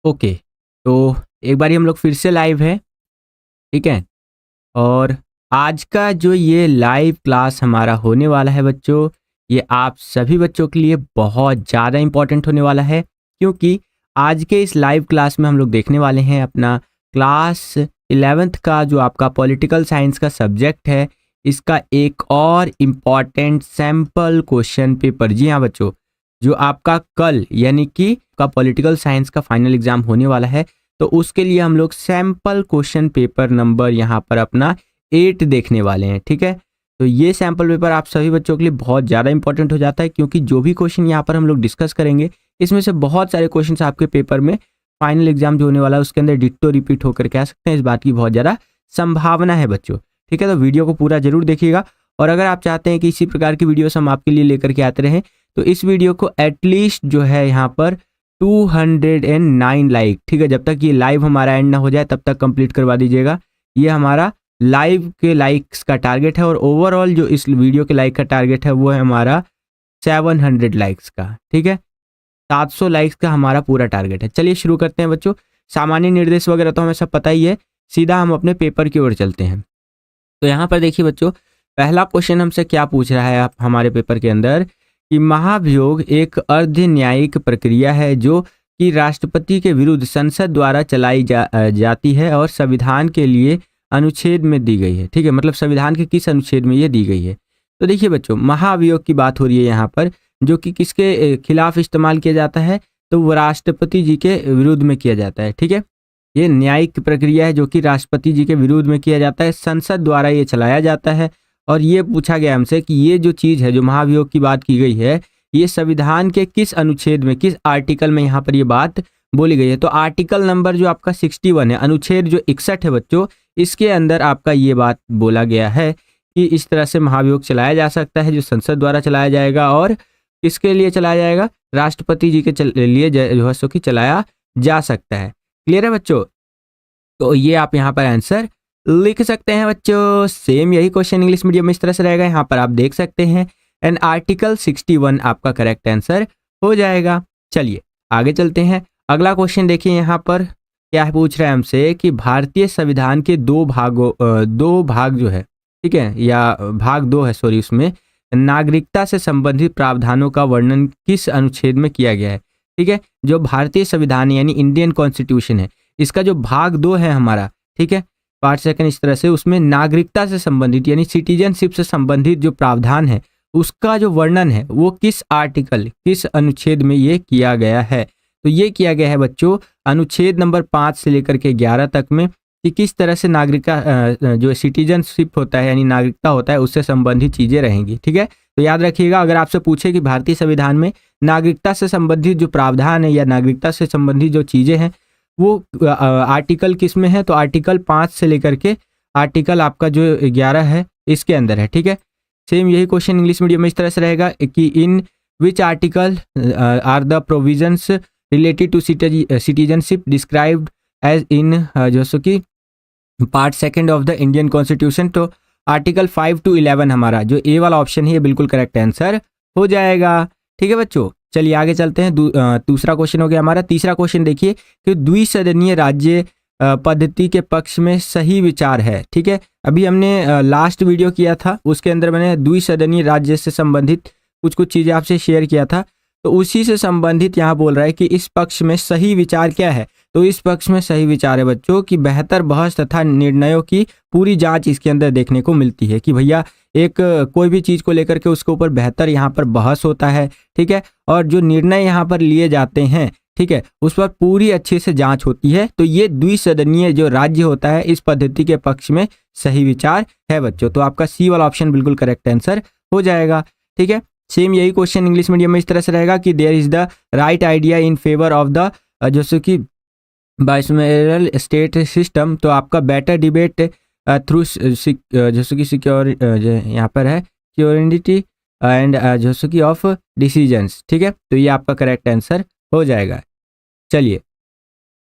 Okay, तो एक बारी हम लोग फिर से लाइव हैं, ठीक है। और आज का जो ये लाइव क्लास हमारा होने वाला है बच्चों, ये आप सभी बच्चों के लिए बहुत ज़्यादा इम्पोर्टेंट होने वाला है, क्योंकि आज के इस लाइव क्लास में हम लोग देखने वाले हैं अपना क्लास 11th का जो आपका पॉलिटिकल साइंस का सब्जेक्ट है, इसका एक और इम्पॉर्टेंट सैम्पल क्वेश्चन पेपर। जी हाँ बच्चों, जो आपका कल यानी कि का पॉलिटिकल साइंस का फाइनल एग्जाम होने वाला है, तो उसके लिए हम लोग सैम्पल क्वेश्चन पेपर नंबर यहाँ पर अपना 8 देखने वाले हैं, ठीक है। तो ये सैम्पल पेपर आप सभी बच्चों के लिए बहुत ज़्यादा इंपॉर्टेंट हो जाता है, क्योंकि जो भी क्वेश्चन यहाँ पर हम लोग डिस्कस करेंगे, इसमें से बहुत सारे क्वेश्चंस आपके पेपर में फाइनल एग्जाम जो होने वाला है उसके अंदर डिट्टो रिपीट होकर के आ सकते हैं। इस बात की बहुत ज़्यादा संभावना है बच्चों, ठीक है। तो वीडियो को पूरा जरूर देखिएगा, और अगर आप चाहते हैं कि इसी प्रकार की वीडियोस हम आपके लिए लेकर के आते रहें, तो इस वीडियो को एटलीस्ट जो है यहाँ पर 209 लाइक, ठीक है, जब तक ये लाइव हमारा एंड ना हो जाए तब तक कंप्लीट करवा दीजिएगा। ये हमारा लाइव के लाइक्स का टारगेट है, और ओवरऑल जो इस वीडियो के लाइक का टारगेट है वो है हमारा 700 लाइक्स का, ठीक है। 700 लाइक्स का हमारा पूरा टारगेट है। चलिए शुरू करते हैं बच्चों। सामान्य निर्देश वगैरह तो हमें सब पता ही है, सीधा हम अपने पेपर की ओर चलते हैं। तो यहाँ पर देखिए बच्चों, पहला क्वेश्चन हमसे क्या पूछ रहा है आप हमारे पेपर के अंदर, कि महाभियोग एक अर्ध न्यायिक प्रक्रिया है जो कि राष्ट्रपति के विरुद्ध संसद द्वारा चलाई जाती है और संविधान के लिए अनुच्छेद में दी गई है, ठीक है। मतलब संविधान के किस अनुच्छेद में ये दी गई है। तो देखिए बच्चों, महाभियोग की बात हो रही है यहाँ पर, जो कि किसके खिलाफ इस्तेमाल किया जाता है, तो वो राष्ट्रपति जी के विरुद्ध में किया जाता है, ठीक है। ये न्यायिक प्रक्रिया है जो कि राष्ट्रपति जी के विरुद्ध में किया जाता है, संसद द्वारा ये चलाया जाता है। और ये पूछा गया हमसे कि ये जो चीज़ है, जो महाभियोग की बात की गई है, ये संविधान के किस अनुच्छेद में, किस आर्टिकल में यहाँ पर ये बात बोली गई है। तो आर्टिकल नंबर जो आपका 61 है, अनुच्छेद जो 61 है बच्चों, इसके अंदर आपका ये बात बोला गया है कि इस तरह से महाभियोग चलाया जा सकता है, जो संसद द्वारा चलाया जाएगा, और किसके लिए चलाया जाएगा, राष्ट्रपति जी के लिए जो है सो कि चलाया जा सकता है। क्लियर है बच्चों। तो ये आप यहाँ पर आंसर लिख सकते हैं बच्चों। सेम यही क्वेश्चन इंग्लिश मीडियम में इस तरह से रहेगा, यहाँ पर आप देख सकते हैं, एंड आर्टिकल 61 आपका करेक्ट आंसर हो जाएगा। चलिए आगे चलते हैं। अगला क्वेश्चन देखिए, यहाँ पर क्या पूछ रहा है हमसे कि भारतीय संविधान के दो भाग जो है, ठीक है, या भाग 2 है, सॉरी, उसमें नागरिकता से संबंधित प्रावधानों का वर्णन किस अनुच्छेद में किया गया है, ठीक है। जो भारतीय संविधान यानी इंडियन कॉन्स्टिट्यूशन है, इसका जो भाग 2 है हमारा, ठीक है, पार्ट सेकंड इस तरह से, उसमें नागरिकता से संबंधित यानी सिटीजनशिप से संबंधित जो प्रावधान है, उसका जो वर्णन है वो किस आर्टिकल, किस अनुच्छेद में ये किया गया है। तो ये किया गया है बच्चों अनुच्छेद नंबर 5 से लेकर के 11 तक में, कि किस तरह से नागरिकता जो सिटीजनशिप होता है यानी नागरिकता होता है, उससे संबंधित चीज़ें रहेंगी, ठीक है। तो याद रखिएगा, अगर आपसे पूछे कि भारतीय संविधान में नागरिकता से संबंधित जो प्रावधान है या नागरिकता से संबंधित जो चीज़ें हैं वो आर्टिकल किस में है, तो आर्टिकल 5 से लेकर के आर्टिकल आपका जो 11 है इसके अंदर है, ठीक है। सेम यही क्वेश्चन इंग्लिश मीडियम में इस तरह से रहेगा कि in which article are the provisions related to citizenship described as in जो सो कि part second of the Indian constitution. तो आर्टिकल 5 to 11 हमारा जो ए वाला ऑप्शन है ये बिल्कुल करेक्ट आंसर हो जाएगा, ठीक है बच्चों। चलिए आगे चलते हैं। दूसरा क्वेश्चन हो गया हमारा। तीसरा क्वेश्चन देखिए कि द्विसदनीय राज्य पद्धति के पक्ष में सही विचार है, ठीक है। अभी हमने लास्ट वीडियो किया था, उसके अंदर मैंने द्विसदनीय राज्य से संबंधित कुछ चीज़ें आपसे शेयर किया था, तो उसी से संबंधित यहाँ बोल रहा है कि इस पक्ष में सही विचार क्या है। तो इस पक्ष में सही विचार है बच्चों कि बेहतर बहस तथा निर्णयों की पूरी जांच इसके अंदर देखने को मिलती है, कि भैया एक कोई भी चीज़ को लेकर के उसके ऊपर बेहतर यहाँ पर बहस होता है, ठीक है, और जो निर्णय यहाँ पर लिए जाते हैं, ठीक है, उस पर पूरी अच्छे से जांच होती है। तो ये द्विसदनीय जो राज्य होता है इस पद्धति के पक्ष में सही विचार है बच्चों। तो आपका सी वाला ऑप्शन बिल्कुल करेक्ट आंसर हो जाएगा, ठीक है। सेम यही क्वेश्चन इंग्लिश मीडियम में इस तरह से रहेगा कि there is the right idea in favour of the जैसे कि बाइसमेरल स्टेट सिस्टम। तो आपका बेटर डिबेट थ्रू जैसे कि सिक्योर यहाँ पर है सिक्योरिटी एंड जैसे कि ऑफ डिसीजंस, ठीक है। तो ये आपका करेक्ट आंसर हो जाएगा। चलिए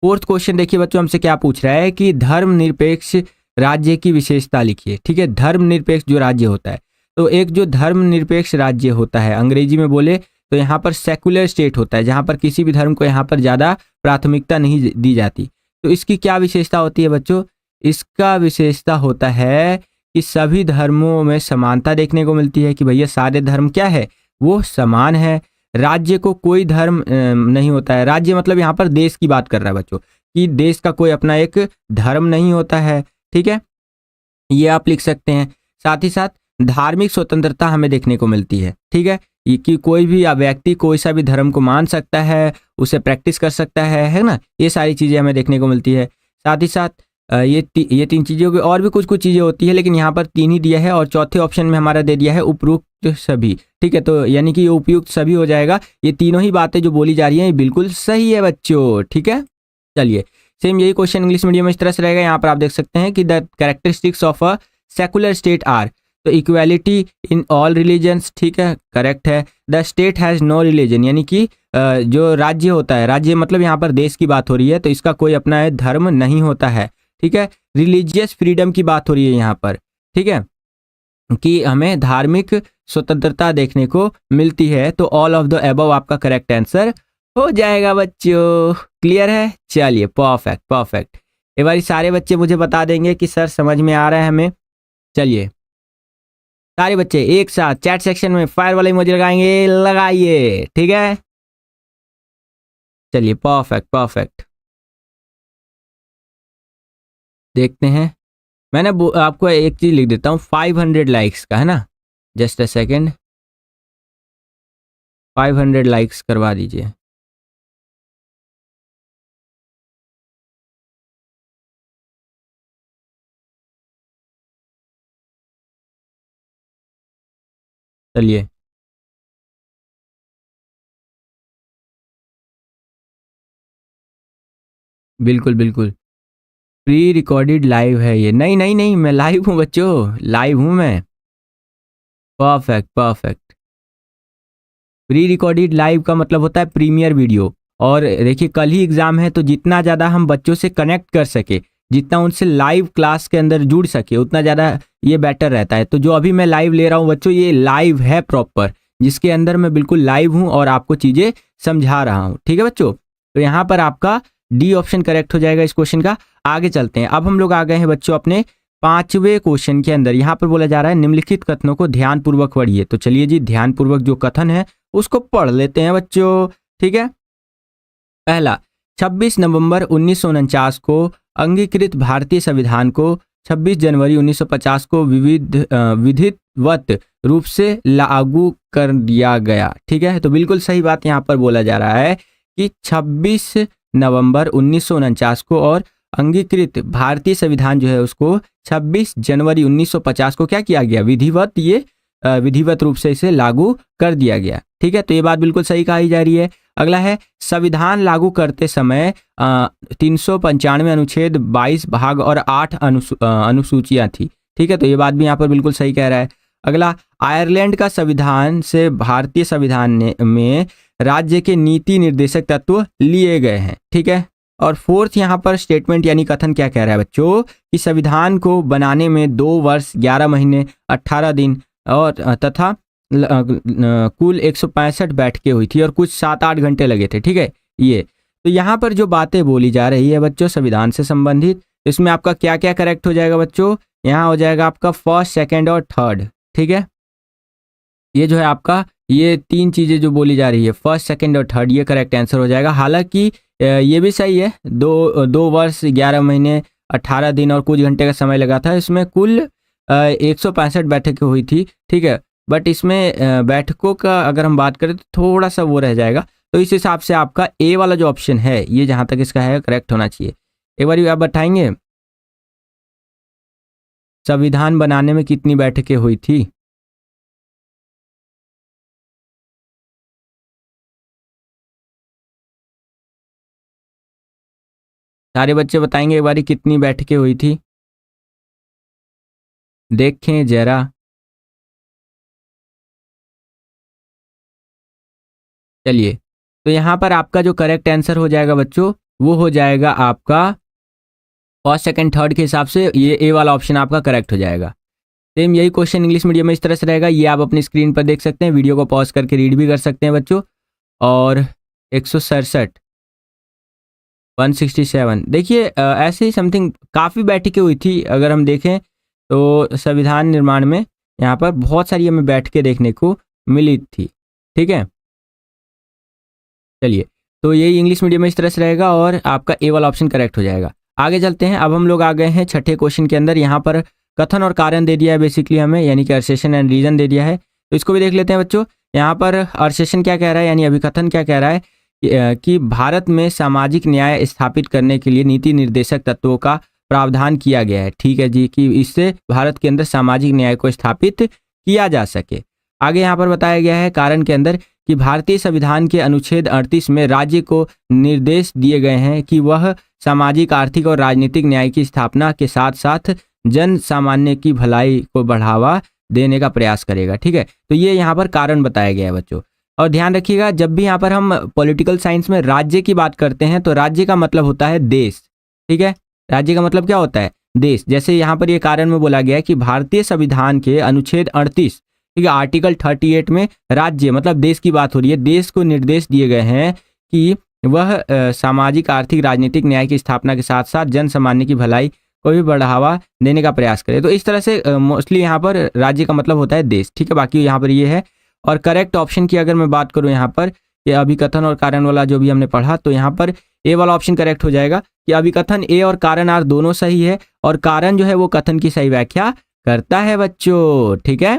फोर्थ क्वेश्चन देखिए बच्चों, हमसे क्या पूछ रहा है कि धर्मनिरपेक्ष राज्य की विशेषता लिखिए, ठीक है। धर्मनिरपेक्ष जो राज्य होता है, तो एक जो धर्मनिरपेक्ष राज्य होता है अंग्रेजी में बोले तो यहाँ पर सेकुलर स्टेट होता है, जहाँ पर किसी भी धर्म को यहाँ पर ज़्यादा प्राथमिकता नहीं दी जाती। तो इसकी क्या विशेषता होती है बच्चों? इसका विशेषता होता है कि सभी धर्मों में समानता देखने को मिलती है कि भैया सारे धर्म क्या है, वो समान है। राज्य को कोई धर्म नहीं होता है। राज्य मतलब यहाँ पर देश की बात कर रहा है बच्चों, कि देश का कोई अपना एक धर्म नहीं होता है। ठीक है, ये आप लिख सकते हैं। साथ ही साथ धार्मिक स्वतंत्रता हमें देखने को मिलती है। ठीक है, कि कोई भी व्यक्ति कोई सा भी धर्म को मान सकता है, उसे प्रैक्टिस कर सकता है ना। ये सारी चीज़ें हमें देखने को मिलती है। साथ ही साथ ये तीन चीज़ों की और भी कुछ कुछ चीज़ें होती है, लेकिन यहाँ पर 3 ही दिया है और चौथे ऑप्शन में हमारा दे दिया है उपयुक्त सभी। ठीक है, तो यानी कि ये उपयुक्त सभी हो जाएगा। ये तीनों ही बातें जो बोली जा रही हैं ये बिल्कुल सही है बच्चों। ठीक है, चलिए सेम यही क्वेश्चन इंग्लिश मीडियम में इस तरह से रहेगा। यहाँ पर आप देख सकते हैं कि the characteristics of a secular state are, तो इक्वालिटी इन ऑल रिलीजन्स। ठीक है, करेक्ट है। The state has no religion, यानी कि जो राज्य होता है, राज्य मतलब यहाँ पर देश की बात हो रही है, तो इसका कोई अपना धर्म नहीं होता है। ठीक है, रिलीजियस फ्रीडम की बात हो रही है यहाँ पर। ठीक है, कि हमें धार्मिक स्वतंत्रता देखने को मिलती है। तो ऑल ऑफ द अबव आपका करेक्ट आंसर हो जाएगा बच्चों। क्लियर है? चलिए परफेक्ट परफेक्ट। एक बार सारे बच्चे मुझे बता देंगे कि सर समझ में आ रहा है हमें। चलिए सारे बच्चे एक साथ चैट सेक्शन में फायर वाले इमोजी लगाएंगे, लगाइए। ठीक है, चलिए परफेक्ट परफेक्ट। देखते हैं, मैंने आपको एक चीज लिख देता हूँ, 500 लाइक्स का है ना। जस्ट अ सेकेंड, 500 लाइक्स करवा दीजिए। चलिए बिल्कुल बिल्कुल, प्री रिकॉर्डेड लाइव है ये। नहीं नहीं नहीं, मैं लाइव हूँ बच्चों, लाइव हूँ मैं। Perfect perfect. Pre recorded live का मतलब होता है प्रीमियर वीडियो। और देखिए कल ही एग्जाम है, तो जितना ज़्यादा हम बच्चों से कनेक्ट कर सके, जितना उनसे लाइव क्लास के अंदर जुड़ सके, उतना ज़्यादा ये बेटर रहता है। तो जो अभी मैं लाइव ले रहा हूँ बच्चों, ये लाइव है प्रॉपर, जिसके अंदर मैं बिल्कुल लाइव हूँ और आपको चीज़ें समझा रहा हूँ। ठीक है बच्चों, तो यहाँ पर आपका डी ऑप्शन करेक्ट हो जाएगा इस क्वेश्चन का। आगे चलते हैं, अब हम लोग आ गए हैं बच्चों अपने 5वें क्वेश्चन के अंदर। यहाँ पर बोला जा रहा है निम्नलिखित कथनों को ध्यानपूर्वक पढ़िए। तो चलिए जी, ध्यानपूर्वक जो कथन है उसको पढ़ लेते हैं बच्चों। ठीक है, पहला, 26 नवंबर 1949 को अंगीकृत भारतीय संविधान को 26 जनवरी 1950 को विधिवत रूप से लागू कर दिया गया। ठीक है, तो बिल्कुल सही बात यहाँ पर बोला जा रहा है कि 26 नवंबर 1949 को और अंगीकृत भारतीय संविधान जो है उसको 26 जनवरी 1950 को क्या किया गया, विधिवत रूप से इसे लागू कर दिया गया। ठीक है, तो ये बात बिल्कुल सही कही जा रही है। अगला है, संविधान लागू करते समय 395 अनुच्छेद 22 भाग और 8 अनुसूचियां थी। ठीक है, तो ये बात भी यहाँ पर बिल्कुल सही कह रहा है। अगला, आयरलैंड का संविधान से भारतीय संविधान में राज्य के नीति निर्देशक तत्व लिए गए हैं। ठीक है, और फोर्थ यहाँ पर स्टेटमेंट यानी कथन क्या कह रहा है बच्चों, कि संविधान को बनाने में 2 वर्ष 11 महीने 18 दिन और तथा कुल 165 बैठकें हुई थी और कुछ 7-8 घंटे लगे थे। ठीक है, ये तो यहाँ पर जो बातें बोली जा रही है बच्चों संविधान से संबंधित, इसमें आपका क्या क्या करेक्ट हो जाएगा बच्चों? यहाँ हो जाएगा आपका फर्स्ट, सेकंड और थर्ड। ठीक है, ये जो है आपका ये 3 चीज़ें जो बोली जा रही है, फर्स्ट, सेकंड और थर्ड, ये करेक्ट आंसर हो जाएगा। हालांकि ये भी सही है, 2 वर्ष 11 महीने 18 दिन और कुछ घंटे का समय लगा था। इसमें कुल 165 बैठकें हुई थी। ठीक है, बट इसमें बैठकों का अगर हम बात करें तो थोड़ा सा वो रह जाएगा। तो इस हिसाब से आपका ए वाला जो ऑप्शन है ये जहाँ तक इसका है करेक्ट होना चाहिए। एक बार आप बताएंगे संविधान बनाने में कितनी बैठकें हुई थी? सारे बच्चे बताएंगे एक बारी कितनी बैठकें हुई थी? देखें जरा। चलिए, तो यहाँ पर आपका जो करेक्ट आंसर हो जाएगा बच्चों, वो हो जाएगा आपका फर्स्ट, सेकंड, थर्ड के हिसाब से ये ए वाला ऑप्शन आपका करेक्ट हो जाएगा। सेम यही क्वेश्चन इंग्लिश मीडियम में इस तरह से रहेगा, ये आप अपनी स्क्रीन पर देख सकते हैं, वीडियो को पॉज करके रीड भी कर सकते हैं बच्चों। और 167 167। देखिए ऐसे ही समथिंग काफ़ी बैठकें हुई थी अगर हम देखें तो संविधान निर्माण में यहाँ पर बहुत सारी हमें बैठकें देखने को मिली थी। ठीक है, चलिए तो यही इंग्लिश मीडियम में इस तरह से रहेगा और आपका ए वाला ऑप्शन करेक्ट हो जाएगा। आगे चलते हैं, अब हम लोग आ गए हैं छठे क्वेश्चन के अंदर। यहाँ पर कथन और कारण दे दिया है बेसिकली हमें, यानी कि असर्शन एंड रीजन दे दिया है। तो इसको भी देख लेते हैं बच्चों। यहाँ पर असर्शन क्या कह रहा है, यानी अभिकथन क्या कह रहा है कि भारत में सामाजिक न्याय स्थापित करने के लिए नीति निर्देशक तत्वों का प्रावधान किया गया है। ठीक है जी, कि इससे भारत के अंदर सामाजिक न्याय को स्थापित किया जा सके। आगे यहाँ पर बताया गया है कारण के अंदर कि भारतीय संविधान के अनुच्छेद 38 में राज्य को निर्देश दिए गए हैं कि वह सामाजिक, आर्थिक और राजनीतिक न्याय की स्थापना के साथ साथ जन सामान्य की भलाई को बढ़ावा देने का प्रयास करेगा। ठीक है, तो ये यहाँ पर कारण बताया गया है बच्चों। और ध्यान रखिएगा, जब भी यहाँ पर हम पॉलिटिकल साइंस में राज्य की बात करते हैं तो राज्य का मतलब होता है देश। ठीक है, राज्य का मतलब क्या होता है, देश। जैसे यहाँ पर ये कारण में बोला गया है कि भारतीय संविधान के अनुच्छेद 38, ठीक है, आर्टिकल 38 में राज्य मतलब देश की बात हो रही है। देश को निर्देश दिए गए हैं कि वह सामाजिक, आर्थिक, राजनीतिक न्याय की स्थापना के साथ साथ जन सामान्य की भलाई को भी बढ़ावा देने का प्रयास करे। तो इस तरह से मोस्टली यहाँ पर राज्य का मतलब होता है देश। ठीक है, बाकी यहाँ पर ये है। और करेक्ट ऑप्शन की अगर मैं बात करूँ यहाँ पर, ये अभिकथन और कारण वाला जो भी हमने पढ़ा, तो यहाँ पर ए वाला ऑप्शन करेक्ट हो जाएगा कि अभिकथन ए और कारण आर दोनों सही है और कारण जो है वो कथन की सही व्याख्या करता है बच्चों। ठीक है,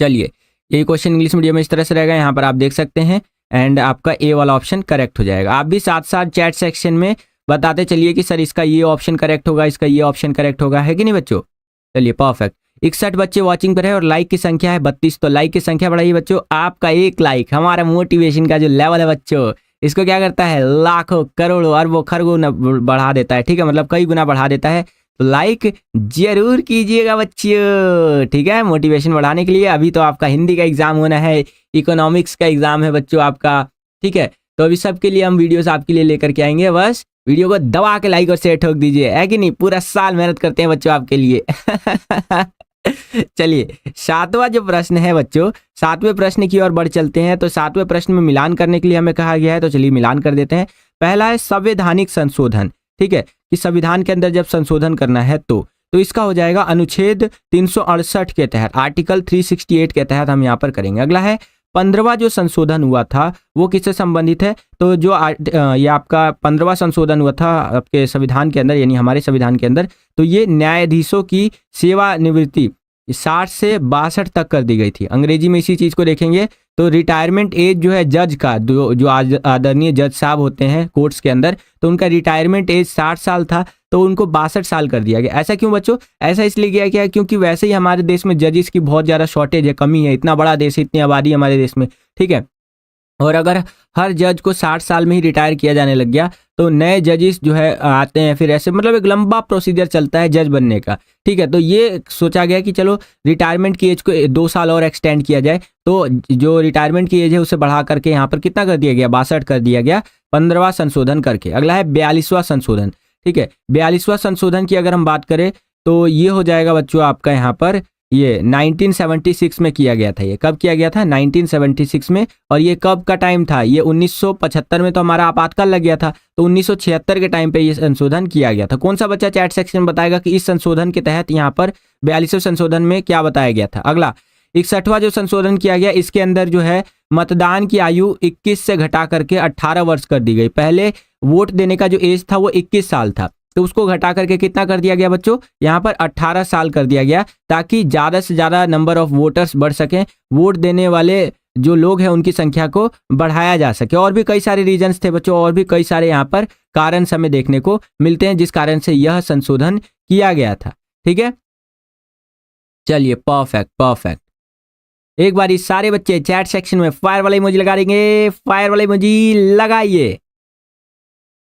चलिए ये क्वेश्चन इंग्लिश मीडियम में इस तरह से रहेगा, यहाँ पर आप देख सकते हैं। एंड आपका ए वाला ऑप्शन करेक्ट हो जाएगा। आप भी साथ साथ चैट सेक्शन में बताते चलिए कि सर इसका ये ऑप्शन करेक्ट होगा, इसका ये ऑप्शन करेक्ट होगा, है कि नहीं बच्चों। चलिए परफेक्ट। 61 बच्चे वॉचिंग पर है और लाइक की संख्या है 32, तो लाइक की संख्या बढ़ाइए बच्चों। आपका एक लाइक हमारा मोटिवेशन का जो लेवल है बच्चों, इसको क्या करता है, लाखों, करोड़ों, अरबों, खरगों बढ़ा देता है। ठीक है, मतलब कई गुना बढ़ा देता है। तो लाइक जरूर कीजिएगा बच्चों। ठीक है, मोटिवेशन बढ़ाने के लिए। अभी तो आपका हिंदी का एग्जाम होना है, इकोनॉमिक्स का एग्जाम है बच्चों आपका। ठीक है, तो अभी सबके लिए हम वीडियोस आपके लिए लेकर के आएंगे। बस वीडियो को दबा के लाइक और शेयर ठोक दीजिए, है कि नहीं। पूरा साल मेहनत करते हैं बच्चों आपके लिए। चलिए सातवां जो प्रश्न है बच्चों, सातवें प्रश्न की ओर बढ़ चलते हैं। तो सातवें प्रश्न में मिलान करने के लिए हमें कहा गया है, तो चलिए मिलान कर देते हैं। पहला है संवैधानिक संशोधन। ठीक है, कि संविधान के अंदर जब संशोधन करना है तो इसका हो जाएगा अनुच्छेद 368 के तहत, आर्टिकल 368 के तहत हम यहाँ पर करेंगे। अगला है 15वां जो संशोधन हुआ था वो किससे संबंधित है, तो जो ये आपका 15वां संशोधन हुआ था आपके संविधान के अंदर, यानी हमारे संविधान के अंदर, तो ये न्यायाधीशों की सेवानिवृत्ति 60 से 62 तक कर दी गई थी। अंग्रेजी में इसी चीज को देखेंगे तो रिटायरमेंट एज जो है जज का, जो आदरणीय जज साहब होते हैं कोर्ट्स के अंदर, तो उनका रिटायरमेंट एज 60 साल था, तो उनको 62 साल कर दिया गया। ऐसा क्यों बच्चों, ऐसा इसलिए किया गया क्योंकि वैसे ही हमारे देश में जजिस की बहुत ज़्यादा शॉर्टेज है, कमी है। इतना बड़ा देश है, इतनी आबादी है हमारे देश में। ठीक है, और अगर हर जज को 60 साल में ही रिटायर किया जाने लग गया तो नए जजिस जो है आते हैं, फिर ऐसे मतलब एक लंबा प्रोसीजर चलता है जज बनने का। ठीक है, तो ये सोचा गया कि चलो रिटायरमेंट की एज को 2 साल और एक्सटेंड किया जाए। तो जो रिटायरमेंट की एज है उसे बढ़ा करके यहाँ पर कितना कर दिया गया, 62 कर दिया गया 15वां संशोधन करके। अगला है 42वां संशोधन। ठीक है, 42वां संशोधन की अगर हम बात करें तो ये हो जाएगा बच्चों आपका यहाँ पर, ये 1976 में किया गया था। ये कब किया गया था, 1976 में। और ये कब का टाइम था, ये 1975 में तो हमारा आपातकाल लग गया था, तो 1976 के टाइम पे ये संशोधन किया गया था। कौन सा बच्चा चैट सेक्शन बताएगा कि इस संशोधन के तहत यहाँ पर 42वें संशोधन में क्या बताया गया था। अगला 61वां जो संशोधन किया गया, इसके अंदर जो है मतदान की आयु 21 से घटा करके 18 वर्ष कर दी गई। पहले वोट देने का जो एज था वो 21 साल था, तो उसको घटा करके कितना कर दिया गया बच्चों, यहाँ पर 18 साल कर दिया गया, ताकि ज़्यादा से ज़्यादा नंबर ऑफ वोटर्स बढ़ सकें, वोट देने वाले जो लोग हैं उनकी संख्या को बढ़ाया जा सके। और भी कई सारे रीजंस थे बच्चों, और भी कई सारे यहाँ पर कारण हमें देखने को मिलते हैं जिस कारण से यह संशोधन किया गया था। ठीक है, चलिए परफेक्ट परफेक्ट। एक बार इस सारे बच्चे चैट सेक्शन में फायर वाला इमोजी लगा देंगे, फायर वाला इमोजी लगाइए।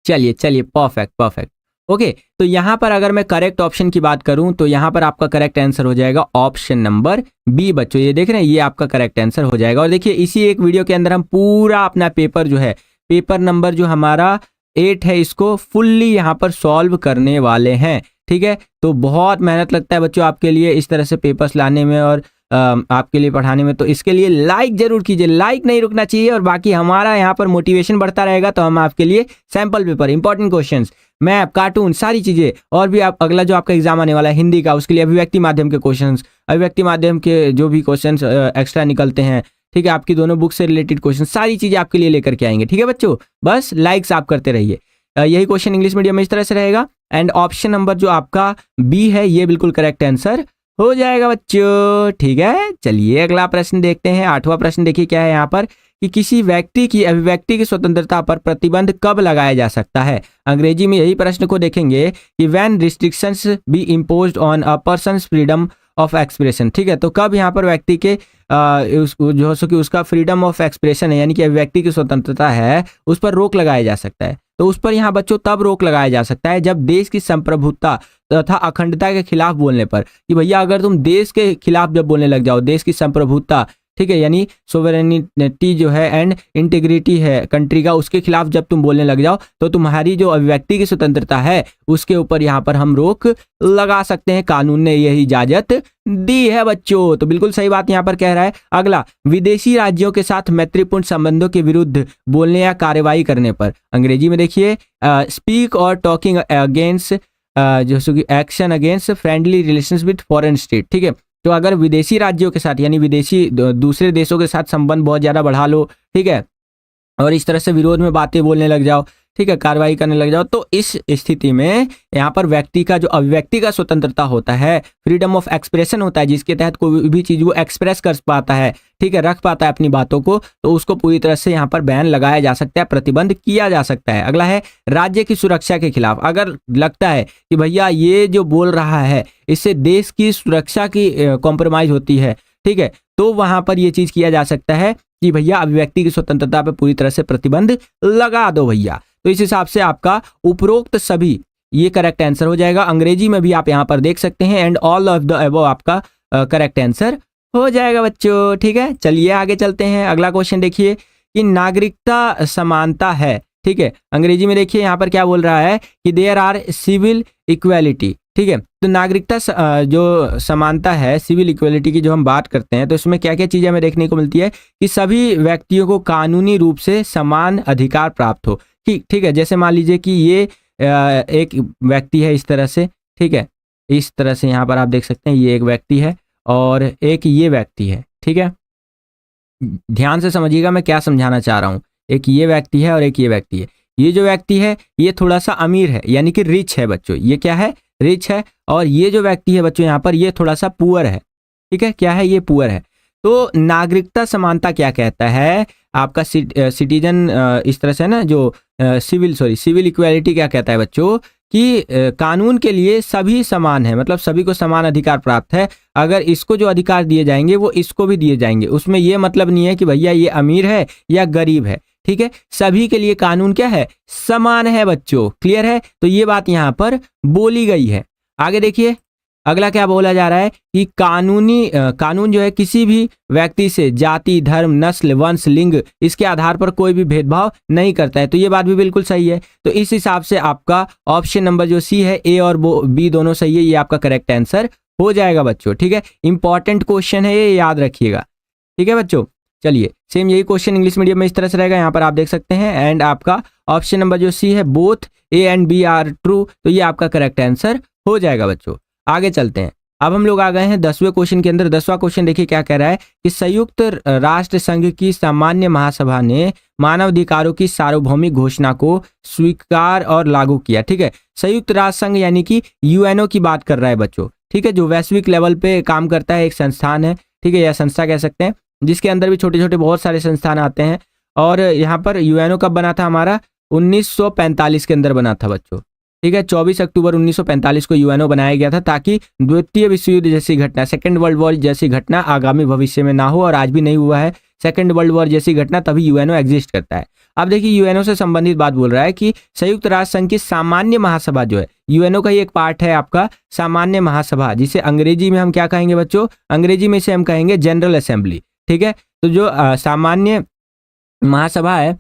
चलिए चलिए परफेक्ट परफेक्ट। ओके, तो यहाँ पर अगर मैं करेक्ट ऑप्शन की बात करूं तो यहाँ पर आपका करेक्ट आंसर हो जाएगा ऑप्शन नंबर बी बच्चों। ये देख रहे हैं, ये आपका करेक्ट आंसर हो जाएगा। और देखिए इसी एक वीडियो के अंदर हम पूरा अपना पेपर जो है, पेपर नंबर जो हमारा 8 है, इसको फुल्ली यहाँ पर सॉल्व करने वाले हैं। ठीक है, तो बहुत मेहनत लगता है बच्चों आपके लिए इस तरह से पेपर्स लाने में, और आपके लिए पढ़ाने में, तो इसके लिए लाइक जरूर कीजिए, लाइक नहीं रुकना चाहिए। और बाकी हमारा यहाँ पर मोटिवेशन बढ़ता रहेगा तो हम आपके लिए sample paper, important questions, map, cartoon, सारी चीज़ें, और भी आप अगला जो आपका एग्जाम आने वाला है हिंदी का, उसके लिए अभिव्यक्ति माध्यम के क्वेश्चंस, अभिव्यक्ति माध्यम के जो भी क्वेश्चंस एक्स्ट्रा निकलते हैं, ठीक है, आपकी दोनों बुक से रिलेटेड क्वेश्चन, सारी चीज़ें आपके लिए लेकर के आएंगे। ठीक है बच्चों, बस लाइक्स आप करते रहिए। यही क्वेश्चन इंग्लिश मीडियम में इस तरह से रहेगा। एंड ऑप्शन नंबर जो आपका बी है ये बिल्कुल करेक्ट आंसर हो जाएगा बच्चों। ठीक है, चलिए अगला प्रश्न देखते हैं। 8वां प्रश्न देखिए क्या है यहाँ पर, कि किसी व्यक्ति की अभिव्यक्ति की स्वतंत्रता पर प्रतिबंध कब लगाया जा सकता है। अंग्रेजी में यही प्रश्न को देखेंगे कि when restrictions B imposed on a persons freedom of expression. ठीक है, तो कब यहाँ पर व्यक्ति के जो कि उसका फ्रीडम ऑफ एक्सप्रेशन है, यानी कि अभिव्यक्ति की स्वतंत्रता है, उस पर रोक लगाया जा सकता है। तो उस पर यहाँ बच्चों तब रोक लगाया जा सकता है जब देश की संप्रभुता तथा अखंडता के खिलाफ बोलने पर, कि भैया अगर तुम देश के खिलाफ जब बोलने लग जाओ, देश की संप्रभुता, ठीक है, यानी सोवरेनिटी जो है एंड इंटीग्रिटी है कंट्री का, उसके खिलाफ जब तुम बोलने लग जाओ तो तुम्हारी जो अभिव्यक्ति की स्वतंत्रता है उसके ऊपर यहाँ पर हम रोक लगा सकते हैं। कानून ने यही इजाजत दी है बच्चों, तो बिल्कुल सही बात यहाँ पर कह रहा है। अगला, विदेशी राज्यों के साथ मैत्रीपूर्ण संबंधों के विरुद्ध बोलने या कार्रवाई करने पर। अंग्रेजी में देखिए, स्पीक और टॉकिंग अगेंस्ट जो कि action against friendly relations with foreign state. ठीक है, तो अगर विदेशी राज्यों के साथ यानी विदेशी दूसरे देशों के साथ संबंध बहुत ज़्यादा बढ़ा लो, ठीक है, और इस तरह से विरोध में बातें बोलने लग जाओ, ठीक है, कार्रवाई करने लग जाओ, तो इस स्थिति में यहाँ पर व्यक्ति का जो अभिव्यक्ति का स्वतंत्रता होता है, फ्रीडम ऑफ एक्सप्रेशन होता है, जिसके तहत कोई भी चीज़ वो एक्सप्रेस कर पाता है, ठीक है, रख पाता है अपनी बातों को, तो उसको पूरी तरह से यहाँ पर बैन लगाया जा सकता है, प्रतिबंध किया जा सकता है। अगला है, राज्य की सुरक्षा के खिलाफ। अगर लगता है कि भैया ये जो बोल रहा है इससे देश की सुरक्षा की कॉम्प्रोमाइज होती है, ठीक है, तो वहां पर ये चीज़ किया जा सकता है कि भैया अभिव्यक्ति की स्वतंत्रता पर पूरी तरह से प्रतिबंध लगा दो भैया। तो इस हिसाब से आपका उपरोक्त सभी ये करेक्ट आंसर हो जाएगा। अंग्रेजी में भी आप यहाँ पर देख सकते हैं, and all of the above आपका करेक्ट आंसर हो जाएगा बच्चों। ठीक है, चलिए आगे चलते हैं। अगला क्वेश्चन देखिए कि नागरिकता समानता है। ठीक है, अंग्रेजी में देखिए यहाँ पर क्या बोल रहा है कि देयर आर सिविल इक्वेलिटी। ठीक है, तो नागरिकता जो समानता है, सिविल इक्वेलिटी की जो हम बात करते हैं, तो इसमें क्या क्या चीज़ें हमें देखने को मिलती है कि सभी व्यक्तियों को कानूनी रूप से समान अधिकार प्राप्त हो। ठीक है, जैसे मान लीजिए कि ये एक व्यक्ति है इस तरह से, ठीक है, इस तरह से यहाँ पर आप देख सकते हैं ये एक व्यक्ति है और एक ये व्यक्ति है। ठीक है, ध्यान से समझिएगा मैं क्या समझाना चाह रहा हूँ। एक ये व्यक्ति है और एक ये व्यक्ति है। ये जो व्यक्ति है ये थोड़ा सा अमीर है, यानी कि रिच है बच्चों, ये क्या है, रिच है। और ये जो व्यक्ति है बच्चों यहाँ पर ये थोड़ा सा पुअर है। ठीक है, क्या है, ये पुअर है। तो नागरिकता समानता क्या कहता है, आपका सिटीजन इस तरह से ना, जो सिविल इक्वालिटी क्या कहता है बच्चों कि कानून के लिए सभी समान है, मतलब सभी को समान अधिकार प्राप्त है। अगर इसको जो अधिकार दिए जाएंगे वो इसको भी दिए जाएंगे। उसमें ये मतलब नहीं है कि भैया ये अमीर है या गरीब है। ठीक है, सभी के लिए कानून क्या है, समान है बच्चों। क्लियर है, तो ये बात यहाँ पर बोली गई है। आगे देखिए अगला क्या बोला जा रहा है कि कानून जो है किसी भी व्यक्ति से जाति, धर्म, नस्ल, वंश, लिंग इसके आधार पर कोई भी भेदभाव नहीं करता है। तो ये बात भी बिल्कुल सही है। तो इस हिसाब से आपका ऑप्शन नंबर जो सी है, ए और बी दोनों सही है, ये आपका करेक्ट आंसर हो जाएगा बच्चों। ठीक है, इंपॉर्टेंट क्वेश्चन है ये, याद रखिएगा। ठीक है बच्चों, चलिए सेम यही क्वेश्चन इंग्लिश मीडियम में इस तरह से रहेगा, यहाँ पर आप देख सकते हैं। एंड आपका ऑप्शन नंबर जो सी है, both A and B are true, तो ये आपका करेक्ट आंसर हो जाएगा बच्चों। आगे चलते हैं। अब हम लोग आ गए हैं 10वें क्वेश्चन के अंदर। 10वां क्वेश्चन देखिए क्या कह रहा है कि संयुक्त राष्ट्र संघ की सामान्य महासभा ने मानवाधिकारों की सार्वभौमिक घोषणा को स्वीकार और लागू किया। ठीक है, संयुक्त राष्ट्र संघ यानी कि यूएनओ की बात कर रहा है बच्चों। ठीक है, जो वैश्विक लेवल पे काम करता है, एक संस्थान है। ठीक है, या संस्था कह सकते हैं, जिसके अंदर भी छोटे छोटे बहुत सारे संस्थान आते हैं। और यहाँ पर यूएनओ कब बना था, हमारा 1945 के अंदर बना था बच्चों। ठीक है, 24 अक्टूबर 1945 को यूएनओ बनाया गया था, ताकि द्वितीय विश्व युद्ध जैसी घटना, सेकेंड वर्ल्ड वॉर जैसी घटना आगामी भविष्य में ना हो, और आज भी नहीं हुआ है सेकेंड वर्ल्ड वॉर जैसी घटना, तभी यूएनओ एग्जिस्ट करता है। अब देखिए यूएनओ से संबंधित बात बोल रहा है कि संयुक्त राष्ट्र संघ की सामान्य महासभा जो है, यूएनओ का ही एक पार्ट है आपका सामान्य महासभा, जिसे अंग्रेजी में हम क्या कहेंगे बच्चों, अंग्रेजी में इसे हम कहेंगे जनरल असेंबली। ठीक है, तो जो सामान्य महासभा है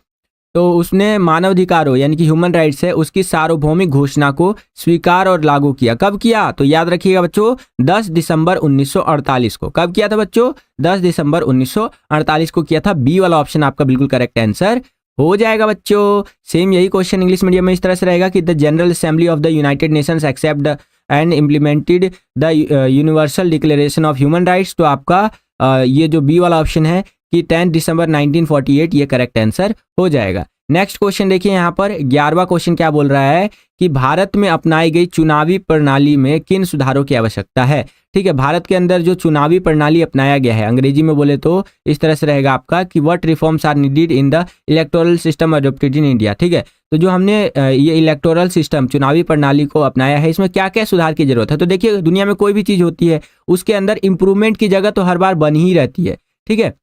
तो उसने मानवाधिकारों यानी कि ह्यूमन राइट्स है उसकी सार्वभौमिक घोषणा को स्वीकार और लागू किया। कब किया? तो याद रखिएगा बच्चों, 10 दिसंबर 1948 को। कब किया था बच्चों? 10 दिसंबर 1948 को किया था। बी वाला ऑप्शन आपका बिल्कुल करेक्ट आंसर हो जाएगा बच्चों। सेम यही क्वेश्चन इंग्लिश मीडियम में इस तरह से रहेगा कि the general assembly of the United Nations accept and implemented the universal declaration of human rights. तो आपका ये जो बी वाला ऑप्शन है कि 10 दिसंबर 1948 ये करेक्ट आंसर हो जाएगा। नेक्स्ट क्वेश्चन देखिए, यहाँ पर 11वां क्वेश्चन क्या बोल रहा है कि भारत में अपनाई गई चुनावी प्रणाली में किन सुधारों की आवश्यकता है। ठीक है, भारत के अंदर जो चुनावी प्रणाली अपनाया गया है, अंग्रेजी में बोले तो इस तरह से रहेगा आपका कि what reforms are needed in the electoral system adopted in India. ठीक है, तो जो हमने ये इलेक्टोरल सिस्टम चुनावी प्रणाली को अपनाया है, इसमें क्या क्या सुधार की जरूरत है। तो देखिए, दुनिया में कोई भी चीज़ होती है उसके अंदर इंप्रूवमेंट की जगह तो हर बार बनी ही रहती है। ठीक है,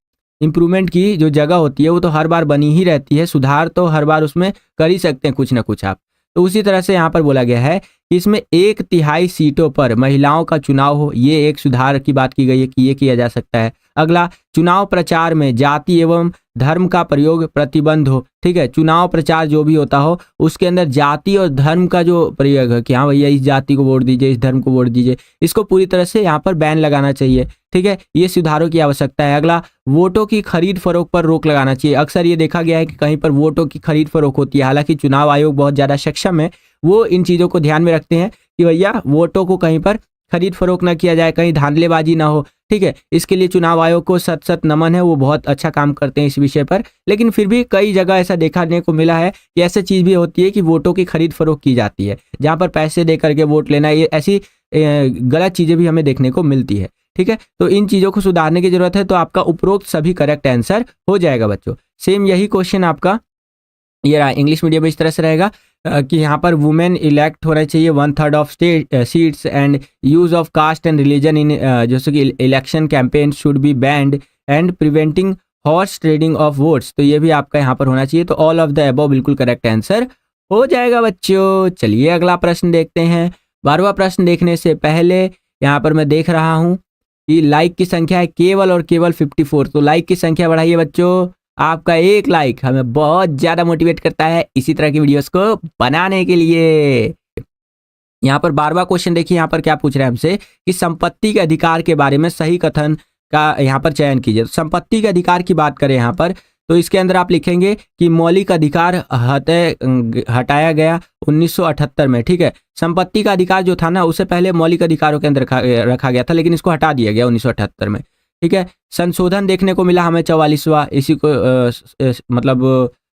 इंप्रूवमेंट की जो जगह होती है वो तो हर बार बनी ही रहती है, सुधार तो हर बार उसमें कर ही सकते हैं कुछ ना कुछ आप। तो उसी तरह से यहाँ पर बोला गया है कि इसमें 1/3 सीटों पर महिलाओं का चुनाव हो, ये एक सुधार की बात की गई है कि ये किया जा सकता है। अगला, चुनाव प्रचार में जाति एवं धर्म का प्रयोग प्रतिबंध हो। ठीक है, चुनाव प्रचार जो भी होता हो उसके अंदर जाति और धर्म का जो प्रयोग है कि हाँ भैया इस जाति को वोट दीजिए, इस धर्म को वोट दीजिए, इसको पूरी तरह से यहाँ पर बैन लगाना चाहिए। ठीक है, ये सुधारों की आवश्यकता है। अगला, वोटों की खरीद फरोख्त पर रोक लगाना चाहिए। अक्सर ये देखा गया है कि कहीं पर वोटों की खरीद फरोख्त होती है, हालांकि चुनाव आयोग बहुत ज़्यादा सक्षम है, वो इन चीज़ों को ध्यान में रखते हैं कि भैया वोटों को कहीं पर खरीद फरोख्त ना किया जाए, कहीं धांधलेबाजी ना हो। ठीक है, इसके लिए चुनाव आयोग को सत सत नमन है, वो बहुत अच्छा काम करते हैं इस विषय पर। लेकिन फिर भी कई जगह ऐसा देखने को मिला है कि ऐसी चीज़ भी होती है कि वोटों की खरीद फरोख्त की जाती है, जहाँ पर पैसे दे करके वोट लेना, ये ऐसी गलत चीज़ें भी हमें देखने को मिलती है। ठीक है, तो इन चीज़ों को सुधारने की जरूरत है। तो आपका उपरोक्त सभी करेक्ट आंसर हो जाएगा बच्चों। सेम यही क्वेश्चन आपका ये रहा इंग्लिश मीडियम में इस तरह से रहेगा कि यहाँ पर वुमेन इलेक्ट होना चाहिए 1/3 of state seats and use of caste and religion in जैसे कि election campaign should be banned and preventing horse trading of votes. तो ये भी आपका यहाँ पर होना चाहिए। तो ऑल ऑफ द अबव बिल्कुल करेक्ट आंसर हो जाएगा बच्चों। चलिए अगला प्रश्न देखते हैं। 12वां प्रश्न देखने से पहले यहाँ पर मैं देख रहा हूँ कि लाइक की संख्या है केवल और केवल 54। तो लाइक की संख्या बढ़ाइए बच्चों। आपका एक लाइक हमें बहुत ज़्यादा मोटिवेट करता है इसी तरह की वीडियोस को बनाने के लिए। यहाँ पर 12वां क्वेश्चन देखिए, यहाँ पर क्या पूछ रहे हैं हमसे कि संपत्ति के अधिकार के बारे में सही कथन का यहाँ पर चयन कीजिए। तो संपत्ति के अधिकार की बात करें यहाँ पर, तो इसके अंदर आप लिखेंगे कि मौलिक अधिकार हटाया गया 1978 में। ठीक है, संपत्ति का अधिकार जो था ना उसे पहले मौलिक अधिकारों के अंदर रखा गया था, लेकिन इसको हटा दिया गया 1978 में। ठीक है, संशोधन देखने को मिला हमें 44वां, इसी को मतलब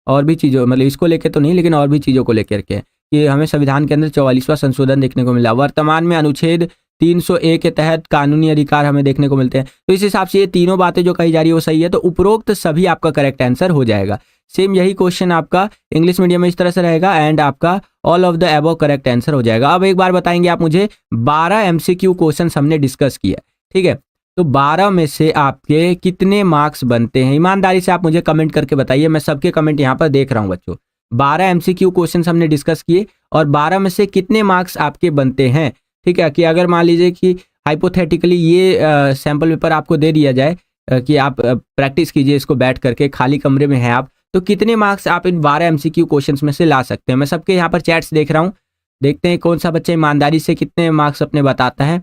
और भी चीज़ों मतलब इसको लेके तो नहीं, लेकिन और भी चीज़ों को लेकर के कि हमें संविधान के अंदर 44वां संशोधन देखने को मिला। वर्तमान में अनुच्छेद 300A के तहत कानूनी अधिकार हमें देखने को मिलते हैं। तो इस हिसाब से ये तीनों बातें जो कही जा रही है वो सही है। तो उपरोक्त सभी आपका करेक्ट आंसर हो जाएगा। सेम यही क्वेश्चन आपका इंग्लिश मीडियम में इस तरह से रहेगा एंड आपका all of the above correct answer हो जाएगा। अब एक बार बताएंगे आप मुझे, 12 MCQ क्वेश्चन हमने डिस्कस किया। ठीक है, तो 12 में से आपके कितने मार्क्स बनते हैं? ईमानदारी से आप मुझे कमेंट करके बताइए, मैं सबके कमेंट यहाँ पर देख रहा हूँ बच्चों। 12 MCQ क्वेश्चन हमने डिस्कस किए और 12 में से कितने मार्क्स आपके बनते हैं? ठीक है, कि अगर मान लीजिए कि हाइपोथेटिकली ये सैम्पल पेपर आपको दे दिया जाए कि आप प्रैक्टिस कीजिए इसको बैठ करके, खाली कमरे में हैं आप, तो कितने मार्क्स आप इन 12 MCQ क्वेश्चंस में से ला सकते हैं? मैं सबके यहाँ पर चैट्स देख रहा हूँ, देखते हैं कौन सा बच्चा ईमानदारी से कितने मार्क्स अपने बताता है।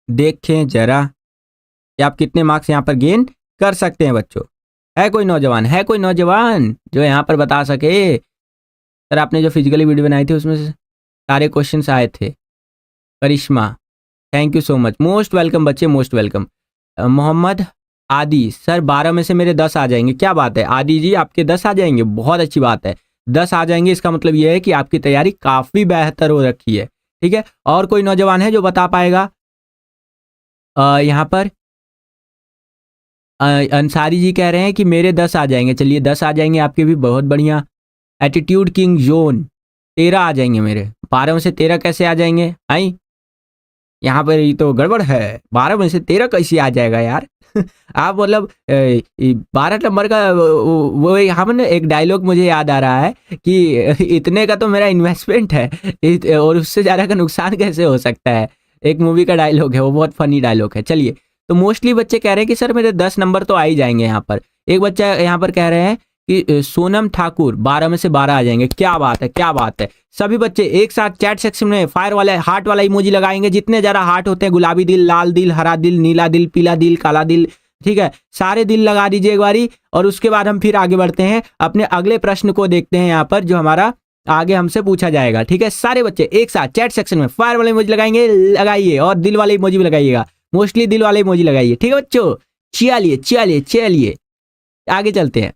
देखें जरा कि आप कितने मार्क्स यहाँ पर गेन कर सकते हैं बच्चों। है कोई नौजवान जो यहाँ पर बता सके? सर आपने जो फिजिकली वीडियो बनाई थी उसमें से सारे क्वेश्चंस आए थे। Karishma, thank you so much, most welcome बच्चे, मोस्ट वेलकम। मोहम्मद आदि, सर 12 में से मेरे 10 आ जाएंगे। क्या बात है आदि जी, आपके 10 आ जाएंगे, बहुत अच्छी बात है। 10 आ जाएंगे इसका मतलब यह है कि आपकी तैयारी काफ़ी बेहतर हो रखी है। ठीक है, और कोई नौजवान है जो बता पाएगा? यहाँ पर अंसारी जी कह रहे हैं कि मेरे 10 आ जाएंगे। चलिए 10 आ जाएंगे आपके भी, बहुत बढ़िया। एटीट्यूड किंग जोन, 13 आ जाएंगे मेरे। 12 में से 13 कैसे आ जाएंगे? आई यहाँ पर ये तो गड़बड़ है, 12 में से 13 कैसे आ जाएगा यार? आप मतलब 12 नंबर का वो यहाँ पर एक डायलॉग मुझे याद आ रहा है कि इतने का तो मेरा इन्वेस्टमेंट है और उससे ज़्यादा का नुकसान कैसे हो सकता है। एक मूवी का डायलॉग है, वो बहुत फनी डायलॉग है। चलिए, तो मोस्टली बच्चे कह रहे हैं कि सर मेरे 10 नंबर तो आ ही जाएंगे। यहाँ पर एक बच्चा यहाँ पर कह रहे हैं कि सोनम ठाकुर 12 में से 12 आ जाएंगे। क्या बात है, क्या बात है। सभी बच्चे एक साथ चैट सेक्शन में फायर वाले हार्ट वाला इमोजी लगाएंगे। जितने ज़्यादा हार्ट होते हैं, गुलाबी दिल, लाल दिल, हरा दिल, नीला दिल, पीला दिल, काला दिल, ठीक है, सारे दिल लगा दीजिए एक बारी। और उसके बाद हम फिर आगे बढ़ते हैं, अपने अगले प्रश्न को देखते हैं यहाँ पर, जो हमारा आगे हमसे पूछा जाएगा। ठीक है, सारे बच्चे एक साथ चैट सेक्शन में फायर वाले इमोजी लगाएंगे, लगाइए, और दिल वाले इमोजी भी लगाइएगा, मोस्टली दिल वाले इमोजी लगाइए। ठीक है बच्चों, चलिए चलिए चलिए आगे चलते हैं।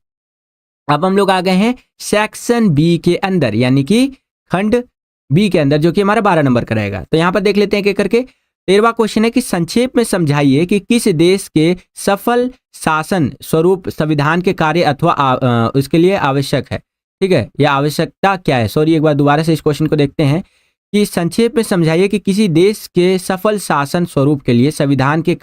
अब हम लोग आ गए हैं सेक्शन बी के अंदर, यानी कि खंड बी के अंदर, जो कि हमारा 12 नंबर का रहेगा। तो यहाँ पर देख लेते हैं कि करके 13वां क्वेश्चन है कि संक्षेप में समझाइए कि किस देश के सफल शासन स्वरूप संविधान के कार्य अथवा उसके लिए आवश्यक है। ठीक है, यह आवश्यकता क्या है। सॉरी, एक बार दोबारा से इस क्वेश्चन को देखते हैं कि संक्षेप में समझाइए कि किसी देश के सफल शासन स्वरूप के लिए संविधान के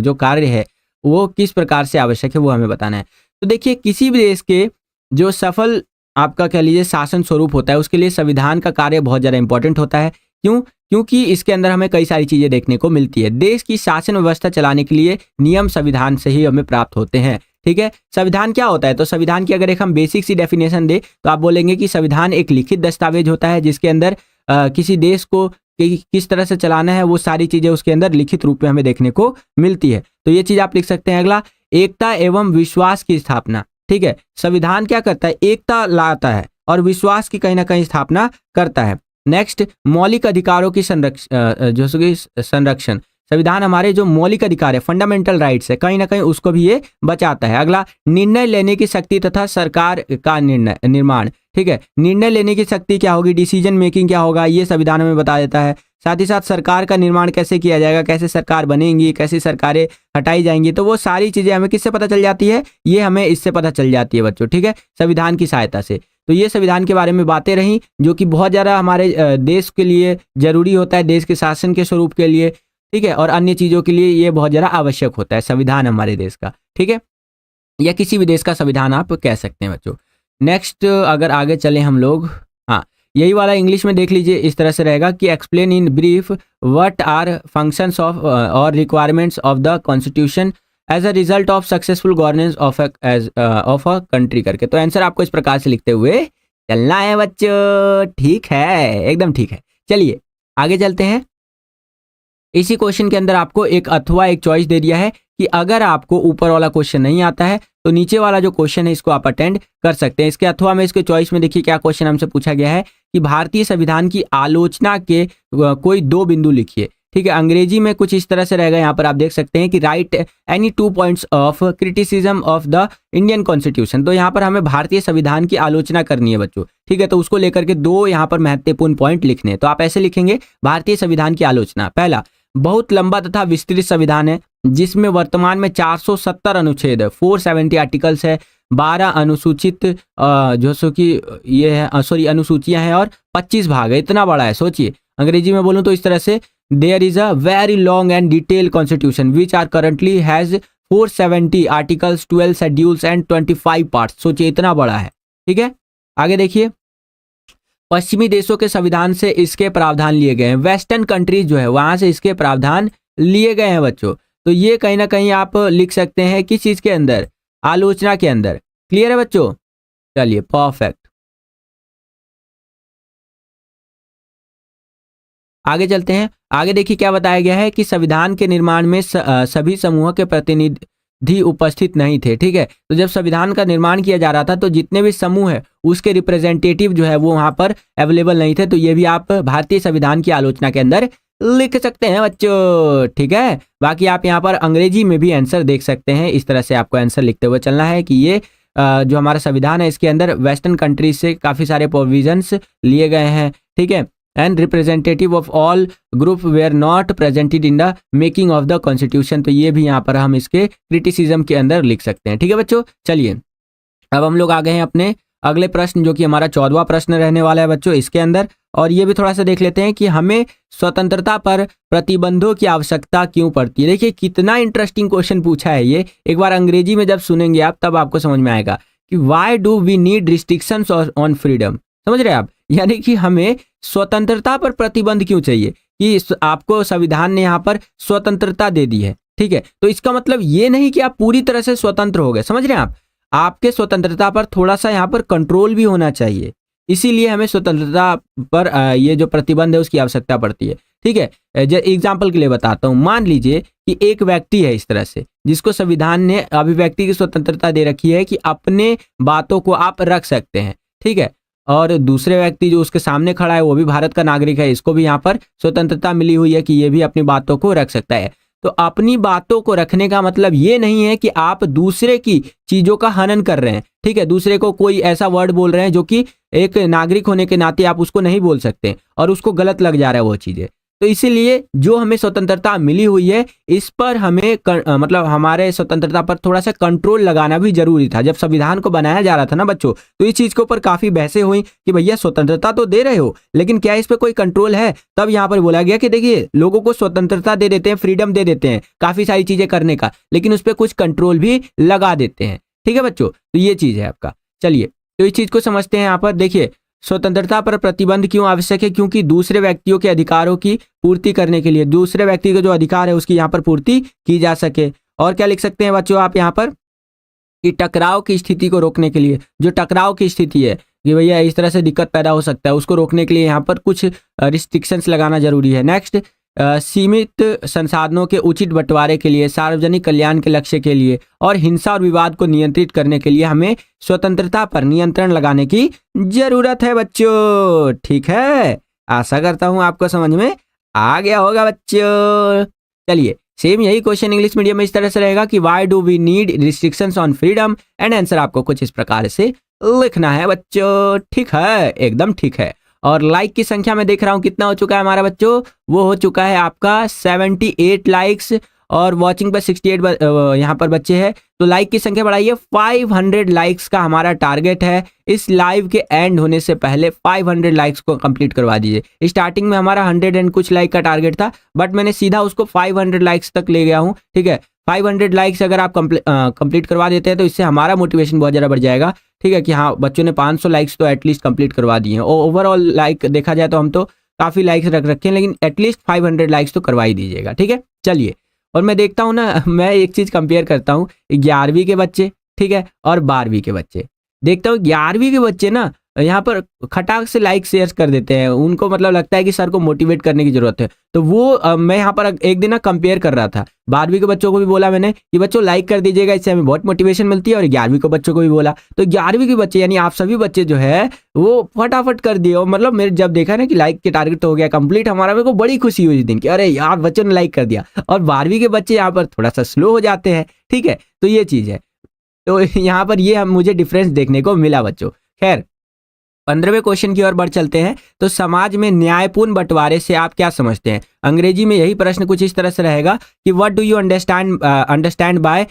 जो कार्य है वो किस प्रकार से आवश्यक है, वो हमें बताना है। तो देखिए, किसी भी देश के जो सफल आपका कह लीजिए शासन स्वरूप होता है, उसके लिए संविधान का कार्य बहुत ज़्यादा इंपॉर्टेंट होता है। क्यों? क्योंकि इसके अंदर हमें कई सारी चीज़ें देखने को मिलती है। देश की शासन व्यवस्था चलाने के लिए नियम संविधान से ही हमें प्राप्त होते हैं। ठीक है, संविधान क्या होता है? तो संविधान की अगर एक हम बेसिक सी डेफिनेशन दे तो आप बोलेंगे कि संविधान एक लिखित दस्तावेज होता है, जिसके अंदर किसी देश को किस तरह से चलाना है वो सारी चीज़ें उसके अंदर लिखित रूप में हमें देखने को मिलती है। तो ये चीज़ आप लिख सकते हैं। अगला, एकता एवं विश्वास की स्थापना। ठीक है, संविधान क्या करता है? एकता लाता है और विश्वास की कहीं ना कहीं स्थापना करता है। नेक्स्ट, मौलिक अधिकारों की संरक्षण। संविधान हमारे जो मौलिक अधिकार है, फंडामेंटल राइट्स है, कहीं ना कहीं उसको भी ये बचाता है। अगला, निर्णय लेने की शक्ति तथा सरकार का निर्माण। ठीक है, निर्णय लेने की शक्ति क्या होगी, डिसीजन मेकिंग क्या होगा, ये संविधान हमें बता देता है। साथ ही साथ सरकार का निर्माण कैसे किया जाएगा, कैसे सरकार बनेंगी, कैसे सरकारें हटाई जाएंगी, तो वो सारी चीज़ें हमें किससे पता चल जाती है? ये हमें इससे पता चल जाती है बच्चों। ठीक है, संविधान की सहायता से। तो ये संविधान के बारे में बातें रहीं, जो कि बहुत ज़्यादा हमारे देश के लिए जरूरी होता है, देश के शासन के स्वरूप के लिए। ठीक है, और अन्य चीज़ों के लिए ये बहुत ज़्यादा आवश्यक होता है संविधान हमारे देश का। ठीक है, या किसी भी देश का संविधान आप कह सकते हैं बच्चों। नेक्स्ट, अगर आगे चले हम लोग, हाँ, यही वाला इंग्लिश में देख लीजिए, इस तरह से रहेगा कि explain in brief what are functions of और requirements of the constitution as a result of successful governance of a country करके। तो आंसर आपको इस प्रकार से लिखते हुए चलना है बच्चों। ठीक है, एकदम ठीक है। चलिए आगे चलते हैं। इसी क्वेश्चन के अंदर आपको एक अथवा एक चॉइस दे दिया है कि अगर आपको ऊपर वाला क्वेश्चन नहीं आता है तो नीचे वाला जो क्वेश्चन है इसको आप अटेंड कर सकते हैं। इसके अथवा में इसके चॉइस में देखिए क्या क्वेश्चन हमसे पूछा गया है कि भारतीय संविधान की आलोचना के कोई 2 बिंदु लिखिए। ठीक है, अंग्रेजी में कुछ इस तरह से रहेगा, यहाँ पर आप देख सकते हैं कि right any 2 points of criticism of the Indian constitution. तो यहाँ पर हमें भारतीय संविधान की आलोचना करनी है बच्चों। ठीक है, तो उसको लेकर के 2 यहाँ पर महत्वपूर्ण पॉइंट लिखने हैं। तो आप ऐसे लिखेंगे, भारतीय संविधान की आलोचना। पहला, बहुत लंबा तथा विस्तृत संविधान है, जिसमें वर्तमान में 470 अनुच्छेद है, 470 आर्टिकल्स है, 12 अनुसूचित जो सो कि ये है सॉरी अनुसूचियां हैं और 25 भाग है। इतना बड़ा है, सोचिए। अंग्रेजी में बोलूं तो इस तरह से, there is a very long and detail constitution which are currently has 470 articles, 12 schedules and 25 parts. सोचिए, इतना बड़ा है। ठीक है, आगे देखिए, पश्चिमी देशों के संविधान से इसके प्रावधान लिए गए हैं। वेस्टर्न कंट्रीज जो है वहां से इसके प्रावधान लिए गए हैं बच्चों। तो ये कहीं ना कहीं आप लिख सकते हैं किस चीज के अंदर? आलोचना के अंदर। क्लियर है बच्चों? चलिए, परफेक्ट। आगे चलते हैं। आगे देखिए क्या बताया गया है कि संविधान के निर्माण में सभी समूहों के प्रतिनिधि उपस्थित नहीं थे। ठीक है, तो जब संविधान का निर्माण किया जा रहा था तो जितने भी समूह है उसके रिप्रेजेंटेटिव जो है वो वहां पर अवेलेबल नहीं थे। तो ये भी आप भारतीय संविधान की आलोचना के अंदर लिख सकते हैं बच्चों। ठीक है, बाकी आप यहाँ पर अंग्रेजी में भी आंसर देख सकते हैं। इस तरह से आपको आंसर लिखते हुए चलना है कि ये जो हमारा संविधान है इसके अंदर वेस्टर्न कंट्रीज से काफी सारे प्रोविजंस लिए गए हैं। ठीक है, and representative of all group were not presented in the making of the constitution. तो ये भी यहाँ पर हम इसके क्रिटिसिज्म के अंदर लिख सकते हैं। ठीक है बच्चों, चलिए अब हम लोग आ गए हैं अपने अगले प्रश्न, जो कि हमारा 14वां प्रश्न रहने वाला है बच्चों इसके अंदर। और ये भी थोड़ा सा देख लेते हैं कि हमें स्वतंत्रता पर प्रतिबंधों की आवश्यकता क्यों पड़ती है। देखिए कितना इंटरेस्टिंग क्वेश्चन पूछा है ये। एक बार अंग्रेजी में जब सुनेंगे आप तब आपको समझ में आएगा कि why do we need restrictions on freedom. समझ रहे हैं आप? यानी कि हमें स्वतंत्रता पर प्रतिबंध क्यों चाहिए, कि आपको संविधान ने यहाँ पर स्वतंत्रता दे दी है। ठीक है, तो इसका मतलब ये नहीं कि आप पूरी तरह से स्वतंत्र हो गए। समझ रहे हैं आप? आपके स्वतंत्रता पर थोड़ा सा यहाँ पर कंट्रोल भी होना चाहिए, इसीलिए हमें स्वतंत्रता पर ये जो प्रतिबंध है उसकी आवश्यकता पड़ती है। ठीक है, एग्जाम्पल के लिए बताता हूँ। मान लीजिए कि एक व्यक्ति है इस तरह से, जिसको संविधान ने अभिव्यक्ति की स्वतंत्रता दे रखी है कि अपने बातों को आप रख सकते हैं। ठीक है, और दूसरे व्यक्ति जो उसके सामने खड़ा है वो भी भारत का नागरिक है, इसको भी यहाँ पर स्वतंत्रता मिली हुई है कि ये भी अपनी बातों को रख सकता है। तो अपनी बातों को रखने का मतलब ये नहीं है कि आप दूसरे की चीजों का हनन कर रहे हैं। ठीक है, दूसरे को कोई ऐसा वर्ड बोल रहे हैं जो कि एक नागरिक होने के नाते आप उसको नहीं बोल सकते और उसको गलत लग जा रहा है वो चीजें। तो इसीलिए जो हमें स्वतंत्रता मिली हुई है इस पर हमें मतलब हमारे स्वतंत्रता पर थोड़ा सा कंट्रोल लगाना भी जरूरी था। जब संविधान को बनाया जा रहा था ना बच्चों, तो इस चीज के ऊपर काफी बहसें हुई कि भैया स्वतंत्रता तो दे रहे हो लेकिन क्या इस पर कोई कंट्रोल है। तब यहाँ पर बोला गया कि देखिए लोगों को स्वतंत्रता दे देते हैं, फ्रीडम दे देते हैं काफी सारी चीजें करने का, लेकिन उस पर कुछ कंट्रोल भी लगा देते हैं। ठीक है बच्चों, तो ये चीज है आपका। चलिए तो इस चीज को समझते हैं। यहाँ पर देखिए स्वतंत्रता पर प्रतिबंध क्यों आवश्यक है, क्योंकि दूसरे व्यक्तियों के अधिकारों की पूर्ति करने के लिए, दूसरे व्यक्ति का जो अधिकार है उसकी यहाँ पर पूर्ति की जा सके। और क्या लिख सकते हैं बच्चों आप यहाँ पर कि टकराव की स्थिति को रोकने के लिए, जो टकराव की स्थिति है कि भैया इस तरह से दिक्कत पैदा हो सकता है, उसको रोकने के लिए यहाँ पर कुछ रिस्ट्रिक्शंस लगाना जरूरी है। नेक्स्ट, सीमित संसाधनों के उचित बंटवारे के लिए, सार्वजनिक कल्याण के लक्ष्य के लिए और हिंसा और विवाद को नियंत्रित करने के लिए हमें स्वतंत्रता पर नियंत्रण लगाने की जरूरत है बच्चों। ठीक है, आशा करता हूं आपको समझ में आ गया होगा बच्चों। चलिए सेम यही क्वेश्चन इंग्लिश मीडियम में इस तरह से रहेगा कि why do we need restrictions on freedom, and answer आपको कुछ इस प्रकार से लिखना है बच्चों। ठीक है, एकदम ठीक है। और लाइक की संख्या में देख रहा हूं कितना हो चुका है हमारा बच्चों, वो हो चुका है आपका 78 लाइक्स और वॉचिंग पर 68 यहाँ पर बच्चे हैं। तो लाइक की संख्या बढ़ाइए, 500 लाइक्स का हमारा टारगेट है। इस लाइव के एंड होने से पहले 500 लाइक्स को कंप्लीट करवा दीजिए। स्टार्टिंग में हमारा 100 एंड कुछ लाइक का टारगेट था, बट मैंने सीधा उसको 500 लाइक्स तक ले गया हूँ। ठीक है, 500 लाइक्स अगर आप कंप्लीट करवा देते हैं तो इससे हमारा मोटिवेशन बहुत ज़्यादा बढ़ जाएगा। ठीक है, कि हाँ बच्चों ने 500 लाइक्स तो एटलीस्ट कंप्लीट करवा दिए हैं। और ओवरऑल लाइक देखा जाए तो हम तो काफ़ी लाइक्स रख रखे हैं, लेकिन एटलीस्ट 500 लाइक्स तो करवा ही दीजिएगा। ठीक है, चलिए। और मैं देखता हूँ ना, मैं एक चीज़ कंपेयर करता हूँ 11वीं के बच्चे, ठीक है, और 12वीं के बच्चे। देखता हूँ 11वीं के बच्चे ना यहाँ पर खटाक से लाइक शेयर कर देते हैं, उनको मतलब लगता है कि सर को मोटिवेट करने की जरूरत है। तो वो मैं यहाँ पर एक दिन ना कंपेयर कर रहा था। 12वीं के बच्चों को भी बोला मैंने कि बच्चों लाइक कर दीजिएगा, इससे हमें बहुत मोटिवेशन मिलती है। और 11वीं के बच्चों को भी बोला, तो 11वीं के बच्चे यानी आप सभी बच्चे जो है वो फटाफट कर दिए। और मतलब मेरे जब देखा ना कि लाइक के टारगेट तो हो गया कंप्लीट हमारा, मेरे को बड़ी खुशी हुई इस दिन की, अरे यार बच्चों ने लाइक कर दिया। और 12वीं के बच्चे यहाँ पर थोड़ा सा स्लो हो जाते हैं। ठीक है, तो ये चीज़ है। तो यहाँ पर ये मुझे डिफरेंस देखने को मिला बच्चों। खैर 15वें क्वेश्चन की ओर बढ़ चलते हैं। तो समाज में न्यायपूर्ण बंटवारे से आप क्या समझते हैं? अंग्रेजी में यही प्रश्न कुछ इस तरह से रहेगा कि what do you understand by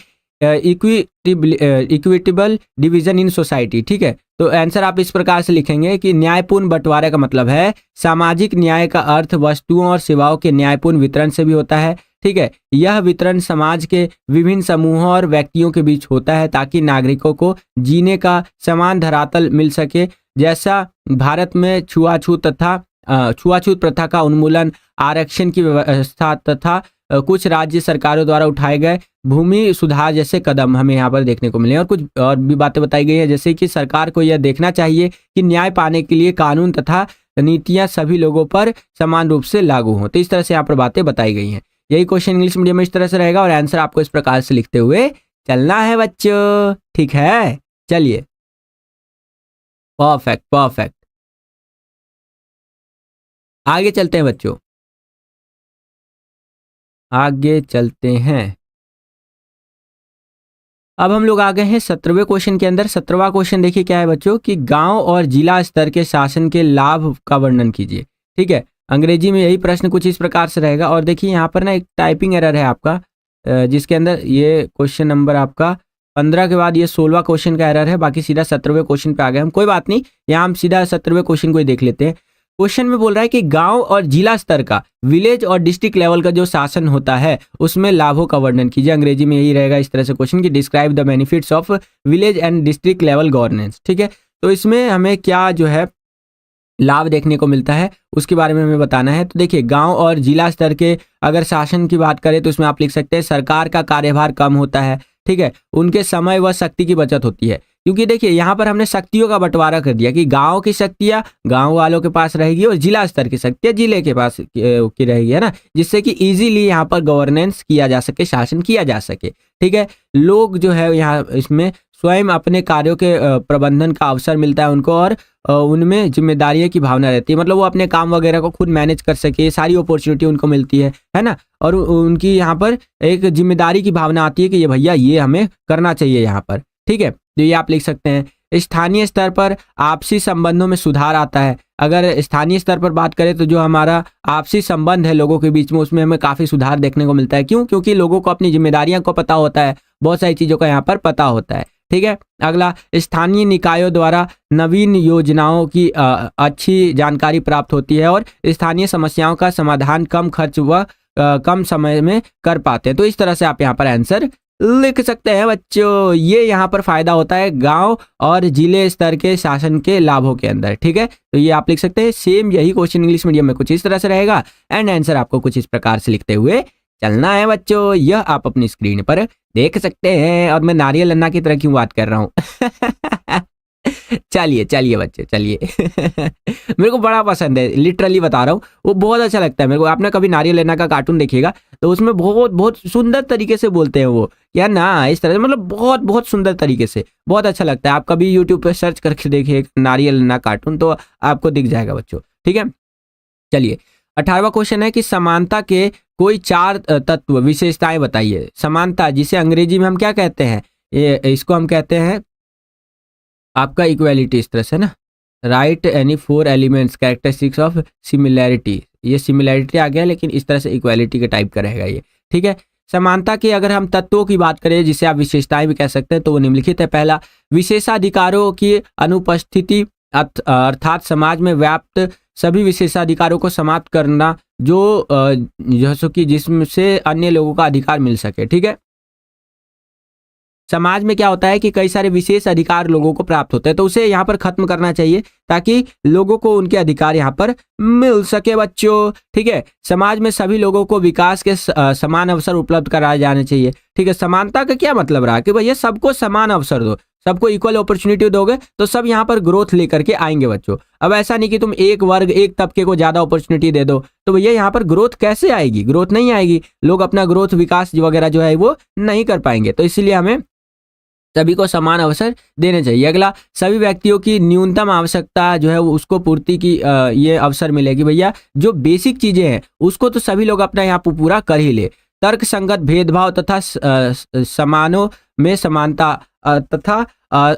equitable division in society. ठीक है, तो आंसर आप इस प्रकार से लिखेंगे कि न्यायपूर्ण बंटवारे का मतलब है सामाजिक न्याय का अर्थ वस्तुओं और सेवाओं के न्यायपूर्ण वितरण से भी होता है। ठीक है, यह वितरण समाज के विभिन्न समूहों और व्यक्तियों के बीच होता है ताकि नागरिकों को जीने का समान धरातल मिल सके। जैसा भारत में छुआछूत प्रथा का उन्मूलन, आरक्षण की व्यवस्था तथा कुछ राज्य सरकारों द्वारा उठाए गए भूमि सुधार जैसे कदम हमें यहाँ पर देखने को मिले। और कुछ और भी बातें बताई गई है, जैसे कि सरकार को यह देखना चाहिए कि न्याय पाने के लिए कानून तथा नीतियाँ सभी लोगों पर समान रूप से लागू हों। तो इस तरह से यहाँ पर बातें बताई गई हैं। यही क्वेश्चन इंग्लिश मीडियम में इस तरह से रहेगा और आंसर आपको इस प्रकार से लिखते हुए चलना है बच्चों। ठीक है, चलिए, परफेक्ट परफेक्ट। आगे चलते हैं बच्चों, आगे चलते हैं। अब हम लोग आ गए हैं 17वें क्वेश्चन के अंदर। 17वां क्वेश्चन देखिए क्या है बच्चों कि गांव और जिला स्तर के शासन के लाभ का वर्णन कीजिए। ठीक है, अंग्रेजी में यही प्रश्न कुछ इस प्रकार से रहेगा। और देखिए यहाँ पर ना एक टाइपिंग एरर है आपका, जिसके अंदर ये क्वेश्चन नंबर आपका 15 के बाद ये 16वां क्वेश्चन का एरर है। बाकी सीधा 17वें क्वेश्चन पे आ गए हम, कोई बात नहीं, यहाँ हम सीधा 17वें क्वेश्चन को ही देख लेते हैं। क्वेश्चन में बोल रहा है कि गांव और जिला स्तर का, विलेज और डिस्ट्रिक्ट लेवल का जो शासन होता है उसमें लाभों का वर्णन कीजिए। अंग्रेजी में यही रहेगा इस तरह से क्वेश्चन की describe the benefits of village and district level governance. ठीक है, तो इसमें हमें क्या जो है लाभ देखने को मिलता है उसके बारे में हमें बताना है। तो देखिए गांव और जिला स्तर के अगर शासन की बात करें तो इसमें आप लिख सकते हैं सरकार का कार्यभार कम होता है। ठीक है, उनके समय व शक्ति की बचत होती है। क्योंकि देखिए यहाँ पर हमने शक्तियों का बंटवारा कर दिया कि गांव की शक्तियां गांव वालों के पास रहेगी और जिला स्तर की शक्तियां जिले के पास की रहेगी, है ना, जिससे कि इजीली यहाँ पर गवर्नेंस किया जा सके, शासन किया जा सके। ठीक है, लोग जो है यहाँ इसमें स्वयं अपने कार्यों के प्रबंधन का अवसर मिलता है उनको, और उनमें जिम्मेदारियों की भावना रहती है, मतलब वो अपने काम वगैरह को खुद मैनेज कर सके, सारी अपॉर्चुनिटी उनको मिलती है ना, और उनकी यहाँ पर एक जिम्मेदारी की भावना आती है कि ये भैया ये हमें करना चाहिए यहाँ पर। ठीक है, तो ये आप लिख सकते हैं। स्थानीय स्तर पर आपसी संबंधों में सुधार आता है। अगर स्थानीय स्तर पर बात करें तो जो हमारा आपसी संबंध है लोगों के बीच में, उसमें हमें काफ़ी सुधार देखने को मिलता है। क्यों? क्योंकि लोगों को अपनी जिम्मेदारियां को पता होता है, बहुत सारी चीज़ों का यहाँ पर पता होता है। ठीक है, अगला, स्थानीय निकायों द्वारा नवीन योजनाओं की अच्छी जानकारी प्राप्त होती है और स्थानीय समस्याओं का समाधान कम खर्च व कम समय में कर पाते हैं। तो इस तरह से आप यहाँ पर आंसर लिख सकते हैं बच्चों। ये यहाँ पर फायदा होता है गांव और जिले स्तर के शासन के लाभों के अंदर। ठीक है, तो ये आप लिख सकते हैं। सेम यही क्वेश्चन इंग्लिश मीडियम में कुछ इस तरह से रहेगा एंड आंसर आपको कुछ इस प्रकार से लिखते हुए चलना है बच्चों। यह आप अपनी स्क्रीन पर देख सकते हैं। और मैं नारियल अन्ना की तरह क्यों बात कर रहा हूँ चलिए चलिए बच्चे चलिए मेरे को बड़ा पसंद है, लिटरली बता रहा हूँ, वो बहुत अच्छा लगता है मेरे को। आपने कभी नारियल अन्ना का कार्टून देखिएगा तो उसमें बहुत बहुत सुंदर तरीके से बोलते हैं वो, या ना, इस तरह से, मतलब बहुत बहुत सुंदर तरीके से, बहुत अच्छा लगता है। आप कभी यूट्यूब पे सर्च करके देखिए नारियल अन्ना कार्टून, तो आपको दिख जाएगा बच्चों। ठीक है, चलिए 18वां क्वेश्चन है कि समानता के कोई 4 तत्व विशेषताएं बताइए। समानता, जिसे अंग्रेजी में हम क्या कहते हैं, इसको हम कहते हैं आपका इक्वालिटी, इस तरह से ना, right any 4 elements characteristics of similarity. ये सिमिलैरिटी आ गया, लेकिन इस तरह से इक्वालिटी के टाइप का रहेगा ये। ठीक है, समानता के अगर हम तत्वों की बात करें, जिसे आप विशेषताएं भी कह सकते हैं, तो वो निम्नलिखित है। पहला, विशेषाधिकारों की अनुपस्थिति, अर्थात समाज में व्याप्त सभी विशेषाधिकारों को समाप्त करना, जो जैसे कि जिससे अन्य लोगों का अधिकार मिल सके। ठीक है, समाज में क्या होता है कि कई सारे विशेष अधिकार लोगों को प्राप्त होते हैं, तो उसे यहाँ पर खत्म करना चाहिए ताकि लोगों को उनके अधिकार यहाँ पर मिल सके बच्चों। ठीक है, समाज में सभी लोगों को विकास के समान अवसर उपलब्ध कराए जाने चाहिए। ठीक है, समानता का क्या मतलब रहा कि भैया सबको समान अवसर दो, सबको इक्वल अपॉर्चुनिटी दोगे तो सब यहाँ पर ग्रोथ लेकर के आएंगे बच्चों। अब ऐसा नहीं कि तुम एक वर्ग, एक तबके को ज्यादा अपॉर्चुनिटी दे दो, तो भैया यहाँ पर ग्रोथ कैसे आएगी? ग्रोथ नहीं आएगी, लोग अपना ग्रोथ विकास वगैरह जो है वो नहीं कर पाएंगे। तो इसीलिए हमें सभी को समान अवसर देने चाहिए। अगला, सभी व्यक्तियों की न्यूनतम आवश्यकता जो है उसको पूर्ति की ये अवसर मिलेगी। भैया जो बेसिक चीजें हैं उसको तो सभी लोग अपना यहाँ पर पूरा कर ही ले। तर्क संगत भेदभाव तथा समानों में समानता तथा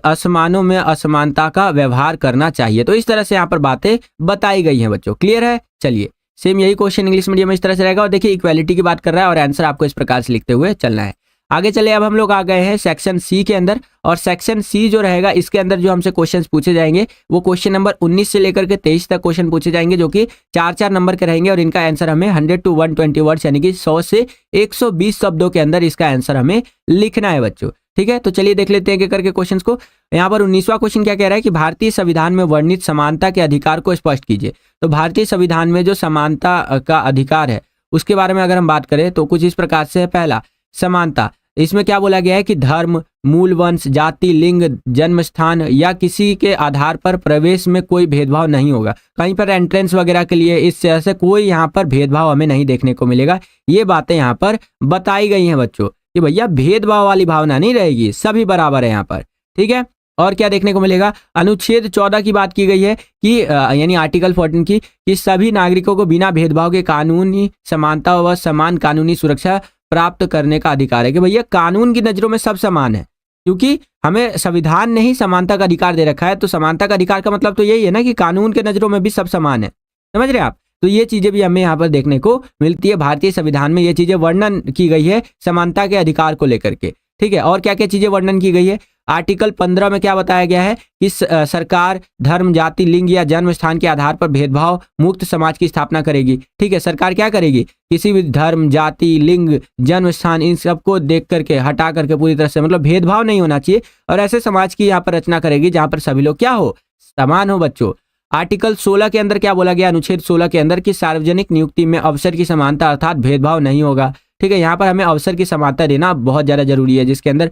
असमानों में असमानता का व्यवहार करना चाहिए। तो इस तरह से यहाँ पर बातें बताई गई हैं बच्चों। क्लियर है? चलिए, सेम यही क्वेश्चन इंग्लिश मीडियम में इस तरह से रहेगा। और देखिए इक्वालिटी की बात कर रहा है और आंसर आपको इस प्रकार से लिखते हुए चलना है। आगे चले, अब हम लोग आ गए हैं सेक्शन सी के अंदर, और सेक्शन सी जो रहेगा इसके अंदर जो हमसे क्वेश्चंस पूछे जाएंगे वो क्वेश्चन नंबर 19 से लेकर के 23 तक क्वेश्चन पूछे जाएंगे, जो कि 4-4 नंबर के रहेंगे। और इनका आंसर हमें 100 to 120 वर्ड्स यानी कि 100 से 120 शब्दों के अंदर इसका आंसर हमें लिखना है बच्चों। ठीक है, तो चलिए देख लेते हैं करके क्वेश्चंस को। यहाँ पर 19वां क्वेश्चन क्या कह रहा है कि भारतीय संविधान में वर्णित समानता के अधिकार को स्पष्ट कीजिए। तो भारतीय संविधान में जो समानता का अधिकार है उसके बारे में अगर हम बात करें तो कुछ इस प्रकार से है। पहला, समानता, इसमें क्या बोला गया है कि धर्म, मूल वंश, जाति, लिंग, जन्म स्थान या किसी के आधार पर प्रवेश में कोई भेदभाव नहीं होगा। कहीं पर एंट्रेंस वगैरह के लिए इस तरह से कोई यहाँ पर भेदभाव हमें नहीं देखने को मिलेगा। ये बातें यहाँ पर बताई गई हैं बच्चों कि भैया भेदभाव वाली भावना नहीं रहेगी, सभी बराबर है यहाँ पर। ठीक है, और क्या देखने को मिलेगा? अनुच्छेद 14 की बात की गई है कि यानी आर्टिकल 14 की, कि सभी नागरिकों को बिना भेदभाव के कानूनी समानता व समान कानूनी सुरक्षा प्राप्त करने का अधिकार है। कि भैया कानून की नजरों में सब समान है, क्योंकि हमें संविधान ने ही समानता का अधिकार दे रखा है। तो समानता का अधिकार का मतलब तो यही है ना कि कानून के नजरों में भी सब समान है। समझ रहे आप? तो ये चीजें भी हमें यहाँ पर देखने को मिलती है। भारतीय संविधान में ये चीजें वर्णन की गई है समानता के अधिकार को लेकर के। ठीक है, और क्या क्या चीजें वर्णन की गई है? आर्टिकल 15 में क्या बताया गया है कि सरकार धर्म, जाति, लिंग या जन्म स्थान के आधार पर भेदभाव मुक्त समाज की स्थापना करेगी। ठीक है, सरकार क्या करेगी? किसी भी धर्म, जाति, लिंग, जन्म स्थान, इन सबको देख करके, हटा करके पूरी तरह से, मतलब भेदभाव नहीं होना चाहिए, और ऐसे समाज की यहाँ पर रचना करेगी जहां पर सभी लोग क्या हो, समान हो बच्चों। आर्टिकल 16 के अंदर क्या बोला गया? अनुच्छेद 16 के अंदर कि सार्वजनिक नियुक्ति में अवसर की समानता अर्थात भेदभाव नहीं होगा। ठीक है, यहाँ पर हमें अवसर की समानता देना बहुत ज़्यादा जरूरी है, जिसके अंदर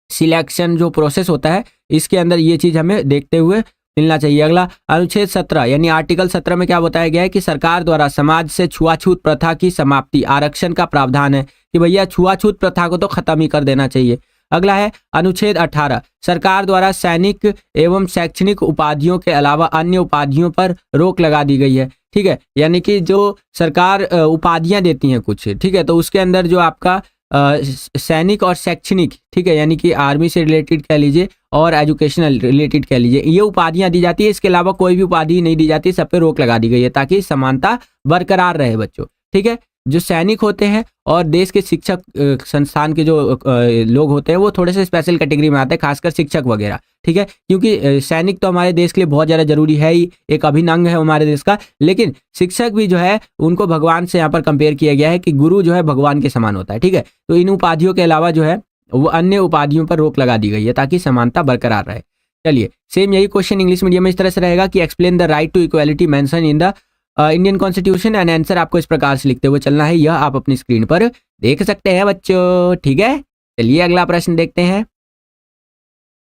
सिलेक्शन जो प्रोसेस होता है इसके अंदर ये चीज़ हमें देखते हुए मिलना चाहिए। अगला अनुच्छेद 17 यानी आर्टिकल 17 में क्या बताया गया है कि सरकार द्वारा समाज से छुआछूत प्रथा की समाप्ति, आरक्षण का प्रावधान है कि भैया छुआछूत प्रथा को तो खत्म ही कर देना चाहिए। अगला है अनुच्छेद 18, सरकार द्वारा सैनिक एवं शैक्षणिक उपाधियों के अलावा अन्य उपाधियों पर रोक लगा दी गई है। ठीक है, यानी कि जो सरकार उपाधियां देती हैं कुछ, ठीक है, तो उसके अंदर जो आपका सैनिक और शैक्षणिक, ठीक है, यानी कि आर्मी से रिलेटेड कह लीजिए और एजुकेशनल रिलेटेड कह लीजिए, ये उपाधियां दी जाती है। इसके अलावा कोई भी उपाधि नहीं दी जाती, सब पे रोक लगा दी गई है ताकि समानता बरकरार रहे बच्चों। ठीक है, जो सैनिक होते हैं और देश के शिक्षक संस्थान के जो लोग होते हैं वो थोड़े से स्पेशल कैटेगरी में आते हैं, खासकर शिक्षक वगैरह। ठीक है, क्योंकि सैनिक तो हमारे देश के लिए बहुत ज़्यादा जरूरी है ही, एक अभिन्न अंग है हमारे देश का, लेकिन शिक्षक भी जो है उनको भगवान से यहाँ पर कंपेयर किया गया है कि गुरु जो है भगवान के समान होता है। ठीक है, तो इन उपाधियों के अलावा जो है वो अन्य उपाधियों पर रोक लगा दी गई है ताकि समानता बरकरार रहे। चलिए, सेम यही क्वेश्चन इंग्लिश मीडियम में इस तरह से रहेगा कि explain the right to equality mention in the Indian constitution, and answer आपको इस प्रकार से लिखते हुए चलना है, यह आप अपनी स्क्रीन पर देख सकते हैं बच्चों। ठीक है, चलिए अगला प्रश्न देखते हैं।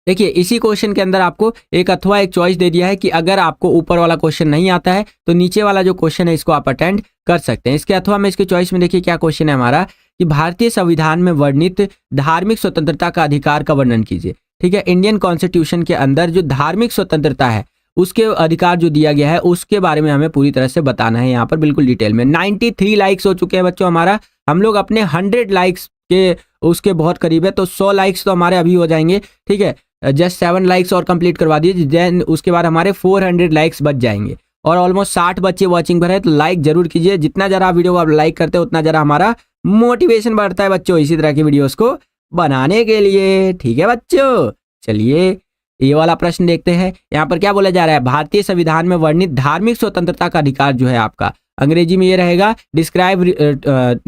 देखिए, इसी क्वेश्चन के अंदर आपको एक अथवा एक चॉइस दे दिया है कि अगर आपको ऊपर वाला क्वेश्चन नहीं आता है तो नीचे वाला जो क्वेश्चन है इसको आप अटेंड कर सकते हैं। इसके अथवा में इसके चॉइस में देखिए क्या क्वेश्चन है हमारा कि भारतीय संविधान में वर्णित धार्मिक स्वतंत्रता का अधिकार का वर्णन कीजिए। ठीक है, इंडियन कॉन्स्टिट्यूशन के अंदर जो धार्मिक स्वतंत्रता है उसके अधिकार जो दिया गया है उसके बारे में हमें पूरी तरह से बताना है यहाँ पर बिल्कुल डिटेल में। 93 लाइक्स हो चुके हैं बच्चों हमारा, हम लोग अपने 100 लाइक्स के उसके बहुत करीब है, तो 100 लाइक्स तो हमारे अभी हो जाएंगे। ठीक है, जस्ट 7 लाइक्स और कंप्लीट करवा दीजिए, देन उसके बाद हमारे 400 लाइक्स बच जाएंगे और ऑलमोस्ट 60 बच्चे वॉचिंग पर है, तो लाइक जरूर कीजिए। जितना जरा वीडियो आप लाइक करते हैं उतना जरा हमारा मोटिवेशन बढ़ता है बच्चों इसी तरह की वीडियोस को बनाने के लिए। ठीक है बच्चों, चलिए ये वाला प्रश्न देखते हैं। यहाँ पर क्या बोला जा रहा है, भारतीय संविधान में वर्णित धार्मिक स्वतंत्रता का अधिकार जो है आपका, अंग्रेजी में ये रहेगा describe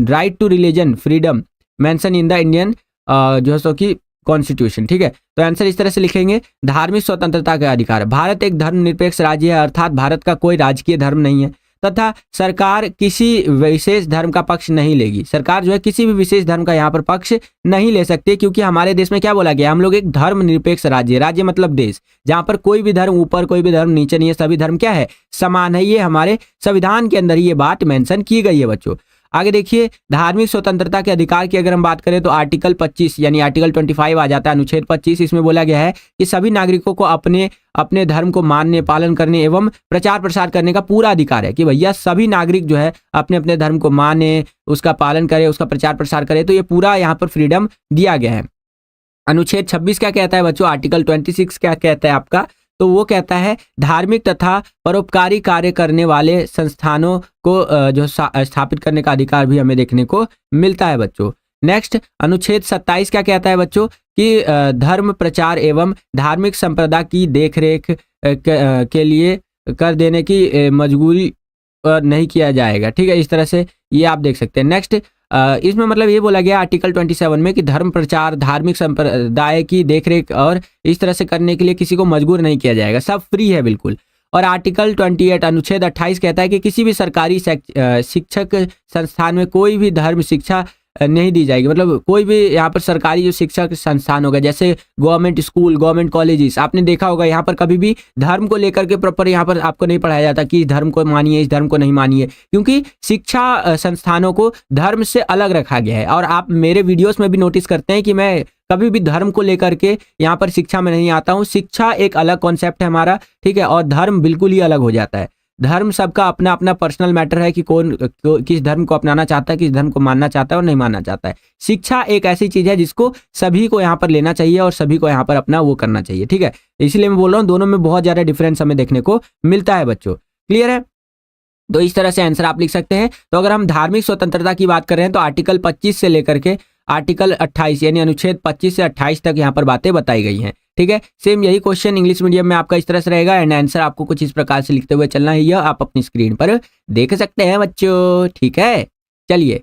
right to religion freedom mention in the Indian जो है सो की कॉन्स्टिट्यूशन। ठीक है, तो आंसर इस तरह से लिखेंगे, धार्मिक स्वतंत्रता का अधिकार। भारत एक धर्मनिरपेक्ष राज्य है, अर्थात भारत का कोई राजकीय धर्म नहीं है तथा सरकार किसी विशेष धर्म का पक्ष नहीं लेगी। सरकार जो है किसी भी विशेष धर्म का यहाँ पर पक्ष नहीं ले सकती, क्योंकि हमारे देश में क्या बोला गया, हम लोग एक धर्मनिरपेक्ष राज्य, राज्य मतलब देश, जहाँ पर कोई भी धर्म ऊपर कोई भी धर्म नीचे नहीं है, सभी धर्म क्या है, समान है। ये हमारे संविधान के अंदर ये बात मेंशन की गई है बच्चों। आगे देखिए, धार्मिक स्वतंत्रता के अधिकार की अगर हम बात करें तो आर्टिकल 25 यानी आर्टिकल 25 आ जाता है, अनुच्छेद 25। इसमें बोला गया है कि सभी नागरिकों को अपने अपने धर्म को मानने, पालन करने एवं प्रचार प्रसार करने का पूरा अधिकार है, कि भैया सभी नागरिक जो है अपने अपने धर्म को माने, उसका पालन करे, उसका प्रचार प्रसार करे, तो ये पूरा यहाँ पर फ्रीडम दिया गया है। अनुच्छेद 26 क्या कहता है बच्चों, आर्टिकल 26 क्या कहता है आपका, तो वो कहता है धार्मिक तथा परोपकारी कार्य करने वाले संस्थानों को जो स्थापित करने का अधिकार भी हमें देखने को मिलता है बच्चों। नेक्स्ट, अनुच्छेद 27 क्या कहता है बच्चों कि धर्म प्रचार एवं धार्मिक संप्रदा की देखरेख के लिए कर देने की मजबूरी नहीं किया जाएगा। ठीक है, इस तरह से ये आप देख सकते हैं। नेक्स्ट, इसमें मतलब ये बोला गया आर्टिकल 27 में कि धर्म प्रचार, धार्मिक संप्रदाय की देखरेख और इस तरह से करने के लिए किसी को मजबूर नहीं किया जाएगा, सब फ्री है बिल्कुल। और आर्टिकल 28 अनुच्छेद 28 कहता है कि किसी भी सरकारी शिक्षक संस्थान में कोई भी धर्म शिक्षा नहीं दी जाएगी। मतलब कोई भी यहाँ पर सरकारी जो शिक्षक संस्थान होगा, जैसे गवर्नमेंट स्कूल, गवर्नमेंट कॉलेजेस, आपने देखा होगा यहाँ पर कभी भी धर्म को लेकर के प्रॉपर यहाँ पर आपको नहीं पढ़ाया जाता कि इस धर्म को मानिए, इस धर्म को नहीं मानिए, क्योंकि शिक्षा संस्थानों को धर्म से अलग रखा गया है। और आप मेरे वीडियोस में भी नोटिस करते हैं कि मैं कभी भी धर्म को लेकर के यहाँ पर शिक्षा में नहीं आता हूँ। शिक्षा एक अलग कॉन्सेप्ट है हमारा, ठीक है, और धर्म बिल्कुल ही अलग हो जाता है। धर्म सबका अपना अपना पर्सनल मैटर है कि कौन किस धर्म को अपनाना चाहता है, किस धर्म को मानना चाहता है और नहीं मानना चाहता है। शिक्षा एक ऐसी चीज है जिसको सभी को यहाँ पर लेना चाहिए और सभी को यहाँ पर अपना वो करना चाहिए। ठीक है, इसलिए मैं बोल रहा हूँ दोनों में बहुत ज्यादा डिफरेंस हमें देखने को मिलता है बच्चों। क्लियर है? तो इस तरह से आंसर आप लिख सकते हैं। तो अगर हम धार्मिक स्वतंत्रता की बात कर रहे हैं तो आर्टिकल 25 से लेकर के आर्टिकल 28 यानी अनुच्छेद 25 से 28 तक यहाँ पर बातें बताई गई हैं। ठीक है, सेम यही क्वेश्चन इंग्लिश मीडियम में आपका इस तरह से रहेगा एंड आंसर आपको कुछ इस प्रकार से लिखते हुए चलना है, यह आप अपनी स्क्रीन पर देख सकते हैं बच्चों। ठीक है, चलिए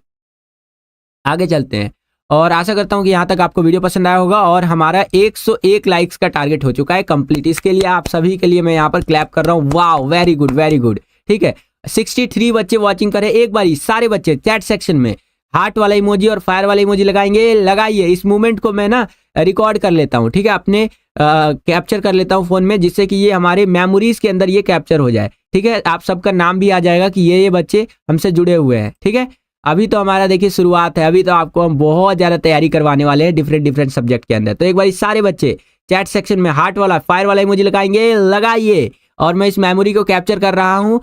आगे चलते हैं और आशा करता हूं कि यहाँ तक आपको वीडियो पसंद आया होगा। और हमारा 101 लाइक्स का टारगेट हो चुका है कंप्लीट। इसके लिए आप सभी के लिए मैं यहाँ पर क्लैप कर रहा हूँ। Wow, very good very good. ठीक है, 63 बच्चे वॉचिंग करें। एक बार सारे बच्चे चैट सेक्शन में हार्ट वाला इमोजी और फायर वाला इमोजी लगाएंगे, लगाइए। इस मूवमेंट को मैं ना रिकॉर्ड कर लेता हूँ, ठीक है, अपने कैप्चर कर लेता हूँ फोन में, जिससे कि ये हमारे मेमोरीज के अंदर ये कैप्चर हो जाए, ठीक है। आप सबका नाम भी आ जाएगा कि ये बच्चे हमसे जुड़े हुए हैं, ठीक है। अभी तो हमारा देखिए शुरुआत है, अभी तो आपको हम बहुत ज्यादा तैयारी करवाने वाले हैं डिफरेंट सब्जेक्ट के अंदर। तो एक बार सारे बच्चे चैट सेक्शन में हार्ट वाला फायर वाला इमोजी लगाएंगे, लगाइए। और मैं इस मेमोरी को कैप्चर कर रहा हूँ,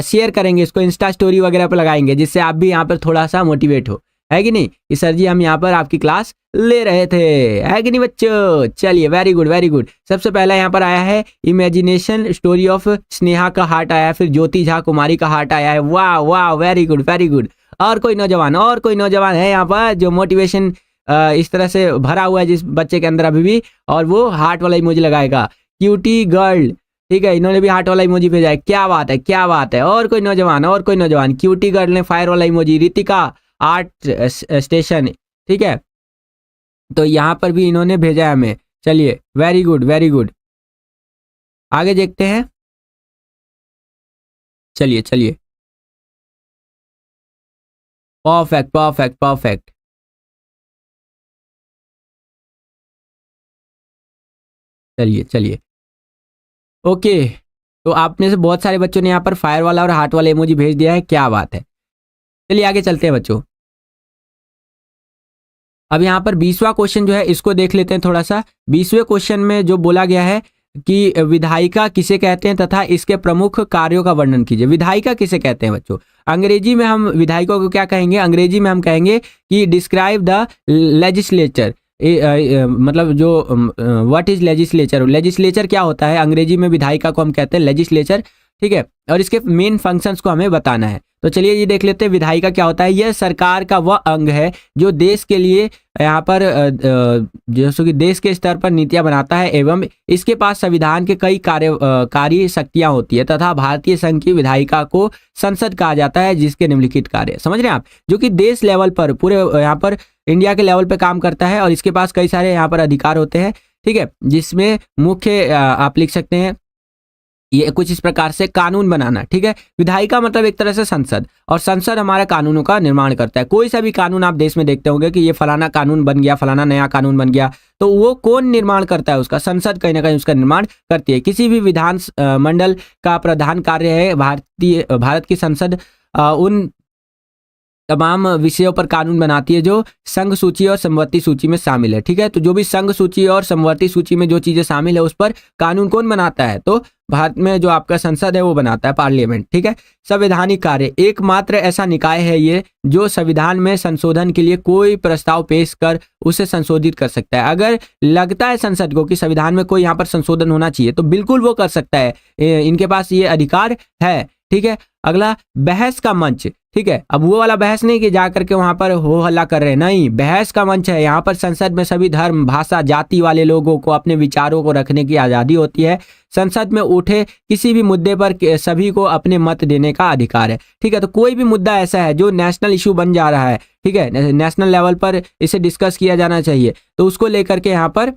शेयर करेंगे इसको, इंस्टा स्टोरी वगैरह पर लगाएंगे, जिससे आप भी यहाँ पर थोड़ा सा मोटिवेट हो, है कि नहीं कि सर जी हम यहाँ पर आपकी क्लास ले रहे थे, है कि नहीं बच्चों। चलिए वेरी गुड वेरी गुड। सबसे पहला यहाँ पर आया है इमेजिनेशन स्टोरी ऑफ स्नेहा का हार्ट आया है, फिर ज्योति झा कुमारी का हार्ट आया है। वाह वाह वेरी गुड वेरी गुड। और कोई नौजवान है यहाँ पर जो मोटिवेशन इस तरह से भरा हुआ है जिस बच्चे के अंदर अभी भी, और वो हार्ट वाला इमोजी लगाएगा। क्यूटी गर्ल, ठीक है, इन्होंने भी हार्ट वाला इमोजी भेजा है। क्या बात है क्या बात है। और कोई नौजवान क्यूटी गर्ल ने फायर वाला इमोजी। रितिका आर्ट स्टेशन, ठीक है, तो यहाँ पर भी इन्होंने भेजा है हमें। चलिए वेरी गुड वेरी गुड, आगे देखते हैं। चलिए चलिए, परफेक्ट परफेक्ट परफेक्ट। चलिए चलिए ओके। तो आप में से बहुत सारे बच्चों ने यहाँ पर फायर वाला और हार्ट वाला इमोजी भेज दिया है, क्या बात है। चलिए आगे चलते हैं बच्चों। अब यहाँ पर 20वां क्वेश्चन जो है इसको देख लेते हैं थोड़ा सा। 20वें क्वेश्चन में जो बोला गया है कि विधायिका किसे कहते हैं तथा इसके प्रमुख कार्यों का वर्णन कीजिए। विधायिका किसे कहते हैं बच्चों? अंग्रेजी में हम विधायिका को क्या कहेंगे? अंग्रेजी में हम कहेंगे कि डिस्क्राइब द लेजिस्लेचर। मतलब जो व्हाट इज लेजिस्लेचर, लेजिस्लेचर क्या होता है अंग्रेजी में विधायिका को हम कहते हैं लेजिस्लेचर, ठीक है। और इसके मेन फंक्शंस को हमें बताना है। तो चलिए ये देख लेते हैं विधायिका क्या होता है। यह सरकार का वह अंग है जो देश के लिए यहाँ पर जैसे कि देश के स्तर पर नीतियां बनाता है एवं इसके पास संविधान के कई कार्य शक्तियां होती है तथा भारतीय संघ की विधायिका को संसद कहा जाता है जिसके निम्नलिखित कार्य, समझ रहे हैं आप, जो कि देश लेवल पर पूरे यहाँ पर इंडिया के लेवल पे काम करता है और इसके पास कई सारे यहाँ पर अधिकार होते हैं, ठीक है। जिसमें मुख्य आप लिख सकते हैं ये कुछ इस प्रकार से कानून बनाना, ठीक है। विधायिका मतलब एक तरह से संसद, और संसद हमारा कानूनों का निर्माण करता है। कोई सा भी कानून आप देश में देखते होंगे कि ये फलाना कानून बन गया, फलाना नया कानून बन गया, तो वो कौन निर्माण करता है उसका? संसद कहीं ना कहीं उसका निर्माण करती है। किसी भी विधान मंडल का प्रधान कार्य है भारत की संसद उन तमाम विषयों पर कानून बनाती है जो संघ सूची और समवर्ती सूची में शामिल है, ठीक है। तो जो भी संघ सूची और समवर्ती सूची में जो चीजें शामिल है उस पर कानून कौन बनाता है? तो भारत में जो आपका संसद है वो बनाता है, पार्लियामेंट, ठीक है। संवैधानिक कार्य, एकमात्र ऐसा निकाय है ये जो संविधान में संशोधन के लिए कोई प्रस्ताव पेश कर उसे संशोधित कर सकता है। अगर लगता है संसद को कि संविधान में कोई यहाँ पर संशोधन होना चाहिए तो बिल्कुल वो कर सकता है, इनके पास ये अधिकार है, ठीक है। अगला बहस का मंच, ठीक है। अब वो वाला बहस नहीं कि जा करके वहां पर हो हल्ला कर रहे हैं, नहीं, बहस का मंच है। यहाँ पर संसद में सभी धर्म भाषा जाति वाले लोगों को अपने विचारों को रखने की आज़ादी होती है। संसद में उठे किसी भी मुद्दे पर सभी को अपने मत देने का अधिकार है, ठीक है। तो कोई भी मुद्दा ऐसा है जो नेशनल इशू बन जा रहा है, ठीक है, नेशनल लेवल पर इसे डिस्कस किया जाना चाहिए, तो उसको लेकर के यहाँ पर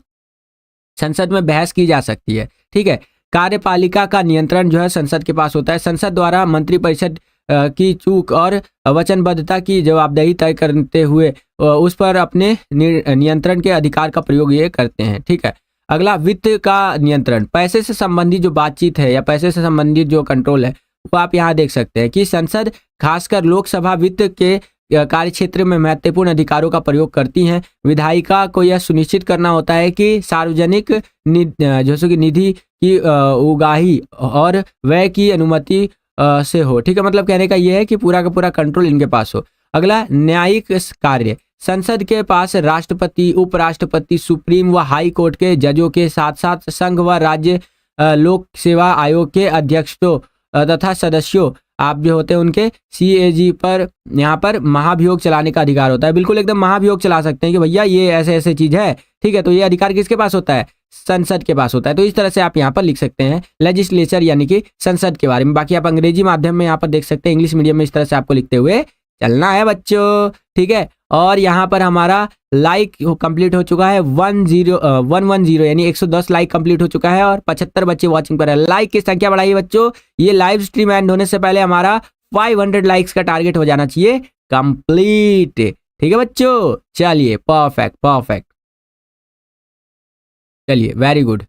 संसद में बहस की जा सकती है, ठीक है। कार्यपालिका का नियंत्रण जो है संसद के पास होता है। संसद द्वारा मंत्रिपरिषद की चूक और वचनबद्धता की जवाबदेही तय करते हुए उस पर अपने नियंत्रण के अधिकार का प्रयोग ये करते हैं, ठीक है। अगला वित्त का नियंत्रण, पैसे से संबंधित जो बातचीत है या पैसे से संबंधित जो कंट्रोल है वो आप यहाँ देख सकते हैं कि संसद खासकर लोकसभा वित्त के कार्य क्षेत्र में महत्वपूर्ण अधिकारों का प्रयोग करती हैं। विधायिका को यह सुनिश्चित करना होता है कि सार्वजनिक जैसे कि निधि की उगाही और व्यय की अनुमति से हो, ठीक है। मतलब कहने का यह है कि पूरा का पूरा कंट्रोल इनके पास हो। अगला न्यायिक कार्य, संसद के पास राष्ट्रपति उपराष्ट्रपति सुप्रीम व हाई कोर्ट के जजों के साथ साथ संघ व राज्य लोक सेवा आयोग के अध्यक्षों तथा सदस्यों आप जो होते हैं उनके CAG पर यहाँ पर महाभियोग चलाने का अधिकार होता है। बिल्कुल एकदम महाभियोग चला सकते हैं कि भैया ये ऐसे ऐसे चीज है, ठीक है। तो ये अधिकार किसके पास होता है? संसद के पास होता है। तो इस तरह से आप यहाँ पर लिख सकते हैं लेजिस्लेचर यानी कि संसद के बारे में। बाकी आप अंग्रेजी माध्यम में यहाँ पर देख सकते हैं, इंग्लिश मीडियम में इस तरह से आपको लिखते हुए चलना है बच्चों, ठीक है। और यहाँ पर हमारा लाइक कंप्लीट हो चुका है 110 यानी 110 लाइक कंप्लीट हो चुका है और 75 बच्चे वॉचिंग पर है। लाइक की संख्या बढ़ाइए बच्चों, ये लाइव स्ट्रीम एंड होने से पहले हमारा 500 लाइक्स का टारगेट हो जाना चाहिए कंप्लीट। ठीक है बच्चों, चलिए परफेक्ट परफेक्ट, चलिए वेरी गुड।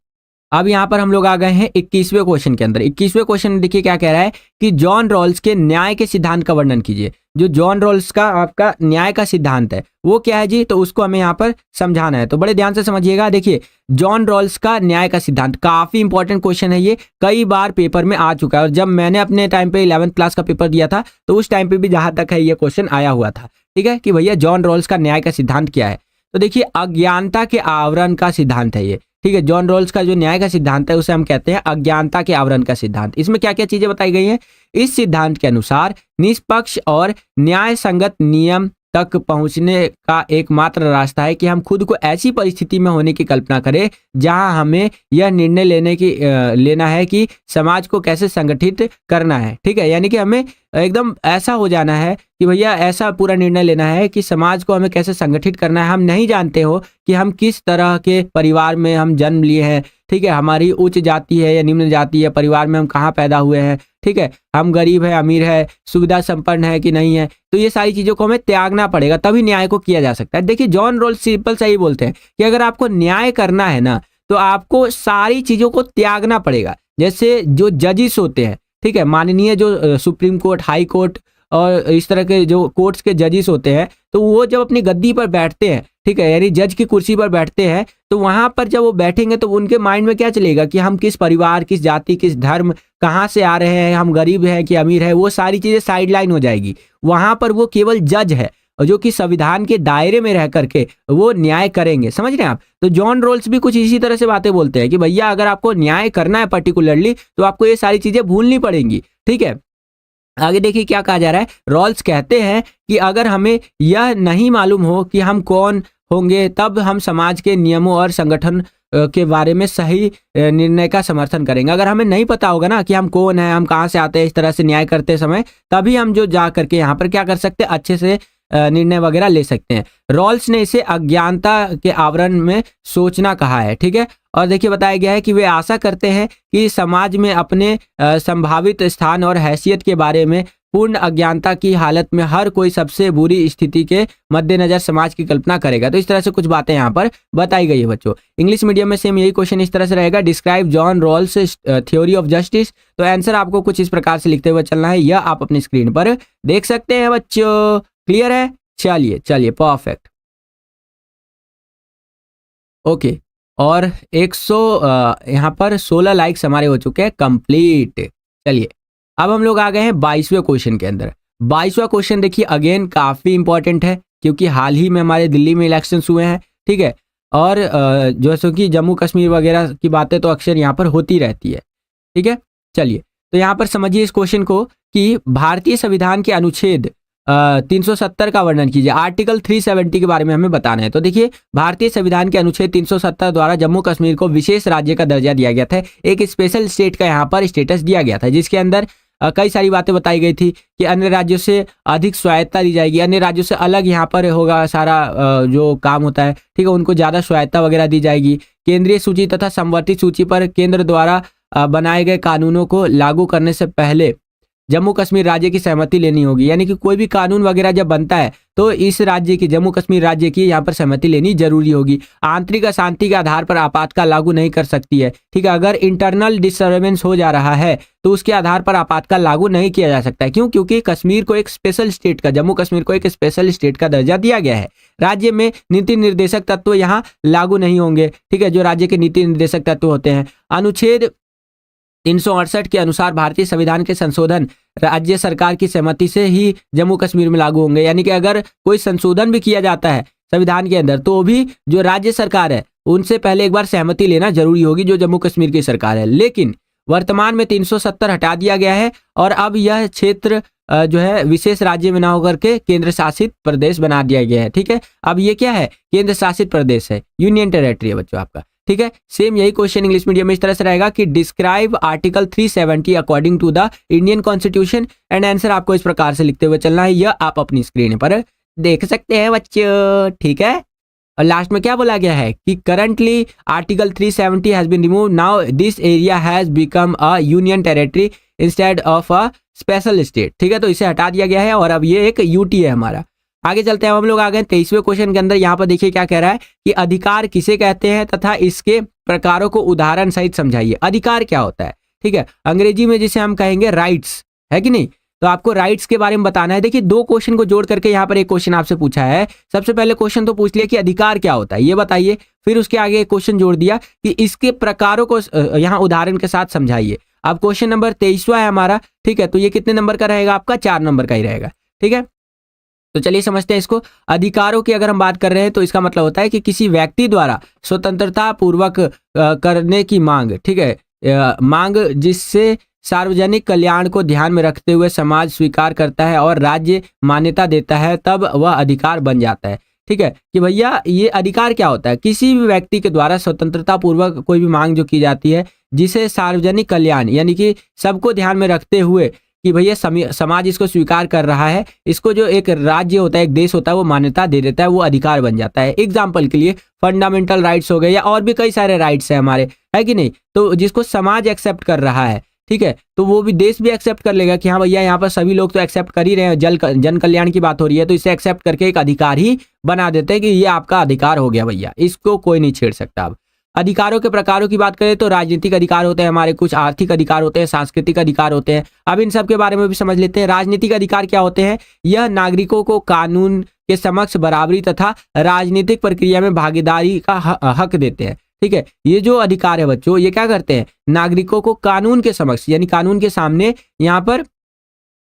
अब यहाँ पर हम लोग आ गए हैं 21वें क्वेश्चन के अंदर। 21वें क्वेश्चन में देखिए क्या कह रहा है कि जॉन रॉल्स के न्याय के सिद्धांत का वर्णन कीजिए। जो जॉन रॉल्स का आपका न्याय का सिद्धांत है वो क्या है जी, तो उसको हमें यहाँ पर समझाना है। तो बड़े ध्यान से समझिएगा। देखिए जॉन रॉल्स का न्याय का सिद्धांत काफी इंपॉर्टेंट क्वेश्चन है, ये कई बार पेपर में आ चुका है। और जब मैंने अपने टाइम पे 11th क्लास का पेपर दिया था तो उस टाइम पे भी जहां तक है ये क्वेश्चन आया हुआ था। ठीक है, कि भैया जॉन रॉल्स का न्याय का सिद्धांत क्या है। तो देखिए अज्ञानता के आवरण का सिद्धांत है ये। ठीक है, जॉन रॉल्स का जो न्याय का सिद्धांत है उसे हम कहते हैं अज्ञानता के आवरण का सिद्धांत। इसमें क्या क्या चीजें बताई गई हैं। इस सिद्धांत के अनुसार निष्पक्ष और न्याय संगत नियम तक पहुंचने का एकमात्र रास्ता है कि हम खुद को ऐसी परिस्थिति में होने की कल्पना करें जहां हमें यह निर्णय लेना है कि समाज को कैसे संगठित करना है। ठीक है, यानी कि हमें एकदम ऐसा हो जाना है कि भैया ऐसा पूरा निर्णय लेना है कि समाज को हमें कैसे संगठित करना है। हम नहीं जानते हो कि हम किस तरह के परिवार में हम जन्म लिए हैं। ठीक है, हमारी उच्च जाति है या निम्न जाति है, परिवार में हम कहाँ पैदा हुए हैं। ठीक है, हम गरीब है अमीर है, सुविधा संपन्न है कि नहीं है। तो ये सारी चीजों को हमें त्यागना पड़ेगा, तभी न्याय को किया जा सकता है। देखिए जॉन रॉल्स सिंपल सा ही बोलते हैं कि अगर आपको न्याय करना है ना तो आपको सारी चीजों को त्यागना पड़ेगा। जैसे जो जजिस होते हैं, ठीक है, माननीय जो सुप्रीम कोर्ट, हाई कोर्ट और इस तरह के जो कोर्ट्स के जजिस होते हैं, तो वो जब अपनी गद्दी पर बैठते हैं, ठीक है, यानी जज की कुर्सी पर बैठते हैं, तो वहां पर जब वो बैठेंगे तो उनके माइंड में क्या चलेगा कि हम किस परिवार, किस जाति, किस धर्म, कहाँ से आ रहे हैं, हम गरीब हैं कि अमीर है, वो सारी चीजें साइडलाइन हो जाएगी। वहां पर वो केवल जज है और जो कि संविधान के दायरे में रह करके वो न्याय करेंगे। समझ रहे हैं आप। तो जॉन रॉल्स भी कुछ इसी तरह से बातें बोलते हैं कि भैया अगर आपको न्याय करना है पर्टिकुलरली तो आपको ये सारी चीजें भूलनी पड़ेंगी। ठीक है, आगे देखिए क्या कहा जा रहा है। रॉल्स कहते हैं कि अगर हमें यह नहीं मालूम हो कि हम कौन होंगे तब हम समाज के नियमों और संगठन के बारे में सही निर्णय का समर्थन करेंगे। अगर हमें नहीं पता होगा ना कि हम कौन है, हम कहाँ से आते हैं, इस तरह से न्याय करते समय, तभी हम जो जा करके यहाँ पर क्या कर सकते हैं, अच्छे से निर्णय वगैरह ले सकते हैं। रॉल्स ने इसे अज्ञानता के आवरण में सोचना कहा है। ठीक है, और देखिए बताया गया है कि वे आशा करते हैं कि समाज में अपने संभावित स्थान और हैसियत के बारे में पूर्ण अज्ञानता की हालत में हर कोई सबसे बुरी स्थिति के मद्देनजर समाज की कल्पना करेगा। तो इस तरह से कुछ बातें यहाँ पर बताई गई है बच्चों। इंग्लिश मीडियम में सेम यही क्वेश्चन इस तरह से रहेगा, describe John Rawls theory of justice. तो आंसर आपको कुछ इस प्रकार से लिखते हुए चलना है, यह आप अपनी स्क्रीन पर देख सकते हैं बच्चों। क्लियर है, चलिए चलिए परफेक्ट, ओके। और 100 यहाँ पर 16 लाइक्स हमारे हो चुके हैं कंप्लीट। चलिए अब हम लोग आ गए हैं 22वें क्वेश्चन के अंदर। 22वां क्वेश्चन देखिए अगेन काफी इंपॉर्टेंट है क्योंकि हाल ही में हमारे दिल्ली में इलेक्शंस हुए हैं। ठीक है, और जैसे कि जम्मू कश्मीर वगैरह की बातें तो अक्सर यहाँ पर होती रहती है। ठीक है, चलिए तो यहाँ पर समझिए इस क्वेश्चन को कि भारतीय संविधान के अनुच्छेद 370 का वर्णन कीजिए। आर्टिकल 370 के बारे में हमें बताना है। तो देखिए भारतीय संविधान के अनुच्छेद 370 द्वारा जम्मू कश्मीर को विशेष राज्य का दर्जा दिया गया था, एक स्पेशल स्टेट का यहाँ पर स्टेटस दिया गया था, जिसके अंदर कई सारी बातें बताई गई थी कि अन्य राज्यों से अधिक स्वायत्ता दी जाएगी, अन्य राज्यों से अलग यहाँ पर होगा सारा जो काम होता है। ठीक है, उनको ज़्यादा स्वायत्ता वगैरह दी जाएगी। केंद्रीय सूची तथा संवर्धित सूची पर केंद्र द्वारा बनाए गए कानूनों को लागू करने से पहले जम्मू कश्मीर राज्य की सहमति लेनी होगी। यानी कि कोई भी कानून वगैरह जब बनता है तो इस राज्य की, जम्मू कश्मीर राज्य की यहाँ पर सहमति लेनी जरूरी होगी। आंतरिक अशांति के आधार पर आपातकाल लागू नहीं कर सकती है। ठीक है, अगर इंटरनल डिस्टर्बेंस हो जा रहा है तो उसके आधार पर आपातकाल लागू नहीं किया जा सकता है। क्यों? क्योंकि कश्मीर को एक स्पेशल स्टेट का, जम्मू कश्मीर को एक स्पेशल स्टेट का दर्जा दिया गया है। राज्य में नीति निर्देशक तत्व यहाँ लागू नहीं होंगे। ठीक है, जो राज्य के नीति निर्देशक तत्व होते हैं। अनुच्छेद 368 के अनुसार भारतीय संविधान के संशोधन राज्य सरकार की सहमति से ही जम्मू कश्मीर में लागू होंगे। यानी कि अगर कोई संशोधन भी किया जाता है संविधान के अंदर तो भी जो राज्य सरकार है उनसे पहले एक बार सहमति लेना जरूरी होगी, जो जम्मू कश्मीर की सरकार है। लेकिन वर्तमान में 370 हटा दिया गया है और अब यह क्षेत्र जो है विशेष राज्य में ना होकर के केंद्र शासित प्रदेश बना दिया गया है। ठीक है, अब ये क्या है? केंद्र शासित प्रदेश है, यूनियन टेरेटरी है बच्चों आपका। ठीक है, सेम यही क्वेश्चन इंग्लिश मीडियम में इस तरह से रहेगा कि describe article 370 according to the Indian constitution, and answer आपको इस प्रकार से लिखते हुए चलना है, यह आप अपनी स्क्रीन पर देख सकते हैं बच्चों। ठीक है, और लास्ट में क्या बोला गया है कि currently article 370 has been removed, now this area has become a union territory instead of a special state. ठीक है, तो इसे हटा दिया गया है और अब ये एक यूटी है हमारा। आगे चलते हैं, हम लोग आ गए 23वें क्वेश्चन के अंदर। यहाँ पर देखिए क्या कह रहा है कि अधिकार किसे कहते हैं तथा इसके प्रकारों को उदाहरण सहित समझाइए। अधिकार क्या होता है? ठीक है, अंग्रेजी में जिसे हम कहेंगे राइट्स, है कि नहीं? तो आपको राइट्स के बारे में बताना है। देखिए, दो क्वेश्चन को जोड़ करके यहाँ पर एक क्वेश्चन आपसे पूछा है। सबसे पहले क्वेश्चन तो पूछ लिया कि अधिकार क्या होता है, ये बताइए। फिर उसके आगे एक क्वेश्चन जोड़ दिया कि इसके प्रकारों को यहाँ उदाहरण के साथ समझाइए। अब क्वेश्चन नंबर 23वां है हमारा। ठीक है, तो ये कितने नंबर का रहेगा आपका? 4 नंबर का ही रहेगा। ठीक है, तो चलिए समझते हैं इसको। अधिकारों की अगर हम बात कर रहे हैं तो इसका मतलब होता है कि किसी व्यक्ति द्वारा स्वतंत्रता पूर्वक करने की मांग। ठीक है, मांग जिससे सार्वजनिक कल्याण को ध्यान में रखते हुए समाज स्वीकार करता है और राज्य मान्यता देता है, तब वह अधिकार बन जाता है। ठीक है, कि भैया ये अधिकार क्या होता है? किसी भी व्यक्ति के द्वारा स्वतंत्रता पूर्वक कोई भी मांग जो की जाती है, जिसे सार्वजनिक कल्याण यानी कि सबको ध्यान में रखते हुए कि भैया समाज इसको स्वीकार कर रहा है, इसको जो एक राज्य होता है, एक देश होता है, वो मान्यता दे देता है, वो अधिकार बन जाता है। एग्जाम्पल के लिए फंडामेंटल राइट्स हो गए या और भी कई सारे राइट्स हैं हमारे, है कि नहीं? तो जिसको समाज एक्सेप्ट कर रहा है, ठीक है, तो वो भी देश भी एक्सेप्ट कर लेगा कि हाँ भैया यहाँ पर सभी लोग तो एक्सेप्ट कर ही रहे हैं, जन कल्याण की बात हो रही है, तो इसे एक्सेप्ट करके एक अधिकार ही बना देते हैं कि ये आपका अधिकार हो गया भैया, इसको कोई नहीं छेड़ सकता। अब अधिकारों के प्रकारों की बात करें तो राजनीतिक अधिकार होते हैं हमारे, कुछ आर्थिक अधिकार होते हैं, सांस्कृतिक अधिकार होते हैं। अब इन सब के बारे में भी समझ लेते हैं। राजनीतिक अधिकार क्या होते हैं? यह नागरिकों को कानून के समक्ष बराबरी तथा राजनीतिक प्रक्रिया में भागीदारी का हक देते हैं। ठीक है, ये जो अधिकार है बच्चों, ये क्या करते हैं? नागरिकों को कानून के समक्ष यानी कानून के सामने यहाँ पर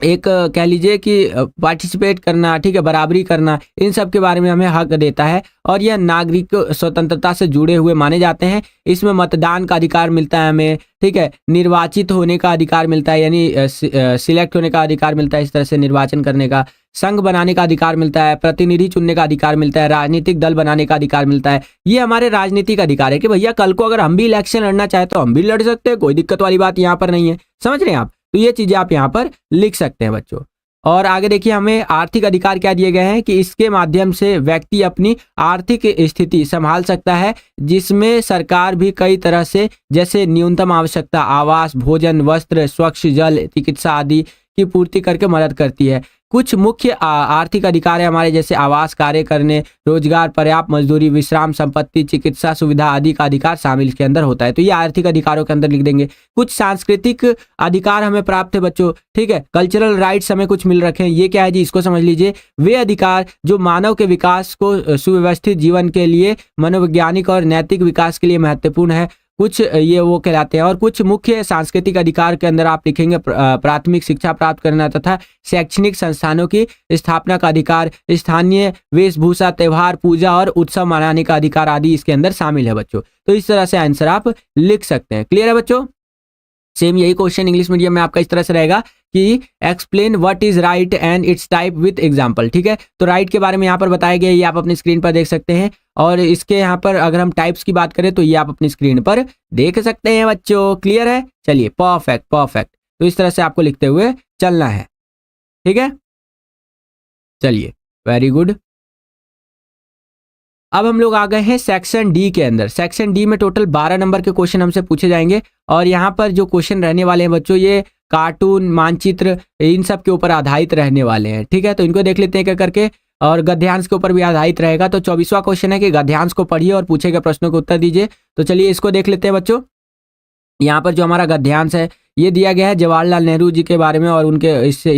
एक कह लीजिए कि पार्टिसिपेट करना, ठीक है, बराबरी करना, इन सब के बारे में हमें हक देता है और यह नागरिक स्वतंत्रता से जुड़े हुए माने जाते हैं। इसमें मतदान का अधिकार मिलता है हमें, ठीक है, निर्वाचित होने का अधिकार मिलता है यानी सिलेक्ट होने का अधिकार मिलता है, इस तरह से निर्वाचन करने का, संघ बनाने का अधिकार मिलता है, प्रतिनिधि चुनने का अधिकार मिलता है, राजनीतिक दल बनाने का अधिकार मिलता है। ये हमारे राजनीतिक अधिकार है कि भैया कल को अगर हम भी इलेक्शन लड़ना चाहे तो हम भी लड़ सकते हैं, कोई दिक्कत वाली बात यहाँ पर नहीं है। समझ रहे हैं आप? तो ये चीजें आप यहाँ पर लिख सकते हैं बच्चों। और आगे देखिए, हमें आर्थिक अधिकार क्या दिए गए हैं कि इसके माध्यम से व्यक्ति अपनी आर्थिक स्थिति संभाल सकता है, जिसमें सरकार भी कई तरह से, जैसे न्यूनतम आवश्यकता, आवास, भोजन, वस्त्र, स्वच्छ जल, चिकित्सा आदि की पूर्ति करके मदद करती है। कुछ मुख्य आर्थिक अधिकार है हमारे, जैसे आवास, कार्य करने, रोजगार, पर्याप्त मजदूरी, विश्राम, संपत्ति, चिकित्सा सुविधा आदि का अधिकार शामिल इसके अंदर होता है। तो ये आर्थिक अधिकारों के अंदर लिख देंगे। कुछ सांस्कृतिक अधिकार हमें प्राप्त है बच्चों, ठीक है, कल्चरल राइट्स हमें कुछ मिल रखे हैं। ये क्या है जी, इसको समझ लीजिए। वे अधिकार जो मानव के विकास को, सुव्यवस्थित जीवन के लिए, मनोवैज्ञानिक और नैतिक विकास के लिए महत्वपूर्ण है, कुछ ये वो कहलाते हैं। और कुछ मुख्य सांस्कृतिक अधिकार के अंदर आप लिखेंगे प्राथमिक शिक्षा प्राप्त करना तथा शैक्षणिक संस्थानों की स्थापना का अधिकार, स्थानीय वेशभूषा, त्योहार, पूजा और उत्सव मनाने का अधिकार आदि इसके अंदर शामिल है बच्चों। तो इस तरह से आंसर आप लिख सकते हैं। क्लियर है बच्चों? सेम यही क्वेश्चन इंग्लिश मीडियम में आपका इस तरह से रहेगा कि explain what is right and it's type with example. ठीक है, तो राइट के बारे में यहाँ पर बताया गया, ये आप अपनी स्क्रीन पर देख सकते हैं। और इसके यहाँ पर अगर हम टाइप्स की बात करें तो ये आप अपनी स्क्रीन पर देख सकते हैं बच्चों। क्लियर है? चलिए, परफेक्ट परफेक्ट। तो इस तरह से आपको लिखते हुए चलना है। ठीक है, चलिए, वेरी गुड। अब हम लोग आ गए हैं सेक्शन डी के अंदर। सेक्शन डी में टोटल 12 नंबर के क्वेश्चन हमसे पूछे जाएंगे और यहाँ पर जो क्वेश्चन रहने वाले हैं बच्चों, ये कार्टून, मानचित्र, इन सब के ऊपर आधारित रहने वाले हैं। ठीक है, तो इनको देख लेते हैं क्या करके। और गद्यांश के ऊपर भी आधारित रहेगा। तो 24वां क्वेश्चन है कि गद्यांश को पढ़िए और पूछे गए प्रश्नों को उत्तर दीजिए। तो चलिए इसको देख लेते हैं बच्चों। यहाँ पर जो हमारा गद्यांश है ये दिया गया है जवाहरलाल नेहरू जी के बारे में और उनके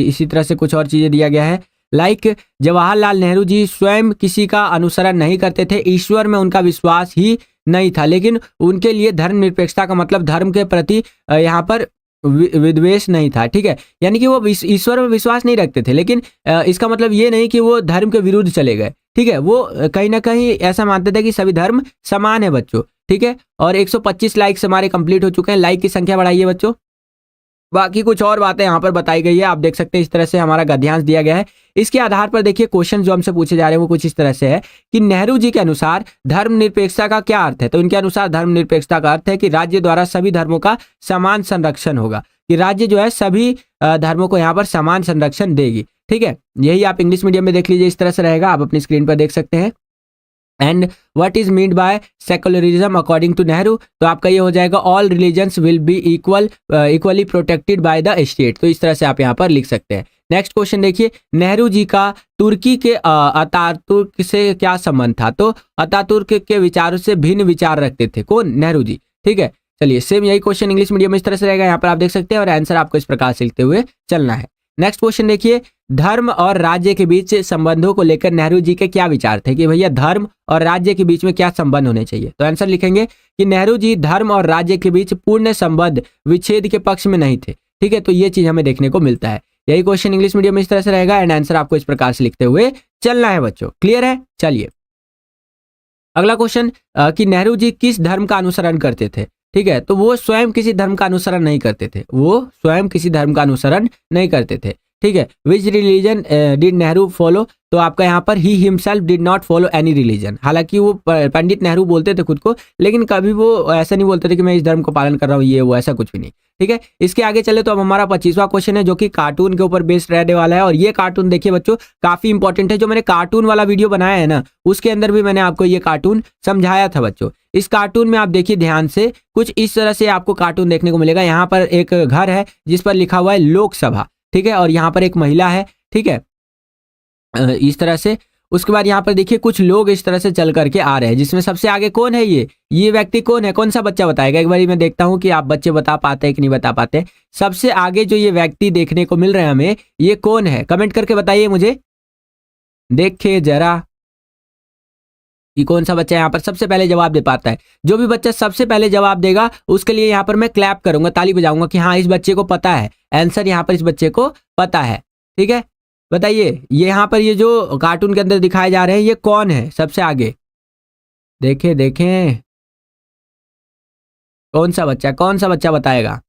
इसी तरह से कुछ और चीजें दिया गया है। लाइक जवाहरलाल नेहरू जी स्वयं किसी का अनुसरण नहीं करते थे, ईश्वर में उनका विश्वास ही नहीं था, लेकिन उनके लिए धर्मनिरपेक्षता का मतलब धर्म के प्रति यहाँ पर विद्वेष नहीं था। ठीक है, यानी कि वो ईश्वर में विश्वास नहीं रखते थे, लेकिन इसका मतलब ये नहीं कि वो धर्म के विरुद्ध चले गए। ठीक है, वो कहीं ना कहीं ऐसा मानते थे कि सभी धर्म समान है बच्चों। ठीक है, और 125 लाइक्स हमारे कंप्लीट हो चुके हैं। लाइक की संख्या बढ़ाइए बच्चों। बाकी कुछ और बातें यहाँ पर बताई गई है, आप देख सकते हैं। इस तरह से हमारा गद्यांश दिया गया है। इसके आधार पर देखिए क्वेश्चन जो हमसे पूछे जा रहे हैं वो कुछ इस तरह से है कि नेहरू जी के अनुसार धर्मनिरपेक्षता का क्या अर्थ है। तो इनके अनुसार धर्मनिरपेक्षता का अर्थ है कि राज्य द्वारा सभी धर्मों का समान संरक्षण होगा, कि राज्य जो है सभी धर्मों को यहाँ पर समान संरक्षण देगी। ठीक है, यही आप इंग्लिश मीडियम में देख लीजिए, इस तरह से रहेगा, आप अपनी स्क्रीन पर देख सकते हैं। And what is mean by secularism according to Nehru, तो आपका ये हो जाएगा all religions will be equally protected by the state. तो इस तरह से आप यहाँ पर लिख सकते हैं। नेक्स्ट क्वेश्चन देखिए, नेहरू जी का तुर्की के अतातुर्क से क्या संबंध था? तो अतातुर्क के विचारों से भिन्न विचार रखते थे कौन? नेहरू जी। ठीक है, चलिए सेम यही क्वेश्चन इंग्लिश मीडियम में इस तरह से रहेगा, यहाँ पर आप देख सकते हैं और आंसर आपको इस प्रकार से लिखते हुए चलना है। नेक्स्ट क्वेश्चन देखिए, धर्म और राज्य के बीच संबंधों को लेकर नेहरू जी के क्या विचार थे कि भैया धर्म और राज्य के बीच में क्या संबंध होने चाहिए? तो आंसर लिखेंगे कि नेहरू जी धर्म और राज्य के बीच पूर्ण संबंध विच्छेद के पक्ष में नहीं थे। ठीक है, तो ये चीज हमें देखने को मिलता है। यही क्वेश्चन इंग्लिश मीडियम में इस तरह से रहेगा एंड आंसर आपको इस प्रकार से लिखते हुए चलना है बच्चों। क्लियर है? चलिए अगला क्वेश्चन कि नेहरू जी किस धर्म का अनुसरण करते थे? ठीक है, तो वो स्वयं किसी धर्म का अनुसरण नहीं करते थे, वो स्वयं किसी धर्म का अनुसरण नहीं करते थे। ठीक है, विच रिलीजन डिड नेहरू फॉलो? तो आपका यहाँ पर he himself did not follow any religion. हालांकि वो पंडित नेहरू बोलते थे खुद को, लेकिन कभी वो ऐसा नहीं बोलते थे कि मैं इस धर्म को पालन कर रहा हूँ, ये वो ऐसा कुछ भी नहीं। ठीक है, इसके आगे चले तो अब हमारा 25वां क्वेश्चन है जो कि कार्टून के ऊपर बेस्ड रहने वाला है। और ये कार्टून देखिए बच्चों काफी इंपॉर्टेंट है। जो मैंने कार्टून वाला वीडियो बनाया है ना, उसके अंदर भी मैंने आपको ये कार्टून समझाया था बच्चों। इस कार्टून में आप देखिए ध्यान से, कुछ इस तरह से आपको कार्टून देखने को मिलेगा। यहाँ पर एक घर है जिस पर लिखा हुआ है लोकसभा। ठीक है, और यहाँ पर एक महिला है। ठीक है, इस तरह से। उसके बाद यहाँ पर देखिए कुछ लोग इस तरह से चल करके आ रहे हैं, जिसमें सबसे आगे कौन है? ये व्यक्ति कौन है? कौन सा बच्चा बताएगा? एक बार मैं देखता हूँ कि आप बच्चे बता पाते हैं कि नहीं बता पाते। सबसे आगे जो ये व्यक्ति देखने को मिल रहे हैं हमें, ये कौन है? कमेंट करके बताइए मुझे, देखिए जरा कि कौन सा बच्चा यहाँ पर सबसे पहले जवाब दे पाता है। जो भी बच्चा सबसे पहले जवाब देगा उसके लिए यहाँ पर मैं क्लैप करूंगा, ताली बजाऊंगा कि हाँ इस बच्चे को पता है आंसर, यहाँ पर इस बच्चे को पता है। ठीक है, बताइए ये यहाँ पर ये जो कार्टून के अंदर दिखाए जा रहे हैं ये कौन है सबसे आगे? देखें देखें कौन सा बच्चा बताएगा?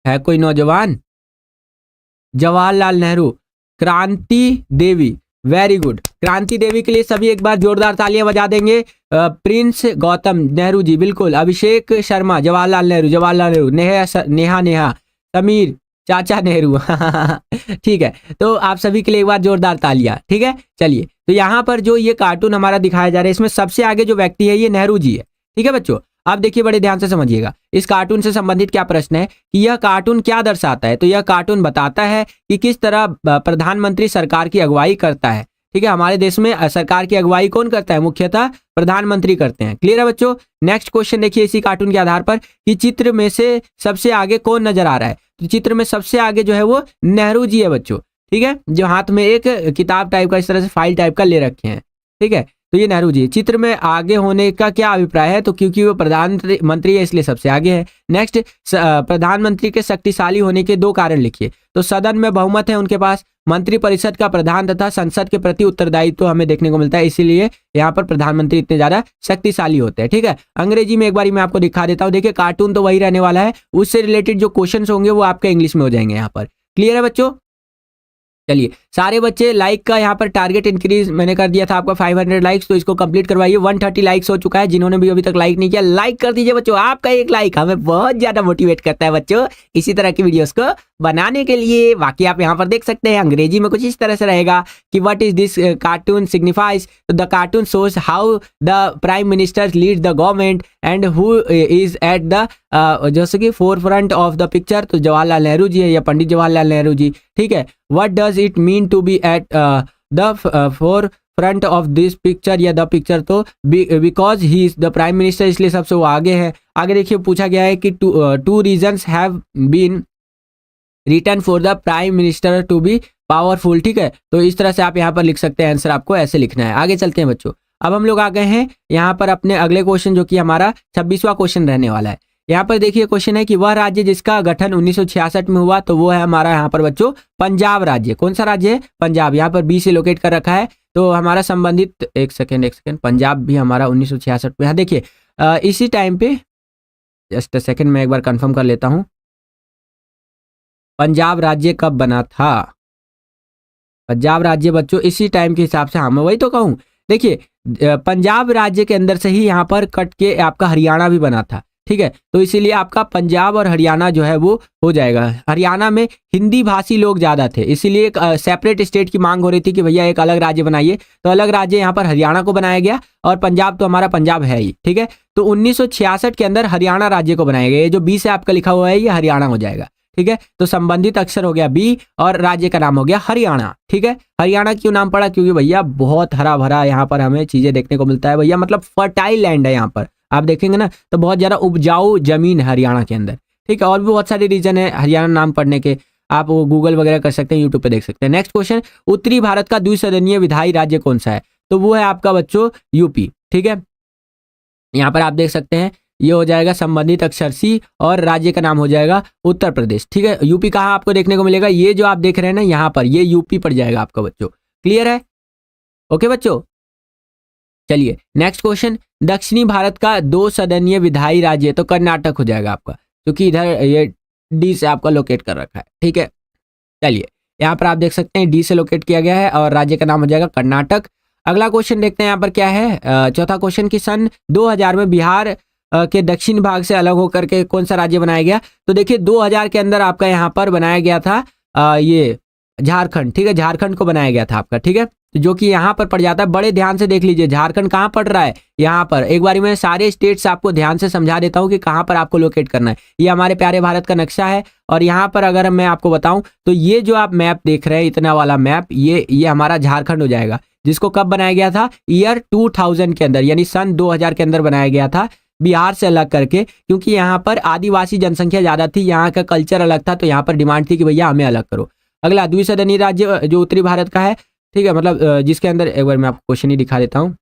है कोई नौजवान? जवाहरलाल नेहरू, क्रांति देवी। वेरी गुड, क्रांति देवी के लिए सभी एक बार जोरदार तालियां बजा देंगे। प्रिंस गौतम नेहरू जी, बिल्कुल। अभिषेक शर्मा, जवाहरलाल नेहरू। नेहा समीर, चाचा नेहरू। ठीक है, तो आप सभी के लिए एक बार जोरदार तालियां। ठीक है, चलिए तो यहाँ पर जो ये कार्टून हमारा दिखाया जा रहा है, इसमें सबसे आगे जो व्यक्ति है ये नेहरू जी है। ठीक है बच्चों, आप देखिए बड़े ध्यान से समझिएगा। इस कार्टून से संबंधित क्या प्रश्न है कि यह कार्टून क्या दर्शाता है? तो यह कार्टून बताता है कि किस तरह प्रधानमंत्री सरकार की अगुवाई करता है। ठीक है, हमारे देश में सरकार की अगुवाई कौन करता है? मुख्यतः प्रधानमंत्री करते हैं। क्लियर है बच्चों? नेक्स्ट क्वेश्चन देखिए इसी कार्टून के आधार पर कि चित्र में से सबसे आगे कौन नजर आ रहा है? तो चित्र में सबसे आगे जो है वो नेहरू जी है बच्चों। ठीक है, जो हाथ में एक किताब टाइप का इस तरह से फाइल टाइप का ले रखे हैं। ठीक है, तो ये नेहरू जी। चित्र में आगे होने का क्या अभिप्राय है? तो क्योंकि वो प्रधानमंत्री है इसलिए सबसे आगे है। नेक्स्ट, प्रधानमंत्री के शक्तिशाली होने के 2 कारण लिखिए। तो सदन में बहुमत है उनके पास, मंत्रिपरिषद का प्रधान तथा संसद के प्रति उत्तरदायित्व तो हमें देखने को मिलता है, इसीलिए यहाँ पर प्रधानमंत्री इतने ज्यादा शक्तिशाली होते हैं। ठीक है, अंग्रेजी में एक बार मैं आपको दिखा देता हूँ। देखिए कार्टून तो वही रहने वाला है, उससे रिलेटेड जो क्वेश्चन होंगे वो आपके इंग्लिश में हो जाएंगे यहाँ पर। क्लियर है बच्चों? चलिए सारे बच्चे लाइक का यहाँ पर टारगेट इंक्रीज मैंने कर दिया था आपका 500 लाइक्स, तो इसको कंप्लीट करवाइए। 130 लाइक्स हो चुका है। जिन्होंने भी अभी तक लाइक नहीं किया लाइक कर दीजिए बच्चों। आपका एक लाइक हमें बहुत ज्यादा मोटिवेट करता है बच्चों इसी तरह की वीडियोस को बनाने के लिए। बाकी आप यहाँ पर देख सकते हैं अंग्रेजी में कुछ इस तरह से रहेगा कि what is this cartoon signifies. तो the cartoon shows how the prime minister lead the government and who is at the जैसे कि forefront of the picture. तो जवाहरलाल नेहरू जी है या पंडित जवाहरलाल नेहरू जी। ठीक है, what does it mean to be at the forefront of this picture या the picture. तो because he is the prime minister, इसलिए सबसे वो आगे है। आगे देखिए पूछा गया है कि two reasons have been written for the prime minister to be powerful. ठीक है, तो इस तरह से आप यहाँ पर लिख सकते हैं, आंसर आपको ऐसे लिखना है। आगे चलते हैं बच्चों, अब हम लोग आ गए हैं यहाँ पर अपने अगले क्वेश्चन जो कि हमारा 26वां क्वेश्चन रहने वाला है। यहाँ पर देखिए क्वेश्चन है कि वह राज्य जिसका गठन 1966 में हुआ, तो वो है हमारा यहाँ पर बच्चों पंजाब राज्य। कौन सा राज्य है? पंजाब। यहाँ पर बी से लोकेट कर रखा है, तो हमारा संबंधित एक सेकेंड पंजाब भी हमारा 1966 में। हाँ देखिए इसी टाइम पे जस्ट सेकेंड मैं एक बार कंफर्म कर लेता हूँ, पंजाब राज्य कब बना था? पंजाब राज्य बच्चों इसी टाइम के हिसाब से, हाँ मैं वही तो कहूँ। देखिए पंजाब राज्य के अंदर से ही यहाँ पर कट के आपका हरियाणा भी बना था। ठीक है। तो इसीलिए आपका पंजाब और हरियाणा जो है वो हो जाएगा। हरियाणा में हिंदी भाषी लोग ज़्यादा थे, इसीलिए एक सेपरेट स्टेट की मांग हो रही थी कि भैया एक अलग राज्य बनाइए, तो अलग राज्य यहाँ पर हरियाणा को बनाया गया, और पंजाब तो हमारा पंजाब है ही, ठीक है। तो 1966 के अंदर हरियाणा राज्य को बनाया गया। ये जो बी से आपका लिखा हुआ है ये हरियाणा हो जाएगा, ठीक है। तो संबंधित अक्षर हो गया बी और राज्य का नाम हो गया हरियाणा, ठीक है। हरियाणा क्यों नाम पड़ा? क्योंकि भैया बहुत हरा भरा यहाँ पर हमें चीजें देखने को मिलता है भैया, मतलब फर्टाइल लैंड है यहाँ पर, आप देखेंगे ना तो बहुत ज्यादा उपजाऊ जमीन है हरियाणा के अंदर, ठीक है। और भी बहुत सारे रीजन है हरियाणा नाम पड़ने के, आप वो गूगल वगैरह कर सकते हैं, यूट्यूब पे देख सकते हैं। नेक्स्ट क्वेश्चन, उत्तरी भारत का द्विसदनीय विधायी राज्य कौन सा है? तो वो है आपका बच्चों यूपी, ठीक है। यहाँ पर आप देख सकते हैं ये हो जाएगा संबंधित अक्षर सी और राज्य का नाम हो जाएगा उत्तर प्रदेश, ठीक है। यूपी कहाँ आपको देखने को मिलेगा? ये जो आप देख रहे हैं ना यहाँ पर, ये यूपी पड़ जाएगा आपका बच्चों। क्लियर है? ओके बच्चों, चलिए नेक्स्ट क्वेश्चन, दक्षिणी भारत का 2 सदनीय विधायी राज्य, तो कर्नाटक हो जाएगा आपका, क्योंकि इधर ये डी से आपका लोकेट कर रखा है, ठीक है। चलिए यहाँ पर आप देख सकते हैं डी से लोकेट किया गया है और राज्य का नाम हो जाएगा कर्नाटक। अगला क्वेश्चन देखते हैं यहाँ पर क्या है। चौथा क्वेश्चन कि सन 2000 में बिहार के दक्षिण भाग से अलग होकर के कौन सा राज्य बनाया गया? तो देखिए 2000 के अंदर आपका यहाँ पर बनाया गया था ये झारखंड, ठीक है। झारखंड को बनाया गया था आपका, ठीक है, जो कि यहाँ पर पड़ जाता है। बड़े ध्यान से देख लीजिए झारखंड कहाँ पड़ रहा है, यहाँ पर। एक बार मैं सारे स्टेट्स आपको ध्यान से समझा देता हूँ कि कहाँ पर आपको लोकेट करना है। ये हमारे प्यारे भारत का नक्शा है और यहाँ पर अगर मैं आपको बताऊं तो ये जो आप मैप देख रहे हैं, इतना वाला मैप, ये हमारा झारखंड हो जाएगा, जिसको कब बनाया गया था? ईयर 2000 के अंदर, यानी सन 2000 के अंदर बनाया गया था, बिहार से अलग करके, क्योंकि यहाँ पर आदिवासी जनसंख्या ज्यादा थी, यहाँ का कल्चर अलग था, तो यहाँ पर डिमांड थी कि भैया हमें अलग करो। अगला द्विसदनीय राज्य जो उत्तरी भारत का है, ठीक है, मतलब जिसके अंदर एक बार मैं आपको क्वेश्चन ही दिखा देता हूँ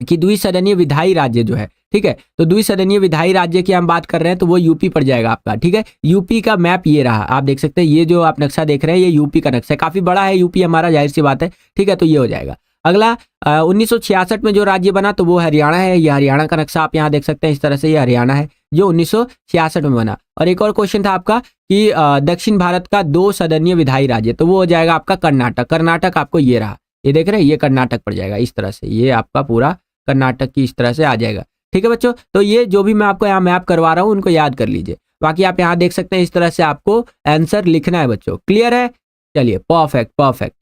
कि द्विसदनीय विधायी राज्य जो है, ठीक है। तो द्विसदनीय विधायी राज्य की हम बात कर रहे हैं तो वो यूपी पड़ जाएगा आपका, ठीक है। यूपी का मैप ये रहा, आप देख सकते हैं, ये जो आप नक्शा देख रहे हैं ये यूपी का नक्शा है, काफी बड़ा है यूपी हमारा, जाहिर सी बात है, ठीक है। तो ये हो जाएगा। अगला 1966 में जो राज्य बना तो वो हरियाणा है, ये हरियाणा का नक्शा आप यहाँ देख सकते हैं, इस तरह से ये हरियाणा है जो 1966 में बना। और एक और क्वेश्चन था आपका कि दक्षिण भारत का 2 सदनीय विधायी राज्य, तो वो हो जाएगा आपका कर्नाटक। कर्नाटक आपको ये रहा, ये देख रहे हैं, ये कर्नाटक पड़ जाएगा इस तरह से, ये आपका पूरा कर्नाटक की इस तरह से आ जाएगा, ठीक है बच्चों। तो ये जो भी मैं आपको यहाँ मैप करवा रहा हूँ उनको याद कर लीजिए। बाकी आप यहाँ देख सकते हैं इस तरह से आपको आंसर लिखना है बच्चों। क्लियर है? चलिए परफेक्ट परफेक्ट।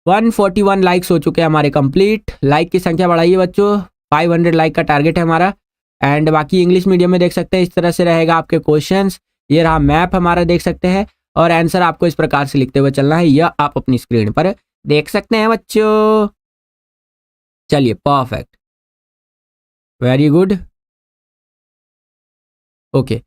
141 लाइक्स हो चुके हैं हमारे कंप्लीट। लाइक की संख्या बढ़ाइए बच्चों, 500 लाइक का टारगेट है हमारा। एंड बाकी इंग्लिश मीडियम में देख सकते हैं इस तरह से रहेगा आपके क्वेश्चंस। ये रहा मैप हमारा, देख सकते हैं, और आंसर आपको इस प्रकार से लिखते हुए चलना है, यह आप अपनी स्क्रीन पर देख सकते हैं बच्चों। चलिए परफेक्ट, वेरी गुड, ओके,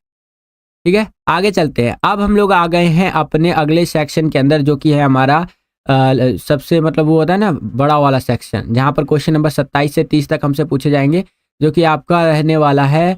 ठीक है। आगे चलते हैं। अब हम लोग आ गए हैं अपने अगले सेक्शन के अंदर, जो कि है हमारा सबसे मतलब वो होता है ना बड़ा वाला सेक्शन, जहाँ पर क्वेश्चन नंबर 27 से 30 तक हमसे पूछे जाएंगे, जो कि आपका रहने वाला है,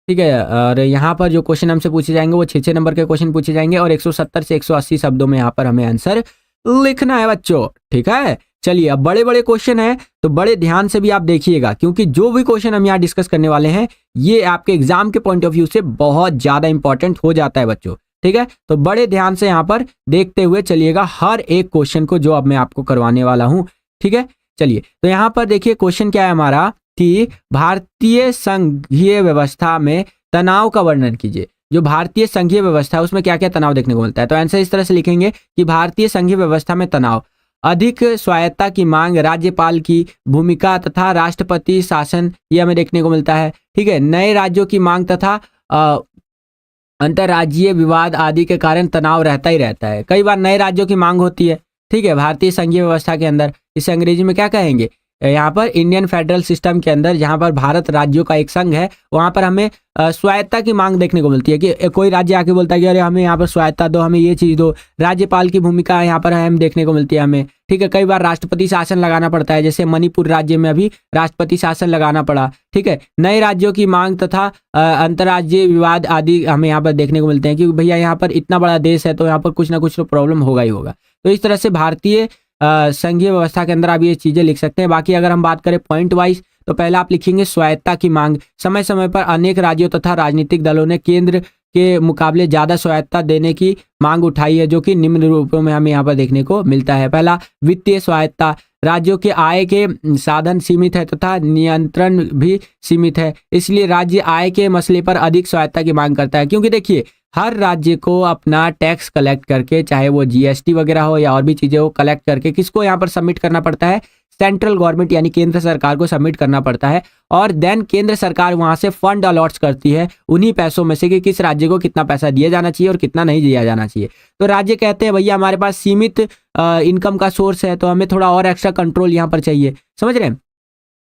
ठीक है। और यहाँ पर जो क्वेश्चन हमसे पूछे जाएंगे वो 6 नंबर के क्वेश्चन पूछे जाएंगे और 170 से 180 शब्दों में यहाँ पर हमें आंसर लिखना है बच्चों, ठीक है। चलिए अब बड़े बड़े क्वेश्चन हैं तो बड़े ध्यान से भी आप देखिएगा, क्योंकि जो भी क्वेश्चन हम यहाँ डिस्कस करने वाले हैं ये आपके एग्जाम के पॉइंट ऑफ व्यू से बहुत ज्यादा इंपॉर्टेंट हो जाता है बच्चों, ठीक है। तो बड़े ध्यान से यहाँ पर देखते हुए चलिएगा हर एक क्वेश्चन को जो अब मैं आपको करवाने वाला हूँ, ठीक है। चलिए तो यहाँ पर देखिए क्वेश्चन क्या है हमारा कि भारतीय संघीय व्यवस्था में तनाव का वर्णन कीजिए। जो भारतीय संघीय व्यवस्था है उसमें क्या क्या तनाव देखने को मिलता है, तो आंसर इस तरह से लिखेंगे कि भारतीय संघीय व्यवस्था में तनाव, अधिक स्वायत्ता की मांग, राज्यपाल की भूमिका तथा राष्ट्रपति शासन, ये हमें देखने को मिलता है, ठीक है। नए राज्यों की मांग तथा अंतर्राज्यीय विवाद आदि के कारण तनाव रहता ही रहता है। कई बार नए राज्यों की मांग होती है, ठीक है, भारतीय संघीय व्यवस्था के अंदर। इसे अंग्रेजी में क्या कहेंगे? यहाँ पर इंडियन फेडरल सिस्टम के अंदर जहाँ पर भारत राज्यों का एक संघ है, वहाँ पर हमें स्वायत्ता की मांग देखने को मिलती है कि कोई राज्य आके बोलता है कि अरे हमें यहाँ पर स्वायत्ता दो, हमें ये चीज़ दो। राज्यपाल की भूमिका यहाँ पर हम देखने को मिलती है हमें, ठीक है। कई बार राष्ट्रपति शासन लगाना पड़ता है, जैसे मणिपुर राज्य में अभी राष्ट्रपति शासन लगाना पड़ा, ठीक है। नए राज्यों की मांग तथा अंतर्राज्यीय विवाद आदि हमें यहाँ पर देखने को मिलते हैं, क्योंकि भैया यहाँ पर इतना बड़ा देश है तो यहाँ पर कुछ ना कुछ तो प्रॉब्लम होगा ही होगा। तो इस तरह से भारतीय संघीय व्यवस्था के अंदर आप ये चीजें लिख सकते हैं। बाकी अगर हम बात करें पॉइंट वाइज, तो पहला आप लिखेंगे स्वायत्ता की मांग। समय समय पर अनेक राज्यों तथा राजनीतिक दलों ने केंद्र के मुकाबले ज्यादा स्वायत्ता देने की मांग उठाई है, जो कि निम्न रूपों में हमें यहाँ पर देखने को मिलता है। पहला, वित्तीय स्वायत्ता। राज्यों के आय के साधन सीमित है तथा नियंत्रण भी सीमित है, इसलिए राज्य आय के मसले पर अधिक स्वायत्ता की मांग करता है। क्योंकि देखिए हर राज्य को अपना टैक्स कलेक्ट करके, चाहे वो जीएसटी वगैरह हो या और भी चीजें हो, कलेक्ट करके किसको यहाँ पर सबमिट करना पड़ता है, सेंट्रल गवर्नमेंट यानी केंद्र सरकार को सबमिट करना पड़ता है। और देन केंद्र सरकार वहां से फंड अलॉट्स करती है उन्हीं पैसों में से कि किस राज्य को कितना पैसा दिया जाना चाहिए और कितना नहीं दिया जाना चाहिए। तो राज्य कहते हैं भैया हमारे पास सीमित इनकम का सोर्स है, तो हमें थोड़ा और एक्स्ट्रा कंट्रोल यहाँ पर चाहिए। समझ रहे हैं।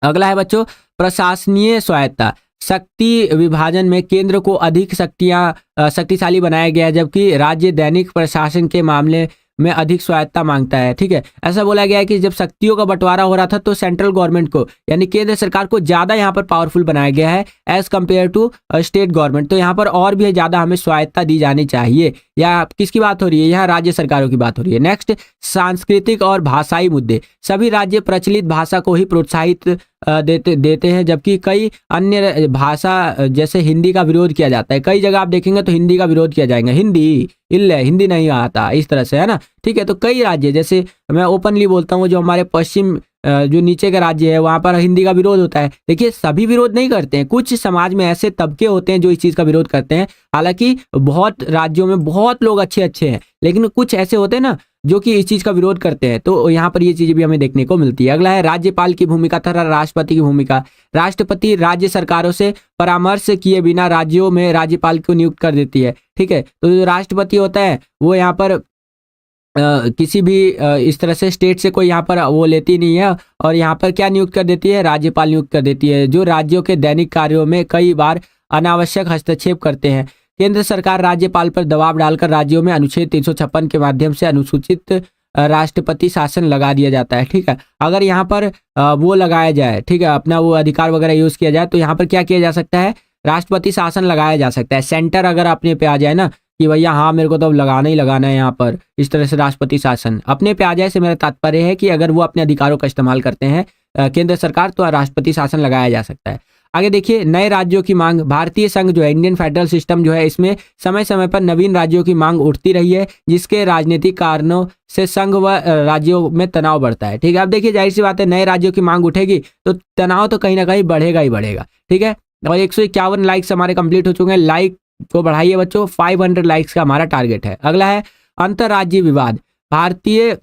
अगला है बच्चों प्रशासनीय स्वायत्ता। शक्ति विभाजन में केंद्र को अधिक शक्तिशाली बनाया गया है, जबकि राज्य दैनिक प्रशासन के मामले में अधिक स्वायत्ता मांगता है। ठीक है, ऐसा बोला गया है कि जब शक्तियों का बंटवारा हो रहा था तो सेंट्रल गवर्नमेंट को यानी केंद्र सरकार को ज्यादा यहाँ पर पावरफुल बनाया गया है as compared to state government. तो यहाँ पर और भी ज्यादा हमें स्वायत्ता दी जानी चाहिए। या किसकी बात हो रही है, यहाँ राज्य सरकारों की बात हो रही है। नेक्स्ट, सांस्कृतिक और भाषाई मुद्दे। सभी राज्य प्रचलित भाषा को ही प्रोत्साहित देते हैं, जबकि कई अन्य भाषा जैसे हिंदी का विरोध किया जाता है। कई जगह आप देखेंगे तो हिंदी का विरोध किया जाएगा, हिंदी नहीं आता, इस तरह से, है ना। ठीक है, तो कई राज्य, जैसे मैं ओपनली बोलता हूँ, जो हमारे पश्चिम जो नीचे के राज्य है वहां पर हिंदी का विरोध होता है। देखिए सभी विरोध नहीं करते हैं, कुछ समाज में ऐसे तबके होते हैं जो इस चीज का विरोध करते हैं। हालांकि बहुत राज्यों में बहुत लोग अच्छे हैं, लेकिन कुछ ऐसे होते हैं ना जो कि इस चीज का विरोध करते हैं। तो यहाँ पर ये चीजें भी हमें देखने को मिलती है। अगला है राज्यपाल की भूमिका तथा राष्ट्रपति की भूमिका। राष्ट्रपति राज्य सरकारों से परामर्श किए बिना राज्यों में राज्यपाल को नियुक्त कर देती है। ठीक है, तो जो राष्ट्रपति होता है वो यहाँ पर किसी भी इस तरह से स्टेट से कोई यहाँ पर वो लेती नहीं है, और यहाँ पर क्या नियुक्त कर देती है, राज्यपाल नियुक्त कर देती है, जो राज्यों के दैनिक कार्यों में कई बार अनावश्यक हस्तक्षेप करते हैं। केंद्र सरकार राज्यपाल पर दबाव डालकर राज्यों में अनुच्छेद 356 के माध्यम से अनुसूचित राष्ट्रपति शासन लगा दिया जाता है। ठीक है, अगर यहाँ पर वो लगाया जाए, ठीक है, अपना वो अधिकार वगैरह यूज किया जाए, तो यहाँ पर क्या किया जा सकता है, राष्ट्रपति शासन लगाया जा सकता है। सेंटर अगर अपने पे आ जाए ना कि भैया हाँ मेरे को तो अब लगाना ही लगाना है, यहाँ पर इस तरह से राष्ट्रपति शासन अपने पे आ जाए से मेरा तात्पर्य है कि अगर वो अपने अधिकारों का इस्तेमाल करते हैं केंद्र सरकार, तो राष्ट्रपति शासन लगाया जा सकता है। आगे देखिए नए राज्यों की मांग। भारतीय संघ जो है, इंडियन फेडरल सिस्टम जो है, इसमें समय समय पर नवीन राज्यों की मांग उठती रही है, जिसके राजनीतिक कारणों से संघ व राज्यों में तनाव बढ़ता है। ठीक है, अब देखिए जाहिर सी बात है, नए राज्यों की मांग उठेगी तो तनाव तो कहीं ना कहीं बढ़ेगा ही बढ़ेगा। ठीक है, और 151 लाइक्स हमारे कंप्लीट हो चुके हैं। लाइक को बढ़ाइए बच्चों, 500 लाइक्स का हमारा टारगेट है। अगला है अंतर्राज्यीय विवाद। भारतीय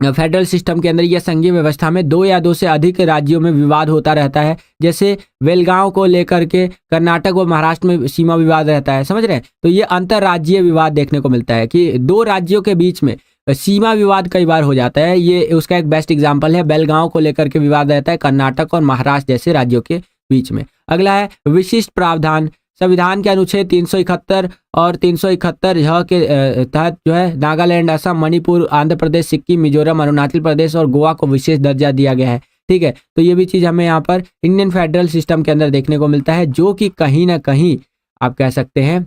फेडरल सिस्टम के अंदर या संघीय व्यवस्था में 2 या 2 से अधिक राज्यों में विवाद होता रहता है, जैसे बेलगांव को लेकर के कर्नाटक व महाराष्ट्र में सीमा विवाद रहता है। समझ रहे हैं, तो ये अंतर्राज्यीय विवाद देखने को मिलता है कि 2 राज्यों के बीच में सीमा विवाद कई बार हो जाता है। ये उसका एक बेस्ट एग्जाम्पल है, बेलगांव को लेकर के विवाद रहता है कर्नाटक और महाराष्ट्र जैसे राज्यों के बीच में। अगला है विशिष्ट प्रावधान। संविधान के अनुच्छेद 371 और 371 के तहत जो है नागालैंड, असम, मणिपुर, आंध्र प्रदेश, सिक्किम, मिजोरम, अरुणाचल प्रदेश और गोवा को विशेष दर्जा दिया गया है। ठीक है, तो ये भी चीज हमें यहाँ पर इंडियन फेडरल सिस्टम के अंदर देखने को मिलता है, जो कि कहीं ना कहीं आप कह सकते हैं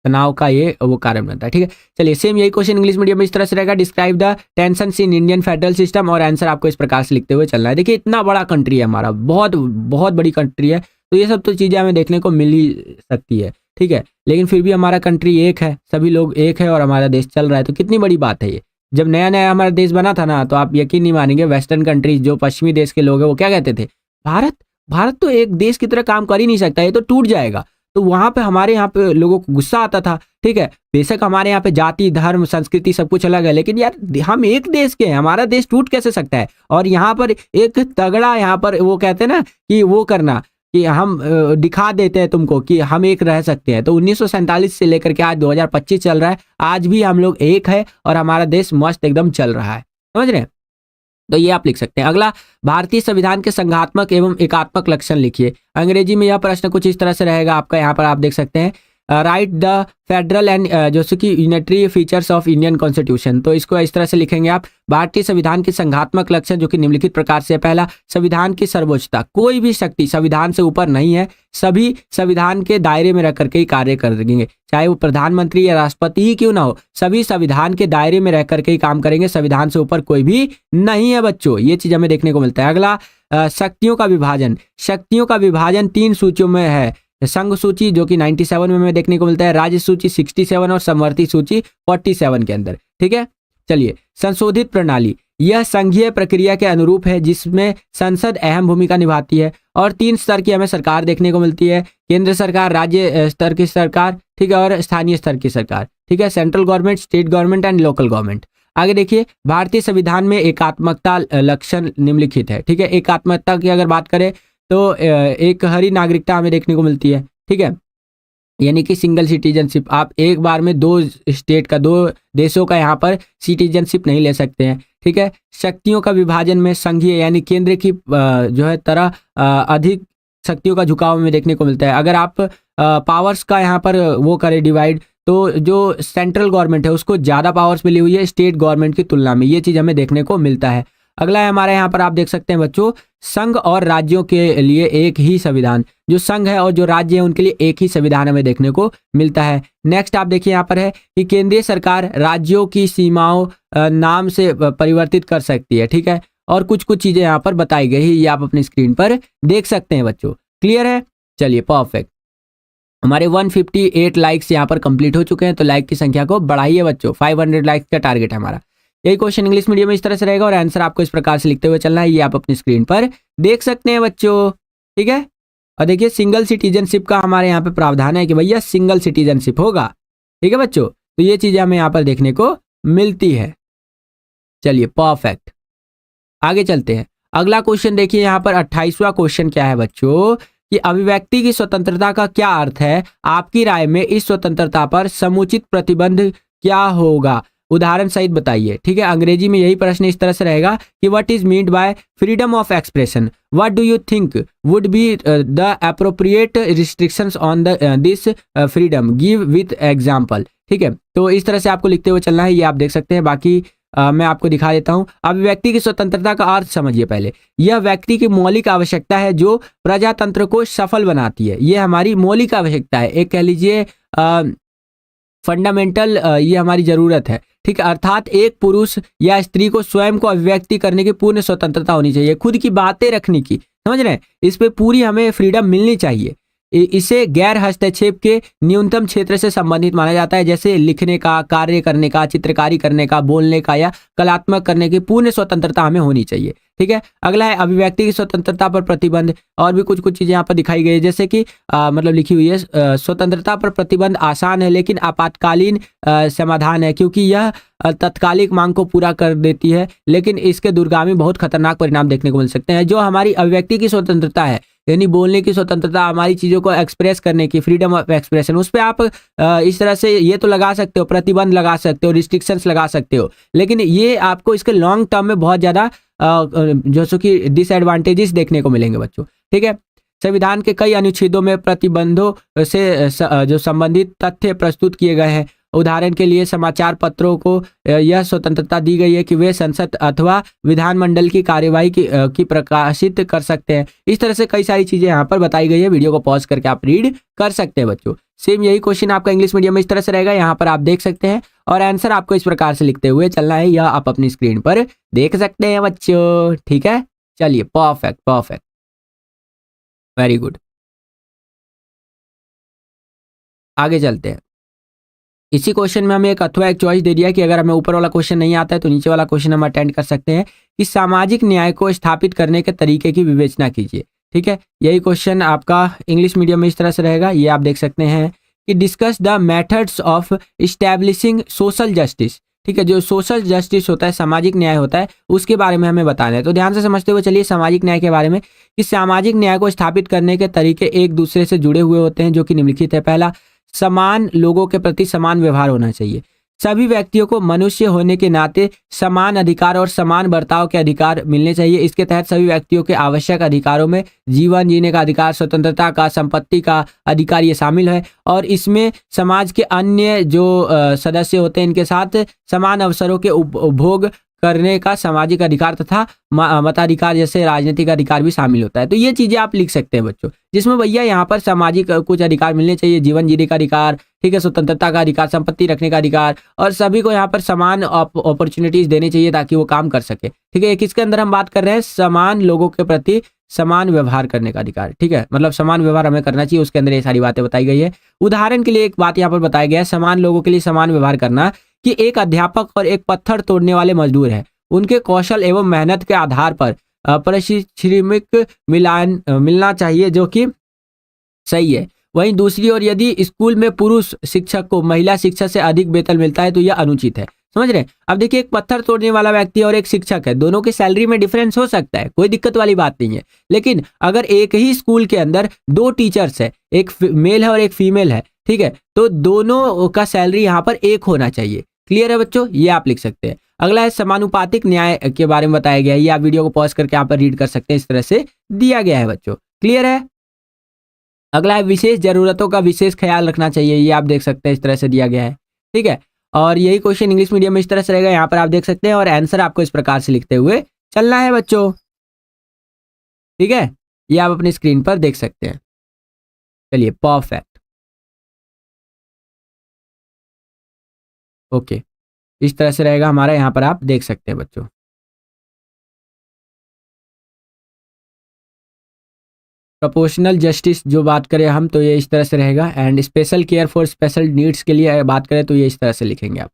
तनाव का ये वो कारण बनता है। ठीक है, चलिए सेम यही क्वेश्चन इंग्लिश मीडियम में इस तरह से रहेगा, describe the tensions in Indian federal system, और आंसर आपको इस प्रकार से लिखते हुए चलना है। देखिए इतना बड़ा कंट्री है हमारा, बहुत बहुत बड़ी कंट्री है, तो ये सब तो चीज़ें हमें देखने को मिल ही सकती है। ठीक है, लेकिन फिर भी हमारा कंट्री एक है, सभी लोग एक है और हमारा देश चल रहा है, तो कितनी बड़ी बात है ये। जब नया नया हमारा देश बना था ना, तो आप यकीन नहीं मानेंगे, वेस्टर्न कंट्रीज जो पश्चिमी देश के लोग हैं वो क्या कहते थे, भारत तो एक देश की तरह काम कर ही नहीं सकता, ये तो टूट जाएगा। तो वहां पे हमारे यहाँ पे लोगों को गुस्सा आता था। ठीक है, बेशक हमारे यहाँ पे जाति, धर्म, संस्कृति सब कुछ अलग है, लेकिन यार हम एक देश के हैं, हमारा देश टूट कैसे सकता है। और यहाँ पर एक तगड़ा, यहाँ पर वो कहते हैं ना कि वो करना कि हम दिखा देते हैं तुमको कि हम एक रह सकते हैं। तो 1947 से लेकर के आज 2025 चल रहा है, आज भी हम लोग एक है और हमारा देश मस्त एकदम चल रहा है। समझ रहे हैं, तो ये आप लिख सकते हैं। अगला, भारतीय संविधान के संघात्मक एवं एकात्मक लक्षण लिखिए। अंग्रेजी में यह प्रश्न कुछ इस तरह से रहेगा आपका, यहाँ पर आप देख सकते हैं, राइट द फेडरल एंड जैसे कि unitary features of Indian constitution. तो इसको इस तरह से लिखेंगे आप, भारतीय संविधान के संघात्मक लक्षण जो कि निम्नलिखित प्रकार से। पहला, संविधान की सर्वोच्चता। कोई भी शक्ति संविधान से ऊपर नहीं है, सभी संविधान के दायरे में रह करके ही कार्य करेंगे, चाहे वो प्रधानमंत्री या राष्ट्रपति ही क्यों ना हो, सभी संविधान के दायरे में रह करके ही काम करेंगे, संविधान से ऊपर कोई भी नहीं है बच्चों। ये चीज हमें देखने को मिलता है। अगला, शक्तियों का विभाजन। शक्तियों का विभाजन 3 सूचियों में है, संघ सूची जो कि 97 में हमें देखने को मिलता है, राज्य सूची 67 और समवर्ती सूची 47 के अंदर। ठीक है, चलिए, संशोधित प्रणाली, यह संघीय प्रक्रिया के अनुरूप है जिसमें संसद अहम भूमिका निभाती है और 3 स्तर की हमें सरकार देखने को मिलती है, केंद्र सरकार, राज्य स्तर की सरकार, ठीक है, और स्थानीय स्तर की सरकार, ठीक है, central government, state government and local government. आगे देखिए, भारतीय संविधान में एकात्मकता लक्षण निम्नलिखित है, ठीक है। एकात्मकता की अगर बात करें तो एक हरी नागरिकता हमें देखने को मिलती है, ठीक है, यानी कि सिंगल सिटीजनशिप। आप एक बार में 2 स्टेट का, 2 देशों का यहाँ पर सिटीजनशिप नहीं ले सकते हैं, ठीक है। शक्तियों का विभाजन में संघीय यानी केंद्र की जो है तरह अधिक शक्तियों का झुकाव में देखने को मिलता है। अगर आप पावर्स का यहाँ पर वो करें डिवाइड, तो जो सेंट्रल गवर्नमेंट है उसको ज़्यादा पावर्स मिली हुई है स्टेट गवर्नमेंट की तुलना में, ये चीज़ हमें देखने को मिलता है। अगला है हमारे यहाँ पर, आप देख सकते हैं बच्चों, संघ और राज्यों के लिए एक ही संविधान। जो संघ है और जो राज्य है उनके लिए एक ही संविधान हमें देखने को मिलता है। नेक्स्ट आप देखिए यहाँ पर है कि केंद्रीय सरकार राज्यों की सीमाओं नाम से परिवर्तित कर सकती है, ठीक है, और कुछ कुछ चीज़ें यहाँ पर बताई गई है, ये आप अपनी स्क्रीन पर देख सकते हैं बच्चों। क्लियर है? चलिए, परफेक्ट। हमारे 158 लाइक्स यहाँ पर कंप्लीट हो चुके हैं, तो लाइक की संख्या को बढ़ाइए बच्चों, 500 लाइक्स का टारगेट है हमारा। यही क्वेश्चन इंग्लिश मीडियम में इस तरह से रहेगा और आंसर आपको इस प्रकार से लिखते हुए चलना है, ये आप अपनी स्क्रीन पर देख सकते हैं बच्चों, ठीक है। और देखिए, सिंगल सिटीजनशिप का हमारे यहाँ पे प्रावधान है कि भैया सिंगल सिटीजनशिप होगा, ठीक है बच्चों। तो ये चीजें हमें यहाँ पर देखने को मिलती है। चलिए, परफेक्ट, आगे चलते हैं। अगला क्वेश्चन देखिए यहाँ पर 28वां क्वेश्चन क्या है बच्चों, कि अभिव्यक्ति की स्वतंत्रता का क्या अर्थ है, आपकी राय में इस स्वतंत्रता पर समुचित प्रतिबंध क्या होगा, उदाहरण सहित बताइए, ठीक है। अंग्रेजी में यही प्रश्न इस तरह से रहेगा कि what is meant by freedom of expression, what do you think would be the appropriate restrictions on this freedom, give with example, ठीक है। तो इस तरह से आपको लिखते हुए चलना है, ये आप देख सकते हैं। बाकी मैं आपको दिखा देता हूं। अभिव्यक्ति की स्वतंत्रता का अर्थ समझिए पहले। यह व्यक्ति की मौलिक आवश्यकता है जो प्रजातंत्र को सफल बनाती है। ये हमारी मौलिक आवश्यकता है, एक कह लीजिए फंडामेंटल, ये हमारी जरूरत है, ठीक है। अर्थात एक पुरुष या स्त्री को स्वयं को अभिव्यक्ति करने की पूर्ण स्वतंत्रता होनी चाहिए, खुद की बातें रखने की, समझ रहे हैं, इस पे पूरी हमें फ्रीडम मिलनी चाहिए। इसे गैर हस्तक्षेप के न्यूनतम क्षेत्र से संबंधित माना जाता है, जैसे लिखने का, कार्य करने का, चित्रकारी करने का, बोलने का या कलात्मक करने की पूर्ण स्वतंत्रता हमें होनी चाहिए, ठीक है। अगला है अभिव्यक्ति की स्वतंत्रता पर प्रतिबंध, और भी कुछ कुछ चीजें यहाँ पर दिखाई गई है, जैसे कि मतलब लिखी हुई है, स्वतंत्रता पर प्रतिबंध आसान है लेकिन आपातकालीन समाधान है, क्योंकि यह तत्कालिक मांग को पूरा कर देती है, लेकिन इसके दूरगामी बहुत खतरनाक परिणाम देखने को मिल सकते हैं। जो हमारी अभिव्यक्ति की स्वतंत्रता है, यानी बोलने की स्वतंत्रता, हमारी चीज़ों को एक्सप्रेस करने की फ्रीडम ऑफ एक्सप्रेशन, उस पर आप इस तरह से ये तो लगा सकते हो, प्रतिबंध लगा सकते हो, रिस्ट्रिक्शंस लगा सकते हो, लेकिन ये आपको इसके लॉन्ग टर्म में बहुत ज़्यादा जैसे कि डिसएडवांटेजेस देखने को मिलेंगे बच्चों, ठीक है। संविधान के कई अनुच्छेदों में प्रतिबंधों से जो संबंधित तथ्य प्रस्तुत किए गए हैं। उदाहरण के लिए समाचार पत्रों को यह स्वतंत्रता दी गई है कि वे संसद अथवा विधानमंडल की कार्यवाही की प्रकाशित कर सकते हैं। इस तरह से कई सारी चीजें यहाँ पर बताई गई है, वीडियो को पॉज करके आप रीड कर सकते हैं बच्चों। सेम यही क्वेश्चन आपका इंग्लिश मीडियम में इस तरह से रहेगा, यहाँ पर आप देख सकते हैं, और आंसर आपको इस प्रकार से लिखते हुए चलना है, यह आप अपनी स्क्रीन पर देख सकते हैं बच्चों, ठीक है। चलिए, परफेक्ट परफेक्ट, वेरी गुड, आगे चलते हैं। इसी क्वेश्चन में हमें एक अथवा एक चॉइस दे दिया कि अगर हमें ऊपर वाला क्वेश्चन नहीं आता है तो नीचे वाला क्वेश्चन हम अटेंड कर सकते हैं कि सामाजिक न्याय को स्थापित करने के तरीके की विवेचना कीजिए, ठीक है। यही क्वेश्चन आपका इंग्लिश मीडियम में इस तरह से रहेगा, ये आप देख सकते हैं कि discuss the methods of establishing social justice, ठीक है। जो सोशल जस्टिस होता है, सामाजिक न्याय होता है, उसके बारे में हमें बताना है। तो ध्यान से समझते हुए चलिए सामाजिक न्याय के बारे में, कि सामाजिक न्याय को स्थापित करने के तरीके एक दूसरे से जुड़े हुए होते हैं, जो कि निम्नलिखित है। पहला, समान लोगों के प्रति समान व्यवहार होना चाहिए। सभी व्यक्तियों को मनुष्य होने के नाते समान अधिकार और समान बर्ताव के अधिकार मिलने चाहिए। इसके तहत सभी व्यक्तियों के आवश्यक अधिकारों में जीवन जीने का अधिकार, स्वतंत्रता का, संपत्ति का अधिकार ये शामिल है, और इसमें समाज के अन्य जो सदस्य होते हैं इनके साथ समान अवसरों के उपभोग करने का सामाजिक अधिकार तथा मताधिकार जैसे राजनीतिक अधिकार भी शामिल होता है। तो ये चीजें आप लिख सकते हैं बच्चों, जिसमें भैया यहाँ पर सामाजिक कुछ अधिकार मिलने चाहिए, जीवन जीने का अधिकार, ठीक है, स्वतंत्रता का अधिकार, संपत्ति रखने का अधिकार, और सभी को यहाँ पर समान अपॉर्चुनिटीज देनी चाहिए ताकि वो काम कर सके, ठीक है। किसके अंदर हम बात कर रहे हैं, समान लोगों के प्रति समान व्यवहार करने का अधिकार, ठीक है, मतलब समान व्यवहार हमें करना चाहिए, उसके अंदर ये सारी बातें बताई गई है। उदाहरण के लिए एक बात यहाँ पर बताया गया है, समान लोगों के लिए समान व्यवहार करना, कि एक अध्यापक और एक पत्थर तोड़ने वाले मजदूर हैं, उनके कौशल एवं मेहनत के आधार पर पारिश्रमिक मिलना चाहिए, जो कि सही है। वहीं दूसरी ओर यदि स्कूल में पुरुष शिक्षक को महिला शिक्षक से अधिक वेतन मिलता है तो यह अनुचित है। समझ रहे हैं? अब देखिए, एक पत्थर तोड़ने वाला व्यक्ति और एक शिक्षक है, दोनों की सैलरी में डिफरेंस हो सकता है, कोई दिक्कत वाली बात नहीं है। लेकिन अगर एक ही स्कूल के अंदर दो टीचर्स है, एक मेल है और एक फीमेल है, ठीक है, तो दोनों का सैलरी यहाँ पर एक होना चाहिए। क्लियर है बच्चों? ये आप लिख सकते हैं। अगला है समानुपातिक न्याय के बारे में बताया गया है, ये आप वीडियो को पॉज करके यहाँ पर रीड कर सकते हैं, इस तरह से दिया गया है बच्चों। क्लियर है? अगला है विशेष जरूरतों का विशेष ख्याल रखना चाहिए, ये आप देख सकते हैं, इस तरह से दिया गया है। ठीक है, और यही क्वेश्चन इंग्लिश मीडियम में इस तरह से रहेगा, यहाँ पर आप देख सकते हैं, और आंसर आपको इस प्रकार से लिखते हुए चलना है बच्चों। ठीक है, ये आप अपनी स्क्रीन पर देख सकते हैं। चलिए, परफेक्ट। ओके, इस तरह से रहेगा हमारा, यहाँ पर आप देख सकते हैं बच्चों। प्रोपोर्शनल जस्टिस जो बात करें हम, तो ये इस तरह से रहेगा। And special care for special needs के लिए बात करें तो ये इस तरह से लिखेंगे आप।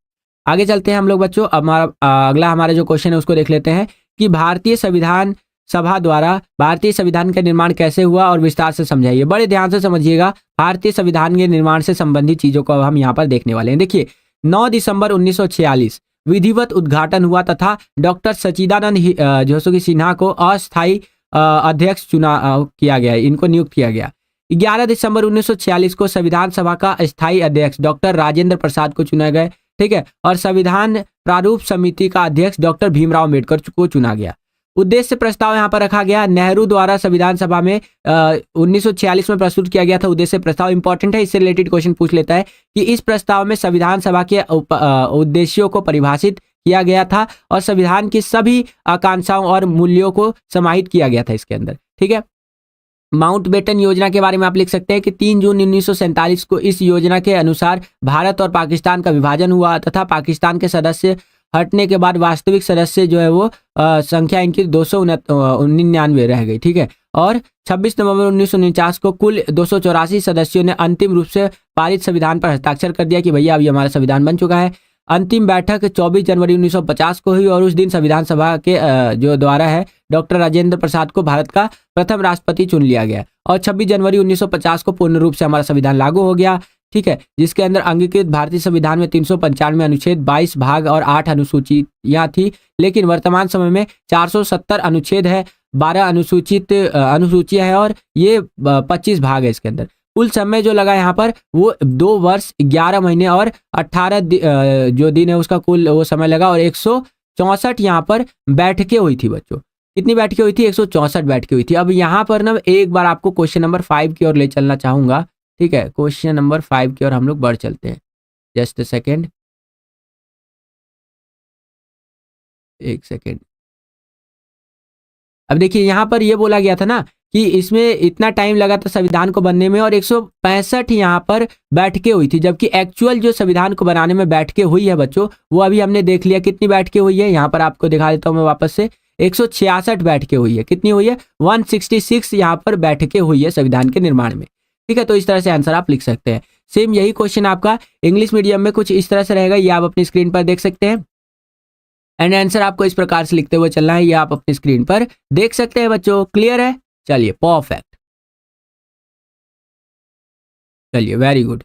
आगे चलते हैं हम लोग बच्चों। अगला हमारा जो क्वेश्चन है उसको देख लेते हैं कि भारतीय संविधान सभा द्वारा भारतीय संविधान का निर्माण कैसे हुआ और विस्तार से समझाइए। बड़े ध्यान से समझिएगा, भारतीय संविधान के निर्माण से संबंधित चीजों को हम यहाँ पर देखने वाले हैं। देखिए, 9 दिसंबर 1946 विधिवत उद्घाटन हुआ तथा डॉक्टर सच्चिदानंद जोशी सिन्हा को अस्थायी अध्यक्ष किया गया, इनको नियुक्त किया गया। 11 दिसंबर 1946 को संविधान सभा का अस्थायी अध्यक्ष डॉक्टर राजेंद्र प्रसाद को चुना गया। ठीक है, और संविधान प्रारूप समिति का अध्यक्ष डॉक्टर भीमराव अम्बेडकर को चुना गया। उद्देश्य प्रस्ताव यहाँ पर रखा गया, नेहरू द्वारा संविधान सभा में 1946 में प्रस्तुत किया गया था। उद्देश्य प्रस्ताव इंपॉर्टेंट है, इससे रिलेटेड क्वेश्चन पूछ लेता है कि इस प्रस्ताव में संविधान सभा के उद्देश्यों को परिभाषित किया गया था और संविधान की सभी आकांक्षाओं और मूल्यों को समाहित किया गया था इसके अंदर। ठीक है, माउंटबेटन योजना के बारे में आप लिख सकते हैं कि 3 जून 1947 को इस योजना के अनुसार भारत और पाकिस्तान का विभाजन हुआ तथा पाकिस्तान के सदस्य हटने के बाद वास्तविक सदस्य जो है वो संख्या इनकी 299 रह गई। ठीक है, और 26 नवंबर 1949 को कुल 284 सदस्यों ने अंतिम रूप से पारित संविधान पर हस्ताक्षर कर दिया कि भैया अभी हमारा संविधान बन चुका है। अंतिम बैठक 24 जनवरी 1950 को हुई और उस दिन संविधान सभा के जो द्वारा है डॉक्टर राजेंद्र प्रसाद को भारत का प्रथम राष्ट्रपति चुन लिया गया और 26 जनवरी 1950 को पूर्ण रूप से हमारा संविधान लागू हो गया। ठीक है, जिसके अंदर अंगीकृत भारतीय संविधान में 395 अनुच्छेद, 22 भाग और 8 अनुसूचियां थी, लेकिन वर्तमान समय में 470 अनुच्छेद है, 12 अनुसूचियां है और ये 25 भाग है इसके अंदर। कुल समय जो लगा यहाँ पर वो 2 वर्ष 11 महीने और 18 जो दिन है उसका कुल वो समय लगा और 164 यहाँ पर बैठकें हुई थी बच्चों। कितनी बैठकें हुई थी? 164 बैठकें हुई थी। अब यहाँ पर ना एक बार आपको क्वेश्चन नंबर 5 की ओर ले चलना चाहूंगा। ठीक है, क्वेश्चन नंबर 5 की ओर हम लोग बढ़ चलते हैं। जस्ट अ सेकेंड, एक सेकेंड। अब देखिए, यहाँ पर ये बोला गया था ना कि इसमें इतना टाइम लगा था संविधान को बनने में और 165 यहाँ पर बैठकें हुई थी, जबकि एक्चुअल जो संविधान को बनाने में बैठकें हुई है बच्चों वो अभी हमने देख लिया कितनी बैठकें हुई है। यहाँ पर आपको दिखा देता हूँ मैं वापस से, 166 बैठकें हुई है। कितनी हुई है? 166 यहाँ पर बैठकें हुई है संविधान के निर्माण में। ठीक है, तो इस तरह से आंसर आप लिख सकते हैं। सेम यही क्वेश्चन आपका इंग्लिश मीडियम में कुछ इस तरह से रहेगा, ये आप अपनी स्क्रीन पर देख सकते हैं। एंड आंसर आपको इस प्रकार से लिखते हुए चलना है, ये आप अपनी स्क्रीन पर देख सकते हैं बच्चों। क्लियर है? चलिए, परफेक्ट। चलिए, वेरी गुड।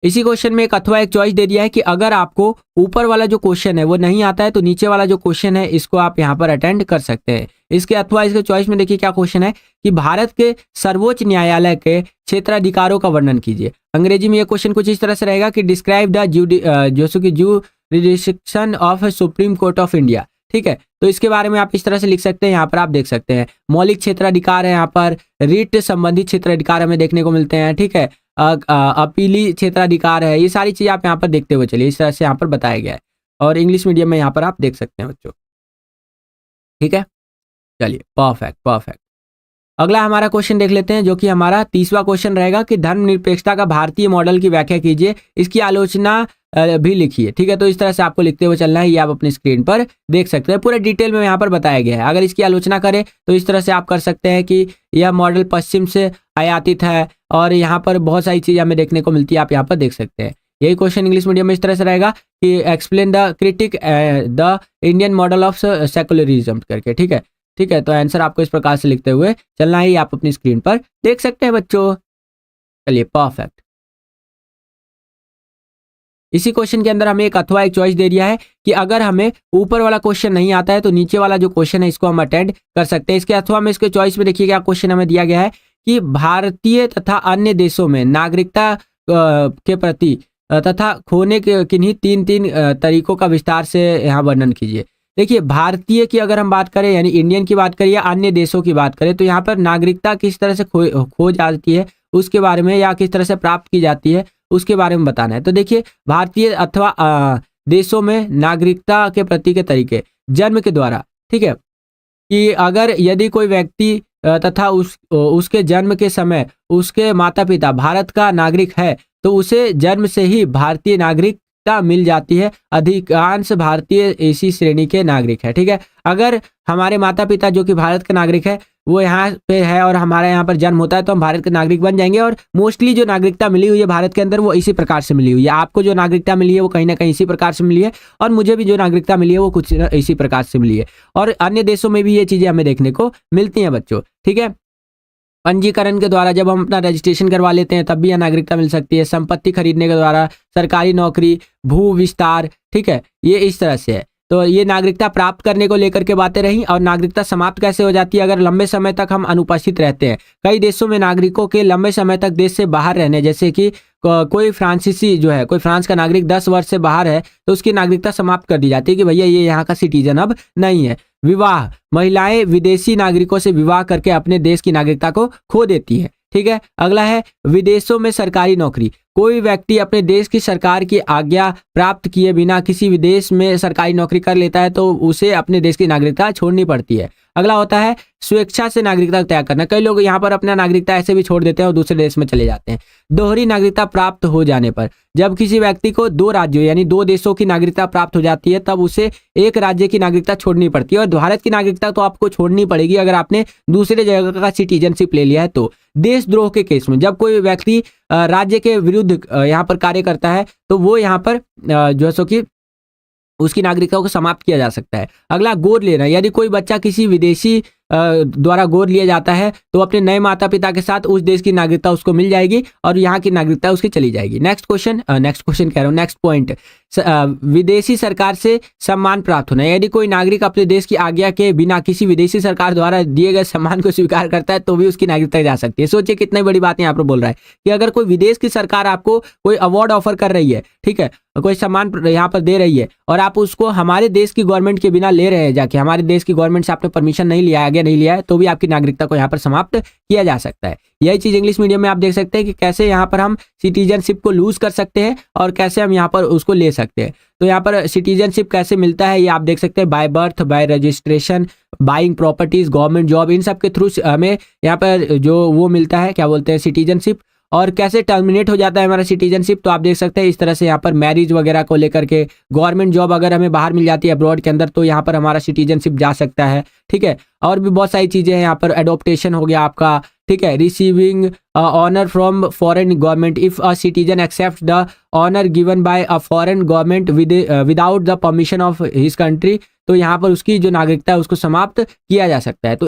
इसी क्वेश्चन में एक अथवा एक चॉइस दे दिया है कि अगर आपको ऊपर वाला जो क्वेश्चन है वो नहीं आता है तो नीचे वाला जो क्वेश्चन है इसको आप यहाँ पर अटेंड कर सकते हैं। इसके अथवा इसके चॉइस में देखिए क्या क्वेश्चन है कि भारत के सर्वोच्च न्यायालय के क्षेत्राधिकारों का वर्णन कीजिए। अंग्रेजी में ये क्वेश्चन कुछ इस तरह से रहेगा कि describe the jurisdiction of supreme court of India. ठीक है, तो इसके बारे में आप इस तरह से लिख सकते हैं। यहाँ पर आप देख सकते हैं मौलिक क्षेत्राधिकार है, यहाँ पर रीट संबंधित क्षेत्राधिकार हमें देखने को मिलते हैं। ठीक है, अपीली क्षेत्राधिकार है, ये सारी चीजें आप यहाँ पर देखते हुए चलिए, इस तरह से यहाँ पर बताया गया है और इंग्लिश मीडियम में यहाँ पर आप देख सकते हैं बच्चों। ठीक है, चलिए, परफेक्ट परफेक्ट। अगला हमारा क्वेश्चन देख लेते हैं जो कि हमारा 30वां क्वेश्चन रहेगा कि धर्मनिरपेक्षता का भारतीय मॉडल की व्याख्या कीजिए, इसकी आलोचना भी लिखिए। ठीक है, तो इस तरह से आपको लिखते हुए चलना है, ये आप अपनी स्क्रीन पर देख सकते हैं। पूरा डिटेल में यहाँ पर बताया गया है। अगर इसकी आलोचना करें तो इस तरह से आप कर सकते हैं कि यह मॉडल पश्चिम से आयातित है और यहाँ पर बहुत सारी चीजें हमें देखने को मिलती है, आप यहाँ पर देख सकते हैं। यही क्वेश्चन इंग्लिश मीडियम में इस तरह से रहेगा कि explain the critic the Indian model of secularism करके, ठीक है। ठीक है, तो आंसर आपको इस प्रकार से लिखते हुए चलना है, आप अपनी स्क्रीन पर देख सकते हैं बच्चों। चलिए, परफेक्ट। इसी क्वेश्चन के अंदर हमें एक अथवा एक चॉइस दे दिया है कि अगर हमें ऊपर वाला क्वेश्चन नहीं आता है तो नीचे वाला जो क्वेश्चन है इसको हम अटेंड कर सकते हैं। इसके अथवा में इसके चॉइस में देखिए क्या क्वेश्चन हमें दिया गया है कि भारतीय तथा अन्य देशों में नागरिकता के प्रति तथा खोने के किन्हीं तीन तरीकों का विस्तार से यहाँ वर्णन कीजिए। देखिए, भारतीय की अगर हम बात करें यानी इंडियन की बात करें या अन्य देशों की बात करें तो यहाँ पर नागरिकता किस तरह से खो जाती है उसके बारे में, या किस तरह से प्राप्त की जाती है उसके बारे में बताना है। तो देखिए, भारतीय अथवा देशों में नागरिकता के प्रति के तरीके जन्म के द्वारा, ठीक है, कि अगर यदि कोई व्यक्ति तथा उसके जन्म के समय उसके माता पिता भारत का नागरिक है तो उसे जन्म से ही भारतीय नागरिकता मिल जाती है। अधिकांश भारतीय इसी श्रेणी के नागरिक है, ठीक है। अगर हमारे माता पिता जो कि भारत के नागरिक है वो यहाँ पे है और हमारे यहाँ पर जन्म होता है तो हम भारत के नागरिक बन जाएंगे। और मोस्टली जो नागरिकता मिली हुई है भारत के अंदर वो इसी प्रकार से मिली हुई है। आपको जो नागरिकता मिली है वो कहीं ना कहीं इसी प्रकार से मिली है, और मुझे भी जो नागरिकता मिली है वो कुछ इसी प्रकार से मिली है। और अन्य देशों में भी ये चीजें हमें देखने को मिलती हैं बच्चों, ठीक है। पंजीकरण के द्वारा जब हम अपना रजिस्ट्रेशन करवा लेते हैं तब भी यह नागरिकता मिल सकती है। संपत्ति खरीदने के द्वारा, सरकारी नौकरी, भू विस्तार, ठीक है, ये इस तरह से है। तो ये नागरिकता प्राप्त करने को लेकर के बातें रही। और नागरिकता समाप्त कैसे हो जाती है? अगर लंबे समय तक हम अनुपस्थित रहते हैं। कई देशों में नागरिकों के लंबे समय तक देश से बाहर रहने, जैसे कि कोई फ्रांसीसी जो है, कोई फ्रांस का नागरिक 10 वर्ष से बाहर है तो उसकी नागरिकता समाप्त कर दी जाती है कि भैया ये यहाँ का सिटीजन अब नहीं है। विवाह, महिलाएं विदेशी नागरिकों से विवाह करके अपने देश की नागरिकता को खो देती है, ठीक है। अगला है विदेशों में सरकारी नौकरी। कोई व्यक्ति अपने देश की सरकार की आज्ञा प्राप्त किए बिना किसी विदेश में सरकारी नौकरी कर लेता है तो उसे अपने देश की नागरिकता छोड़नी पड़ती है। अगला होता है स्वेच्छा से नागरिकता त्याग करना। कई लोग यहाँ पर अपना नागरिकता ऐसे भी छोड़ देते हैं और दूसरे देश में चले जाते हैं। दोहरी नागरिकता प्राप्त हो जाने पर, जब किसी व्यक्ति को 2 राज्यों यानी 2 देशों की नागरिकता प्राप्त हो जाती है तब उसे एक राज्य की नागरिकता छोड़नी पड़ती है। और भारत की नागरिकता तो आपको छोड़नी पड़ेगी अगर आपने दूसरे जगह का सिटीजनशिप ले लिया है तो। देशद्रोह के केस में, जब कोई व्यक्ति राज्य के विरुद्ध यहाँ पर कार्य करता है तो वो यहाँ पर जो है सो कि उसकी नागरिकता को समाप्त किया जा सकता है। अगला गोद लेना, यदि कोई बच्चा किसी विदेशी द्वारा गोद लिया जाता है तो अपने नए माता पिता के साथ उस देश की नागरिकता उसको मिल जाएगी और यहाँ की नागरिकता उसकी चली जाएगी। नेक्स्ट क्वेश्चन कह रहा हूँ, नेक्स्ट पॉइंट, विदेशी सरकार से सम्मान प्राप्त होना। यदि कोई नागरिक अपने देश की आज्ञा के बिना किसी विदेशी सरकार द्वारा दिए गए सम्मान को स्वीकार करता है तो भी उसकी नागरिकता जा सकती है। सोचिए कितनी बड़ी बात यहाँ पर बोल रहा है कि अगर कोई विदेश की सरकार आपको कोई अवार्ड ऑफर कर रही है, ठीक है, कोई सम्मान यहाँ पर दे रही है और आप उसको हमारे देश की गवर्नमेंट के बिना ले रहे हैं, जाके हमारे देश की गवर्नमेंट से आपने परमिशन नहीं लिया, आगे नहीं लिया है, तो भी आपकी नागरिकता को यहाँ पर समाप्त किया जा सकता है। यही चीज इंग्लिश मीडियम में आप देख सकते हैं कि कैसे यहाँ पर हम सिटीजनशिप को लूज कर सकते हैं और कैसे हम यहाँ पर उसको ले सकते हैं। तो यहाँ पर सिटीजनशिप कैसे मिलता है ये आप देख सकते हैं, by birth, by registration, buying properties, government job, इन सब के थ्रू हमें यहाँ पर जो वो मिलता है, क्या बोलते हैं, सिटीजनशिप। और कैसे टर्मिनेट हो जाता है हमारा सिटीजनशिप, तो आप देख सकते हैं इस तरह से यहाँ पर मैरिज वगैरह को लेकर के, गवर्नमेंट जॉब अगर हमें बाहर मिल जाती है अब्रॉड के अंदर तो यहाँ पर हमारा सिटीजनशिप जा सकता है, ठीक है। और भी बहुत सारी चीजें हैं यहाँ पर, एडॉप्टेशन हो गया आपका, ठीक है, receiving honour from foreign government if a citizen accept the honour given by a foreign government without the permission of his country, तो यहाँ पर उसकी जो नागरिकता है उसको समाप्त किया जा सकता है। तो